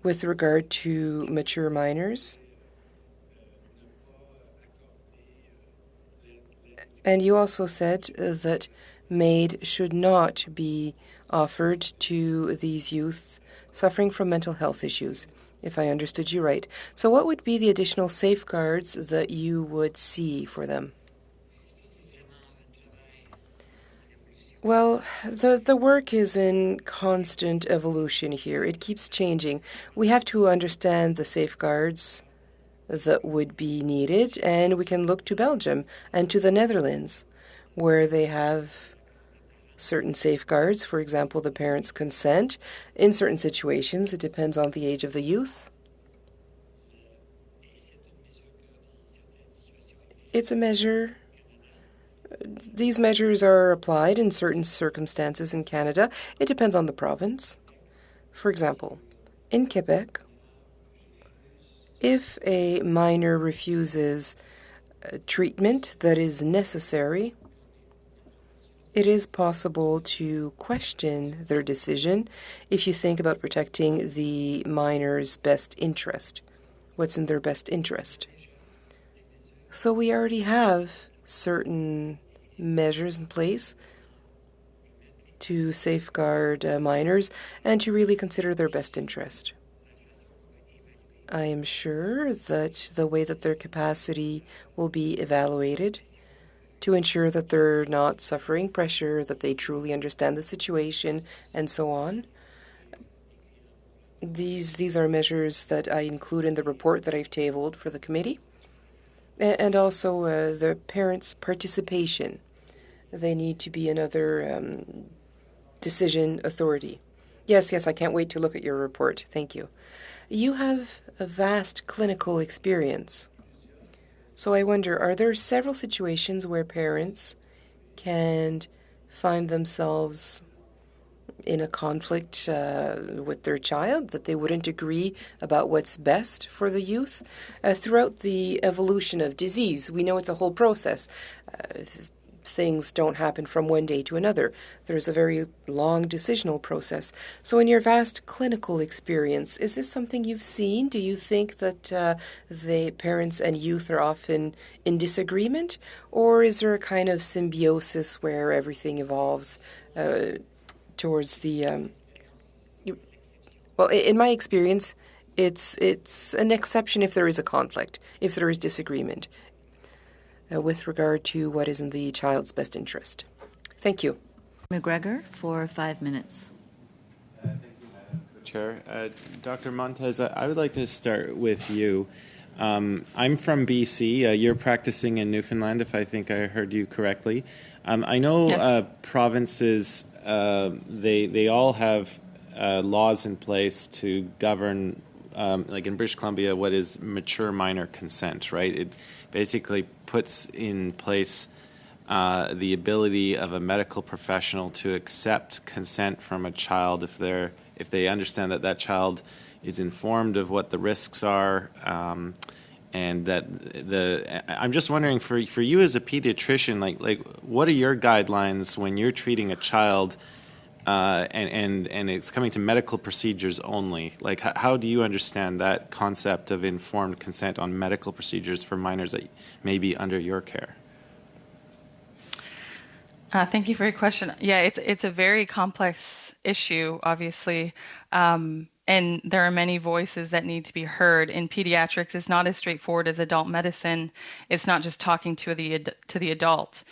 with regard to mature minors. And you also said that MAID should not be offered to these youth suffering from mental health issues, if I understood you right. So what would be the additional safeguards that you would see for them? Well, the work is in constant evolution here. It keeps changing. We have to understand the safeguards that would be needed, and we can look to Belgium and to the Netherlands, where they have certain safeguards, for example, the parent's consent. In certain situations, it depends on the age of the youth. It's a measure. These measures are applied in certain circumstances in Canada. It depends on the province. For example, in Quebec, if a minor refuses treatment that is necessary, it is possible to question their decision if you think about protecting the minor's best interest. What's in their best interest? So we already have certain measures in place to safeguard minors and to really consider their best interest. I am sure that the way that their capacity will be evaluated to ensure that they're not suffering pressure, that they truly understand the situation, and so on. These are measures that I include in the report that I've tabled for the committee. And also the parents' participation. They need to be another decision authority. Yes, I can't wait to look at your report. Thank you. You have a vast clinical experience. So I wonder, are there several situations where parents can find themselves in a conflict with their child, that they wouldn't agree about what's best for the youth? Throughout the evolution of disease, we know it's a whole process. Things don't happen from one day to another. There's a very long decisional process. So in your vast clinical experience, is this something you've seen? Do you think that the parents and youth are often in disagreement? Or is there a kind of symbiosis where everything evolves towards the... Well, in my experience, it's an exception if there is a conflict, if there is disagreement with regard to what is in the child's best interest. Thank you. McGregor for 5 minutes. Thank you, Madam Co-Chair. Dr. Montez, I would like to start with you. I'm from BC. You're practicing in Newfoundland, if I think I heard you correctly. I know provinces, they all have laws in place to govern, like in British Columbia, what is mature minor consent, right? It basically puts in place the ability of a medical professional to accept consent from a child if they understand that that child is informed of what the risks are, and that I'm just wondering for you as a pediatrician, like what are your guidelines when you're treating a child and it's coming to medical procedures only? Like, how do you understand that concept of informed consent on medical procedures for minors that may be under your care? Thank you for your question. Yeah, it's a very complex issue, obviously, and there are many voices that need to be heard. In pediatrics, it's not as straightforward as adult medicine. It's not just talking to the adult.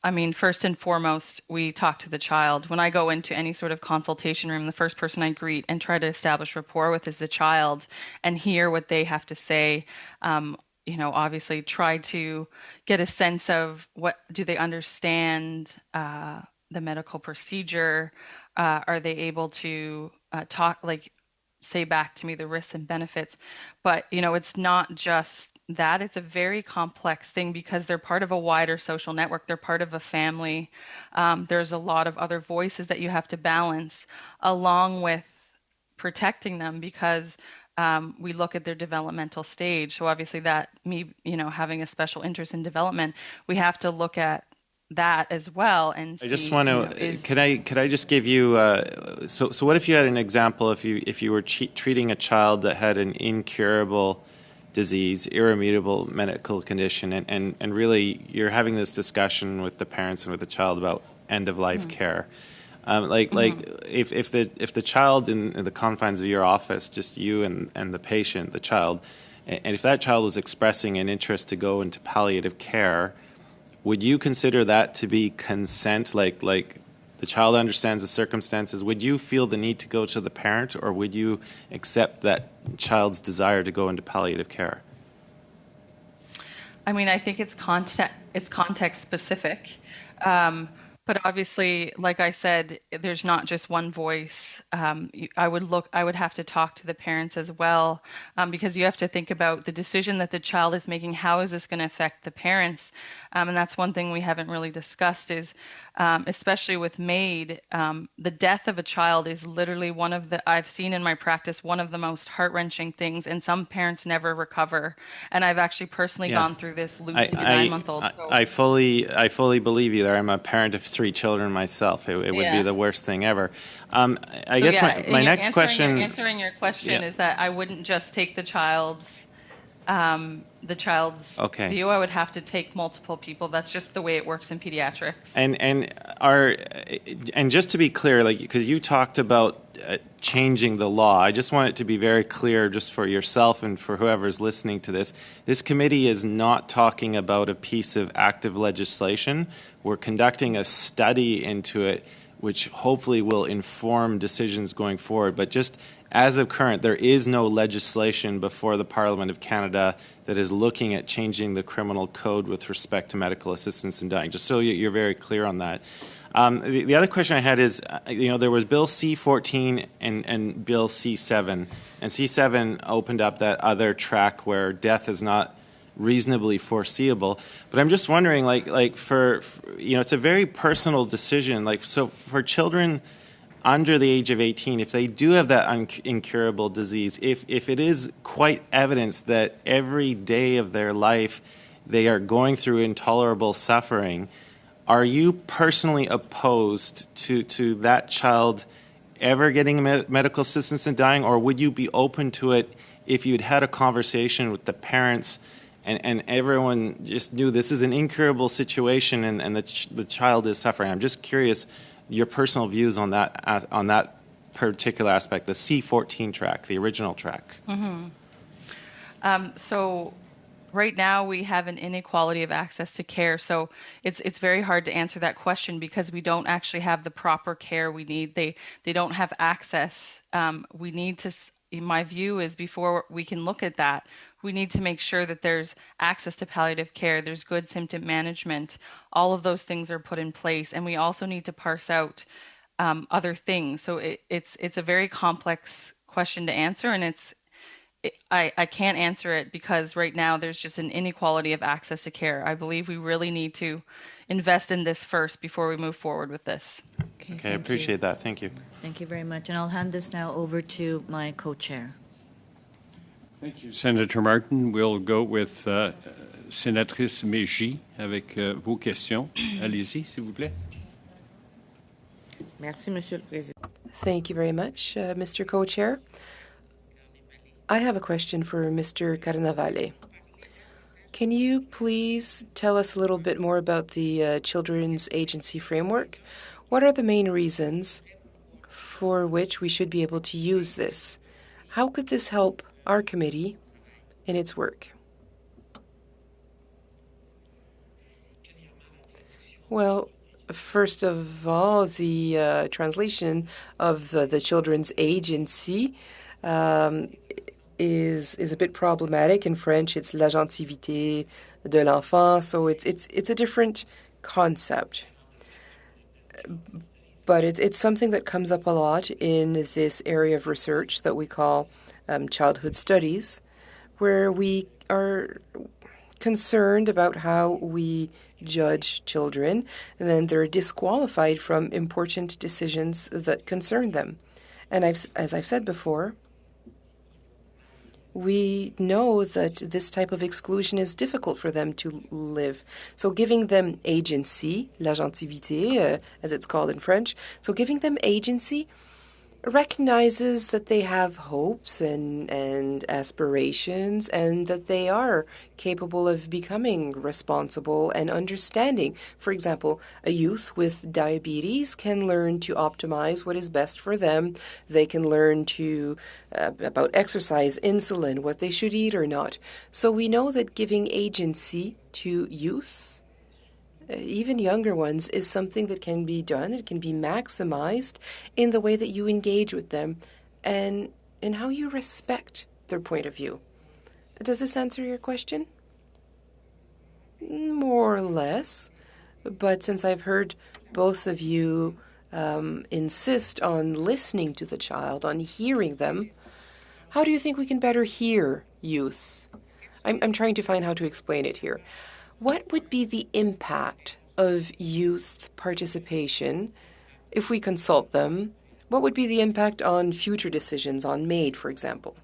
I mean, first and foremost, we talk to the child. When I go into any sort of consultation room, the first person I greet and try to establish rapport with is the child and hear what they have to say. Obviously try to get a sense of what do they understand the medical procedure. Are they able to say back to me the risks and benefits? But, it's not just that, it's a very complex thing because they're part of a wider social network. They're part of a family. There's a lot of other voices that you have to balance along with protecting them because we look at their developmental stage. So obviously that me, having a special interest in development, we have to look at that as well and see. I just want to. Could I just give you? So what if you had an example? If you were treating a child that had an incurable disease, irremediable medical condition, and really you're having this discussion with the parents and with the child about end of life care. If the child in the confines of your office, just you and the patient, the child, and if that child was expressing an interest to go into palliative care, would you consider that to be consent? Like the child understands the circumstances. Would you feel the need to go to the parent, or would you accept that child's desire to go into palliative care? I mean, I think it's context specific. But obviously, like I said, there's not just one voice. I would have to talk to the parents as well, because you have to think about the decision that the child is making. How is this going to affect the parents? And that's one thing we haven't really discussed is, especially with MAID, the death of a child is literally I've seen in my practice, one of the most heart-wrenching things, and some parents never recover. And I've actually personally gone through this losing a 9-month-old. I fully believe you there. I'm a parent of 3 children myself. It would be the worst thing ever. I guess my next question. Answering your question is that I wouldn't just take the child's view. I would have to take multiple people. That's just the way it works in pediatrics. And just to be clear, because you talked about changing the law, I just want it to be very clear, just for yourself and for whoever's listening to this. This committee is not talking about a piece of active legislation. We're conducting a study into it, which hopefully will inform decisions going forward. But just as of current, there is no legislation before the Parliament of Canada that is looking at changing the criminal code with respect to medical assistance in dying, just so you're very clear on that. The other question I had is, there was Bill C-14 and Bill C-7, and C-7 opened up that other track where death is not reasonably foreseeable. But I'm just wondering, for it's a very personal decision. So for children under the age of 18, if they do have that incurable disease, if it is quite evidence that every day of their life they are going through intolerable suffering, are you personally opposed to that child ever getting medical assistance in dying, or would you be open to it if you'd had a conversation with the parents and everyone just knew this is an incurable situation and the child is suffering? I'm just curious your personal views on that particular aspect, the C-14 track, the original track. Mm-hmm. So right now we have an inequality of access to care. So it's very hard to answer that question because we don't actually have the proper care we need. They don't have access. We need to, my view is, before we can look at that, we need to make sure that there's access to palliative care, there's good symptom management, all of those things are put in place. And we also need to parse out other things. So it's a very complex question to answer, and I can't answer it because right now there's just an inequality of access to care. I believe we really need to invest in this first before we move forward with this. Okay, I appreciate that. Thank you. Thank you very much. And I'll hand this now over to my co-chair. Thank you, Senator Martin. We'll go with Sénatrice Mégy avec vos questions. Allez-y, s'il vous plaît. Merci, Monsieur le Président. Thank you very much, Mr. Co-Chair. I have a question for Mr. Carnavale. Can you please tell us a little bit more about the Children's Agency framework? What are the main reasons for which we should be able to use this? How could this help our committee in its work? Well, first of all, the translation of the Children's Agency is a bit problematic. In French, it's l'agentivité de l'enfant, so it's a different concept. But it's something that comes up a lot in this area of research that we call childhood studies, where we are concerned about how we judge children, and then they're disqualified from important decisions that concern them. And as I've said before, we know that this type of exclusion is difficult for them to live. So giving them agency, l'agentivité, as it's called in French, so giving them agency recognizes that they have hopes and aspirations, and that they are capable of becoming responsible and understanding. For example, a youth with diabetes can learn to optimize what is best for them. They can learn to about exercise, insulin, what they should eat or not. So we know that giving agency to youth, even younger ones, is something that can be done. It can be maximized in the way that you engage with them and in how you respect their point of view. Does this answer your question? More or less. But since I've heard both of you insist on listening to the child, on hearing them, how do you think we can better hear youth? I'm trying to find how to explain it here. What would be the impact of youth participation if we consult them? What would be the impact on future decisions on MAID, for example?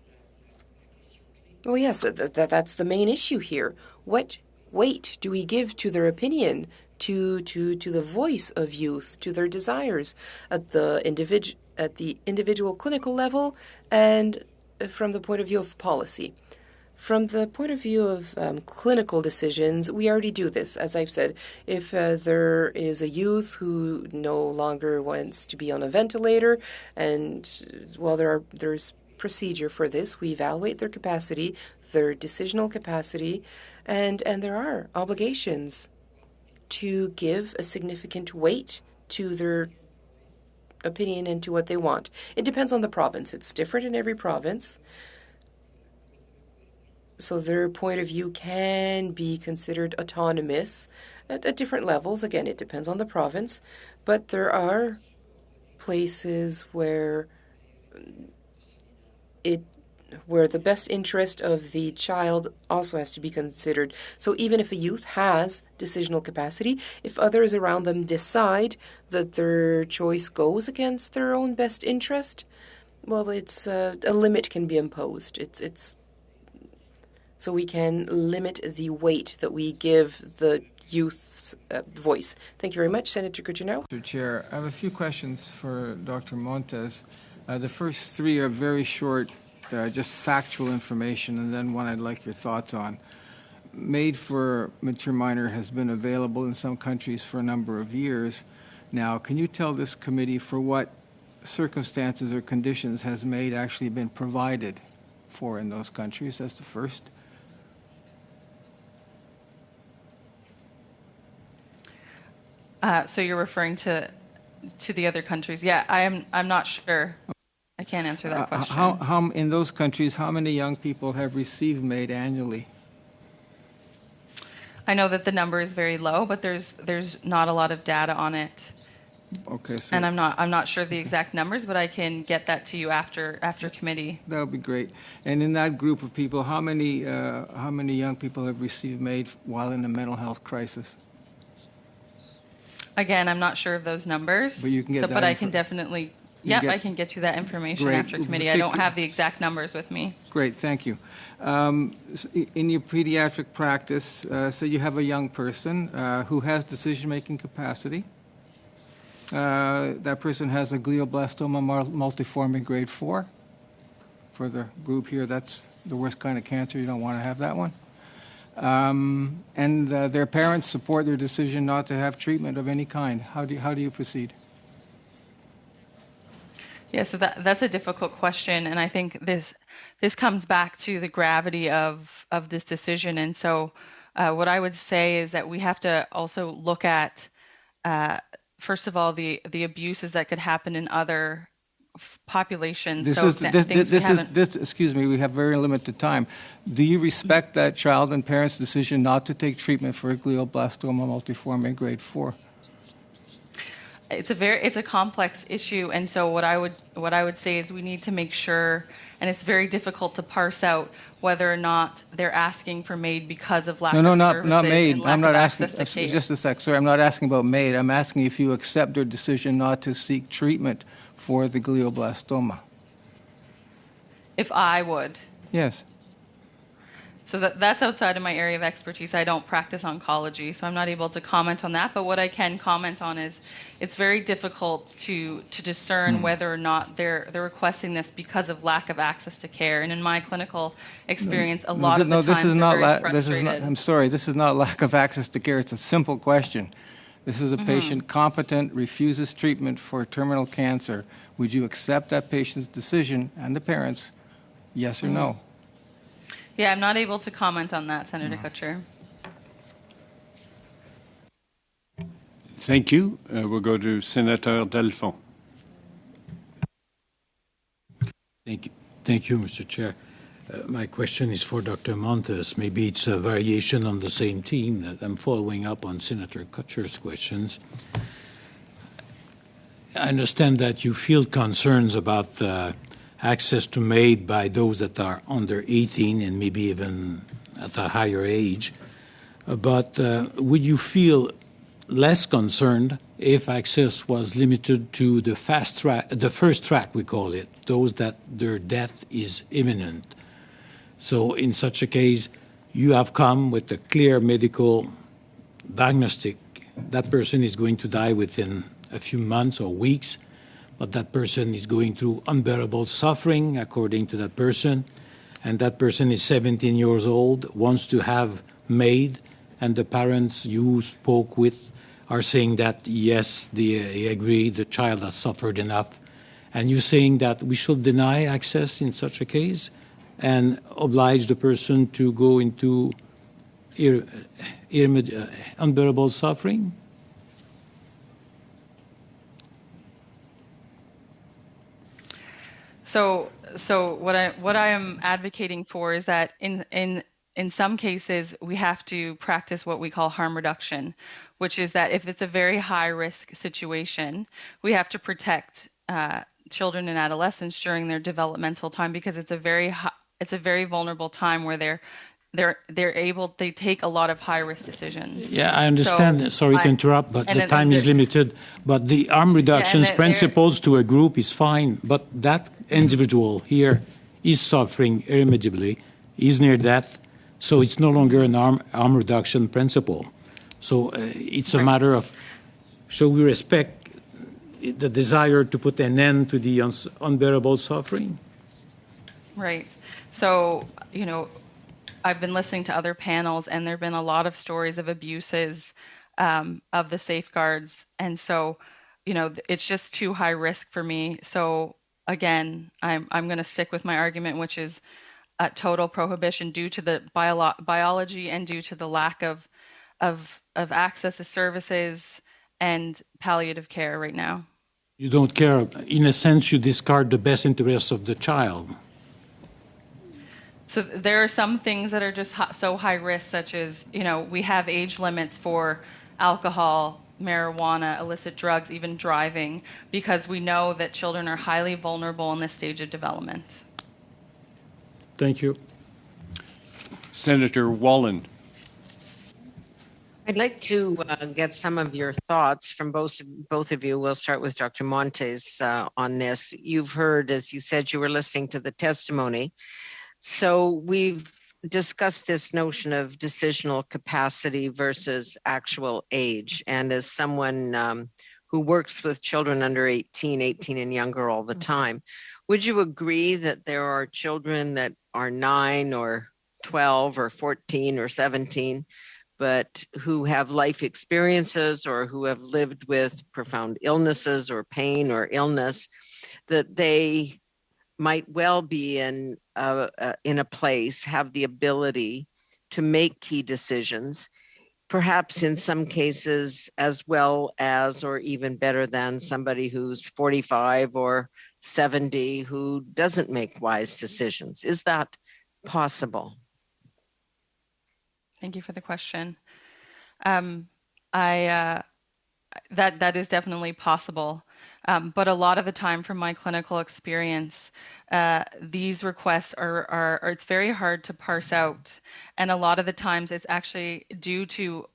Well, yes, that's the main issue here. What weight do we give to their opinion, to the voice of youth, to their desires at the individual clinical level and from the point of view of policy? From the point of view of clinical decisions, we already do this. As I've said, if there is a youth who no longer wants to be on a ventilator, and well, there's procedure for this, we evaluate their capacity, their decisional capacity, and there are obligations to give a significant weight to their opinion and to what they want. It depends on the province. It's different in every province. So their point of view can be considered autonomous at different levels. Again, it depends on the province. But there are places where the best interest of the child also has to be considered. So even if a youth has decisional capacity, if others around them decide that their choice goes against their own best interest, well, it's a limit can be imposed. So we can limit the weight that we give the youth's voice. Thank you very much, Senator Coutinho. Mr. Chair, I have a few questions for Dr. Montes. The first three are very short, just factual information, and then one I'd like your thoughts on. MAID for mature minor has been available in some countries for a number of years. Now, can you tell this committee for what circumstances or conditions has MAID actually been provided for in those countries? That's the first. So you're referring to the other countries? Yeah, I'm not sure. I can't answer that question. How in those countries, how many young people have received MAID annually? I know that the number is very low, but there's not a lot of data on it. Okay. So and I'm not sure the exact numbers, but I can get that to you after committee. That would be great. And in that group of people, how many young people have received MAID while in a mental health crisis? Again, I'm not sure of those numbers. But you can get that. But I can definitely. Yep, I can get you that information after committee. I don't have the exact numbers with me. Great, thank you. In your pediatric practice, so you have a young person who has decision-making capacity. That person has a glioblastoma multiforme grade 4. For the group here, that's the worst kind of cancer. You don't want to have that one. And their parents support their decision not to have treatment of any kind. How do you proceed? Yeah, so that's a difficult question, and I think this comes back to the gravity of this decision. And so, what I would say is that we have to also look at, first of all, the abuses that could happen in other populations. Excuse me, we have very limited time. Do you respect that child and parents' decision not to take treatment for a glioblastoma multiforme grade 4? it's a complex issue, and so what I would say is we need to make sure, and it's very difficult to parse out whether or not they're asking for MAID because of lack of services not MAID. and lack I'm not of asking. access to care. Just a sec, sir. I'm not asking about MAID. I'm asking if you accept their decision not to seek treatment for the glioblastoma. If I would. Yes. So that's outside of my area of expertise. I don't practice oncology, so I'm not able to comment on that. But what I can comment on is it's very difficult to discern whether or not they're requesting this because of lack of access to care. And in my clinical experience, a lot of the times they're very frustrated. I'm sorry, this is not lack of access to care. It's a simple question. This is a patient competent, refuses treatment for terminal cancer. Would you accept that patient's decision and the parents, yes or no? Yeah, I'm not able to comment on that, Senator Kutcher. Thank you. We'll go to Senator Delphon. Thank you, Mr. Chair. My question is for Dr. Montes. Maybe it's a variation on the same theme that I'm following up on Senator Kutcher's questions. I understand that you feel concerns about access to MAID by those that are under 18 and maybe even at a higher age. But would you feel less concerned if access was limited to the fast track, the first track we call it, those that their death is imminent? So in such a case, you have come with a clear medical diagnostic. That person is going to die within a few months or weeks, but that person is going through unbearable suffering, according to that person, and that person is 17 years old, wants to have MAID, and the parents you spoke with are saying that, yes, they agree, the child has suffered enough, and you're saying that we should deny access in such a case and oblige the person to go into unbearable suffering? So what I am advocating for is that in some cases we have to practice what we call harm reduction, which is that if it's a very high risk situation, we have to protect children and adolescents during their developmental time, because it's a very vulnerable time where they take a lot of high risk decisions. Yeah, I understand. So sorry to interrupt, but the time is limited. But the harm reductions principles to a group is fine. But that individual here is suffering irremediably, is near death, so it's no longer an harm reduction principle. So it's a matter of, shall we respect the desire to put an end to the unbearable suffering? Right. So, I've been listening to other panels, and there have been a lot of stories of abuses of the safeguards. And so, it's just too high risk for me. So again, I'm going to stick with my argument, which is total prohibition due to the biology and due to the lack of access to services and palliative care right now. You don't care. In a sense, you discard the best interests of the child. So there are some things that are just so high risk, such as, we have age limits for alcohol, marijuana, illicit drugs, even driving, because we know that children are highly vulnerable in this stage of development. Thank you. Senator Wallen. I'd like to get some of your thoughts from both of you. We'll start with Dr. Montes on this. You've heard, as you said, you were listening to the testimony. So we've discussed this notion of decisional capacity versus actual age. And as someone who works with children under 18 and younger all the time, would you agree that there are children that are 9 or 12 or 14 or 17, but who have life experiences or who have lived with profound illnesses or pain or illness, that they might well be in a place, have the ability to make key decisions, perhaps in some cases as well as or even better than somebody who's 45 or 70 who doesn't make wise decisions? Is that possible? Thank you for the question. I that is definitely possible. But a lot of the time from my clinical experience, these requests are it's very hard to parse out. And a lot of the times it's actually due to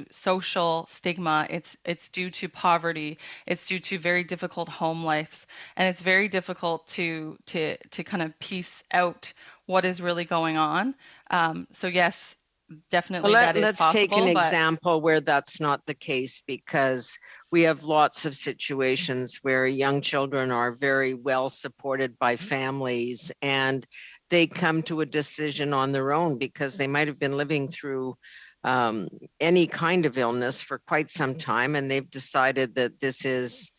social stigma, it's due to poverty, it's due to very difficult home lives, and it's very difficult to kind of piece out what is really going on. So yes, definitely Well, that is let's take an possible, but example where that's not the case, because we have lots of situations where young children are very well supported by families and they come to a decision on their own because they might have been living through any kind of illness for quite some time, and they've decided that this is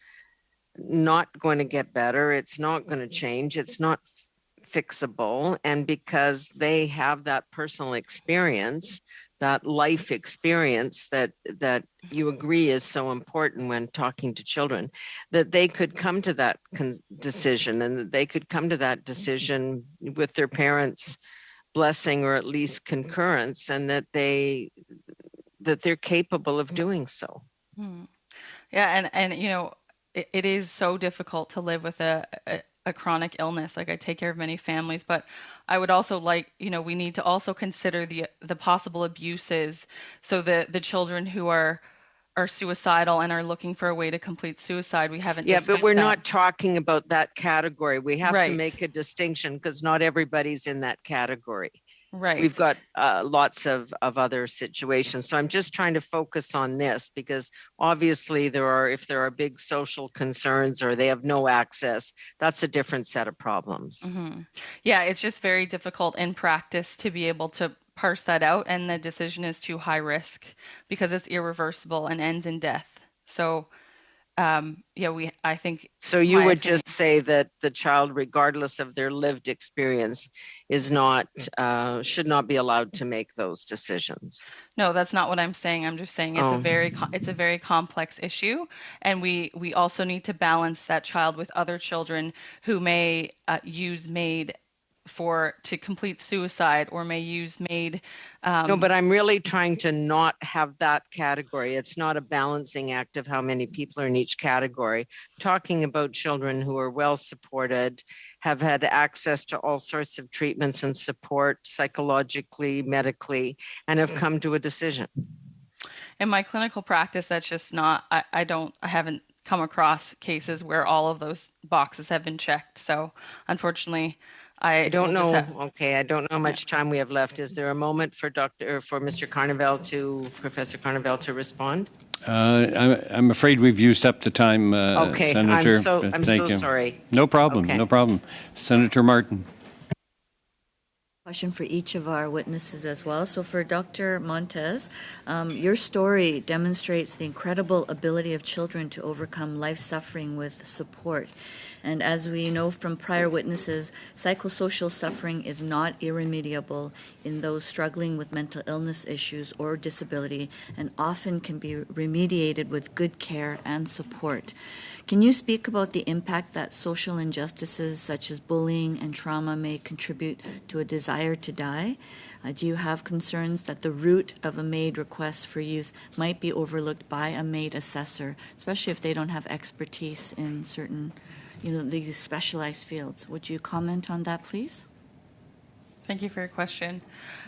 not going to get better, it's not going to change, it's not fixable. And because they have that personal experience, that life experience that you agree is so important when talking to children, that they could come to that decision, and that they could come to that decision with their parents' blessing or at least concurrence, and that they're capable of doing so. Yeah, and you know, it is so difficult to live with a chronic illness. Like, I take care of many families, but I would also like, you know, we need to also consider the possible abuses. So the children who are suicidal and are looking for a way to complete suicide, we haven't Yeah, discussed but we're that. not talking about that category. We have to Right. make a distinction because not everybody's in that category. Right. We've got lots of other situations. So I'm just trying to focus on this because obviously if there are big social concerns or they have no access, that's a different set of problems. Mm-hmm. Yeah, it's just very difficult in practice to be able to parse that out, and the decision is too high risk because it's irreversible and ends in death. So yeah, I think. So you would just say that the child, regardless of their lived experience, is not should not be allowed to make those decisions. No, that's not what I'm saying. I'm just saying it's a very complex issue, and we also need to balance that child with other children who may use MAID to complete suicide, or may use MAID. No, but I'm really trying to not have that category. It's not a balancing act of how many people are in each category. I'm talking about children who are well supported, have had access to all sorts of treatments and support psychologically, medically, and have come to a decision. In my clinical practice, that's just not, I haven't come across cases where all of those boxes have been checked. So unfortunately, I don't know. I don't know how much time we have left. Is there a moment for Mr. Professor Carnevale to respond? I'm afraid we've used up the time, okay. Senator. I'm so sorry. No problem. Okay. No problem. Senator Martin. Question for each of our witnesses as well. So for Dr. Montes, your story demonstrates the incredible ability of children to overcome life suffering with support. And as we know from prior witnesses, psychosocial suffering is not irremediable in those struggling with mental illness issues or disability, and often can be remediated with good care and support. Can you speak about the impact that social injustices such as bullying and trauma may contribute to a desire to die? Do you have concerns that the root of a MAID request for youth might be overlooked by a MAID assessor, especially if they don't have expertise in certain, these specialized fields? Would you comment on that, please? Thank you for your question.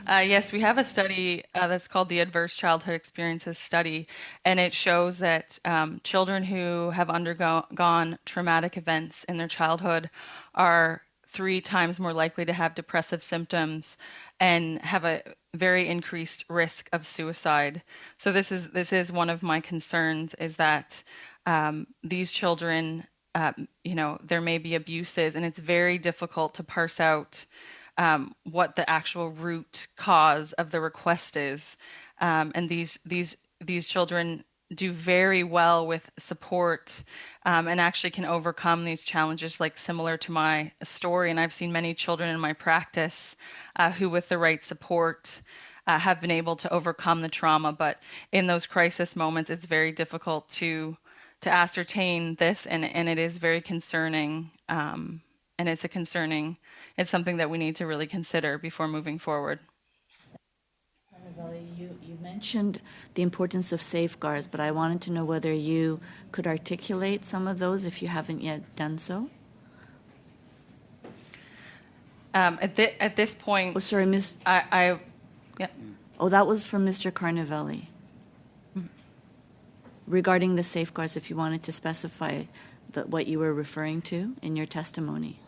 Yes, we have a study that's called the Adverse Childhood Experiences Study, and it shows that children who have undergone traumatic events in their childhood are 3 times more likely to have depressive symptoms and have a very increased risk of suicide. So this is one of my concerns, is that these children, there may be abuses, and it's very difficult to parse out what the actual root cause of the request is. And these children do very well with support, and actually can overcome these challenges, like similar to my story. And I've seen many children in my practice who, with the right support, have been able to overcome the trauma. But in those crisis moments, it's very difficult to ascertain this, and it is very concerning. And it's something that we need to really consider before moving forward. You mentioned mentioned the importance of safeguards, but I wanted to know whether you could articulate some of those if you haven't yet done so. At this point, Oh, sorry, Miss. Yeah. Oh, that was from Mr. Carnevale. Regarding the safeguards, if you wanted to specify what you were referring to in your testimony.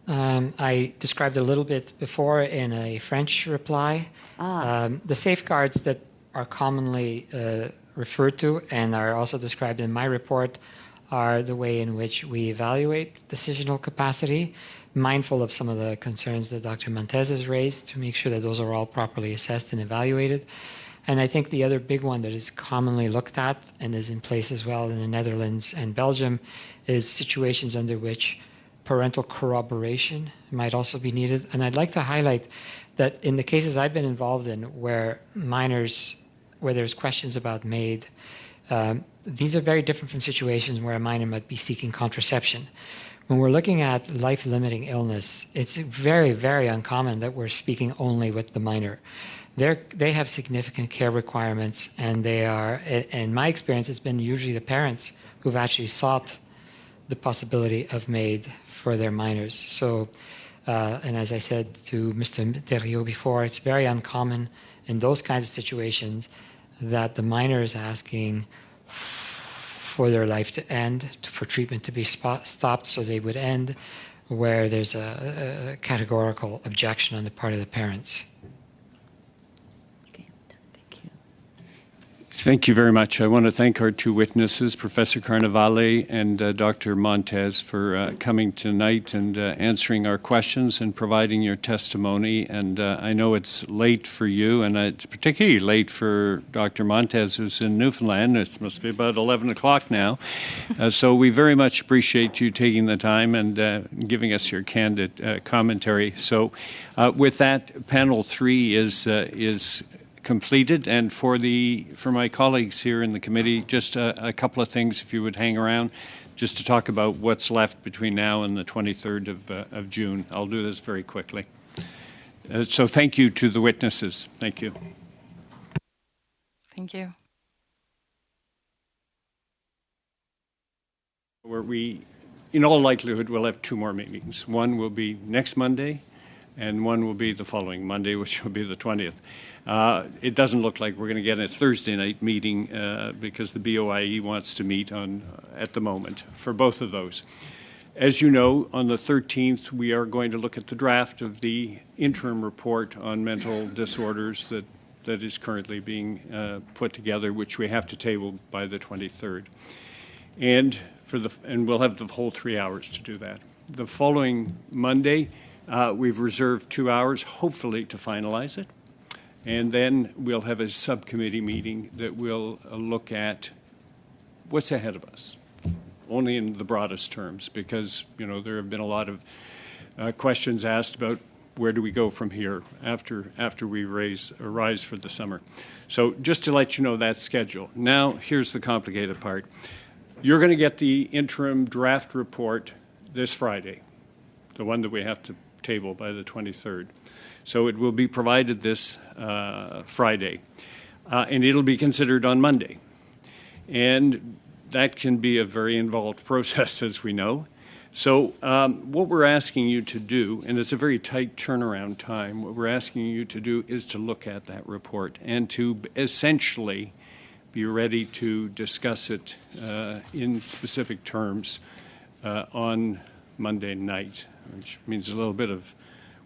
I described a little bit before in a French reply. The safeguards that are commonly referred to and are also described in my report are the way in which we evaluate decisional capacity, mindful of some of the concerns that Dr. Montez has raised to make sure that those are all properly assessed and evaluated. And I think the other big one that is commonly looked at and is in place as well in the Netherlands and Belgium is situations under which parental corroboration might also be needed. And I'd like to highlight that in the cases I've been involved in where there's questions about MAID, these are very different from situations where a minor might be seeking contraception. When we're looking at life-limiting illness, it's very, very uncommon that we're speaking only with the minor. They have significant care requirements, and they are, in my experience, it's been usually the parents who've actually sought the possibility of MAID for their minors. So, and as I said to Mr. Thériault before, it's very uncommon in those kinds of situations that the minor is asking for their life to end, for treatment to be stopped so they would end, where there's a categorical objection on the part of the parents. Thank you very much. I want to thank our two witnesses, Professor Carnevale and Dr. Montez, for coming tonight and answering our questions and providing your testimony. And I know it's late for you, and it's particularly late for Dr. Montez, who's in Newfoundland. It must be about 11 o'clock now. So we very much appreciate you taking the time and giving us your candid commentary. So with that, panel 3 is completed, and for my colleagues here in the committee, just a couple of things, if you would hang around, just to talk about what's left between now and the 23rd of June. I'll do this very quickly. So thank you to the witnesses. Thank you. Thank you. Where we, in all likelihood, will have 2 more meetings. One will be next Monday, and one will be the following Monday, which will be the 20th. It doesn't look like we're going to get a Thursday night meeting because the BOIE wants to meet at the moment for both of those. As you know, on the 13th, we are going to look at the draft of the interim report on mental disorders that is currently being put together, which we have to table by the 23rd. And we'll have the whole 3 hours to do that. The following Monday, we've reserved 2 hours, hopefully, to finalize it. And then we'll have a subcommittee meeting that will look at what's ahead of us, only in the broadest terms, because, you know, there have been a lot of questions asked about where do we go from here after we rise for the summer. So just to let you know that schedule. Now, here's the complicated part. You're going to get the interim draft report this Friday, the one that we have to table by the 23rd. So it will be provided this Friday, and it'll be considered on Monday. And that can be a very involved process, as we know. So what we're asking you to do, and it's a very tight turnaround time, what we're asking you to do is to look at that report and to essentially be ready to discuss it in specific terms on Monday night, which means a little bit of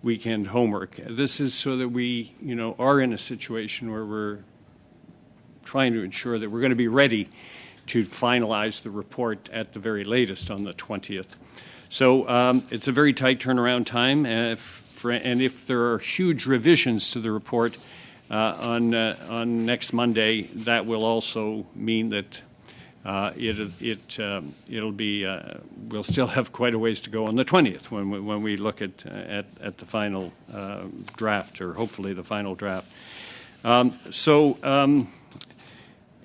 weekend homework. This is so that we, you know, are in a situation where we're trying to ensure that we're going to be ready to finalize the report at the very latest on the 20th. So it's a very tight turnaround time, and if there are huge revisions to the report on next Monday, that will also mean that it'll be we'll still have quite a ways to go on the 20th when we look at the final draft, or hopefully the final draft.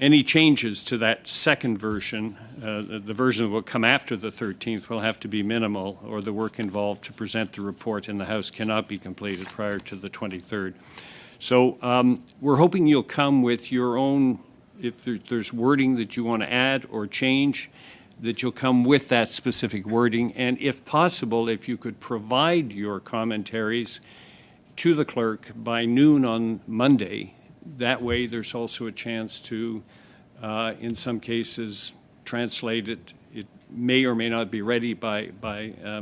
Any changes to that second version, the version that will come after the 13th, will have to be minimal, or the work involved to present the report in the House cannot be completed prior to the 23rd. So we're hoping you'll come with your own, if there's wording that you want to add or change, that you'll come with that specific wording. And if possible, if you could provide your commentaries to the clerk by noon on Monday, that way there's also a chance to, in some cases, translate it. It may or may not be ready by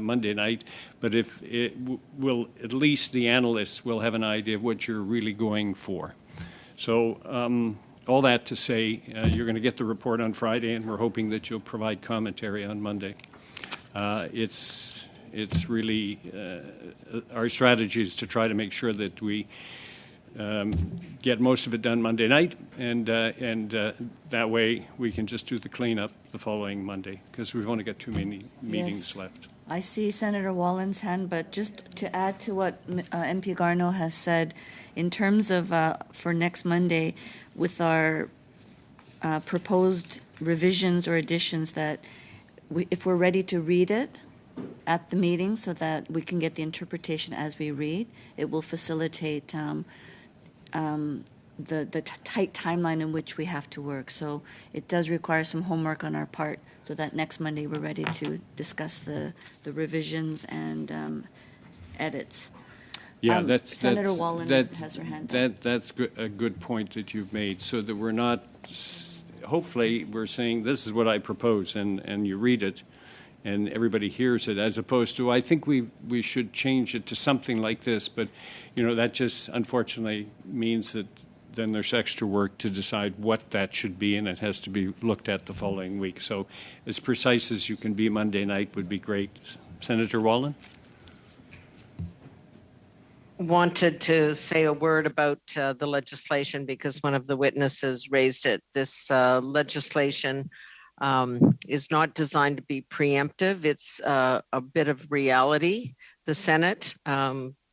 Monday night, but if it will, at least the analysts will have an idea of what you're really going for. So all that to say, you're going to get the report on Friday, and we're hoping that you'll provide commentary on Monday. It's really our strategy is to try to make sure that we get most of it done Monday night, and that way we can just do the cleanup the following Monday, because we've only got too many meetings left. I see Senator Wallen's hand, but just to add to what MP Garneau has said, in terms of for next Monday, with our proposed revisions or additions, that if we're ready to read it at the meeting so that we can get the interpretation as we read, it will facilitate the tight timeline in which we have to work. So it does require some homework on our part so that next Monday we're ready to discuss the revisions and edits. Yeah, Senator Wallen has her hand up. That's a good point that you've made, so that we're not, hopefully we're saying this is what I propose, and you read it and everybody hears it, as opposed to, I think we should change it to something like this, but that just unfortunately means that then there's extra work to decide what that should be, and it has to be looked at the following week. So as precise as you can be Monday night would be great. Senator Wallen? Wanted to say a word about the legislation because one of the witnesses raised it. This legislation is not designed to be preemptive. It's a bit of reality. The Senate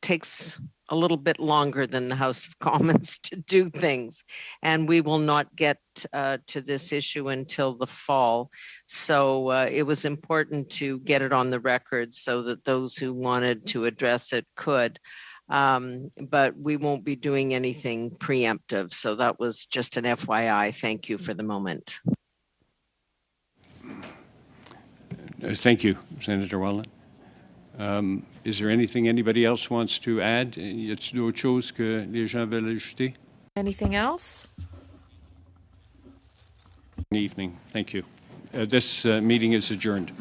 takes a little bit longer than the House of Commons to do things, and we will not get to this issue until the fall. So it was important to get it on the record so that those who wanted to address it could. But we won't be doing anything preemptive. So that was just an FYI. Thank you for the moment. Thank you, Senator Wallen. Is there anything anybody else wants to add? Y a-t-il d'autres choses que les gens veulent ajouter? Anything else? Good evening. Thank you. This meeting is adjourned.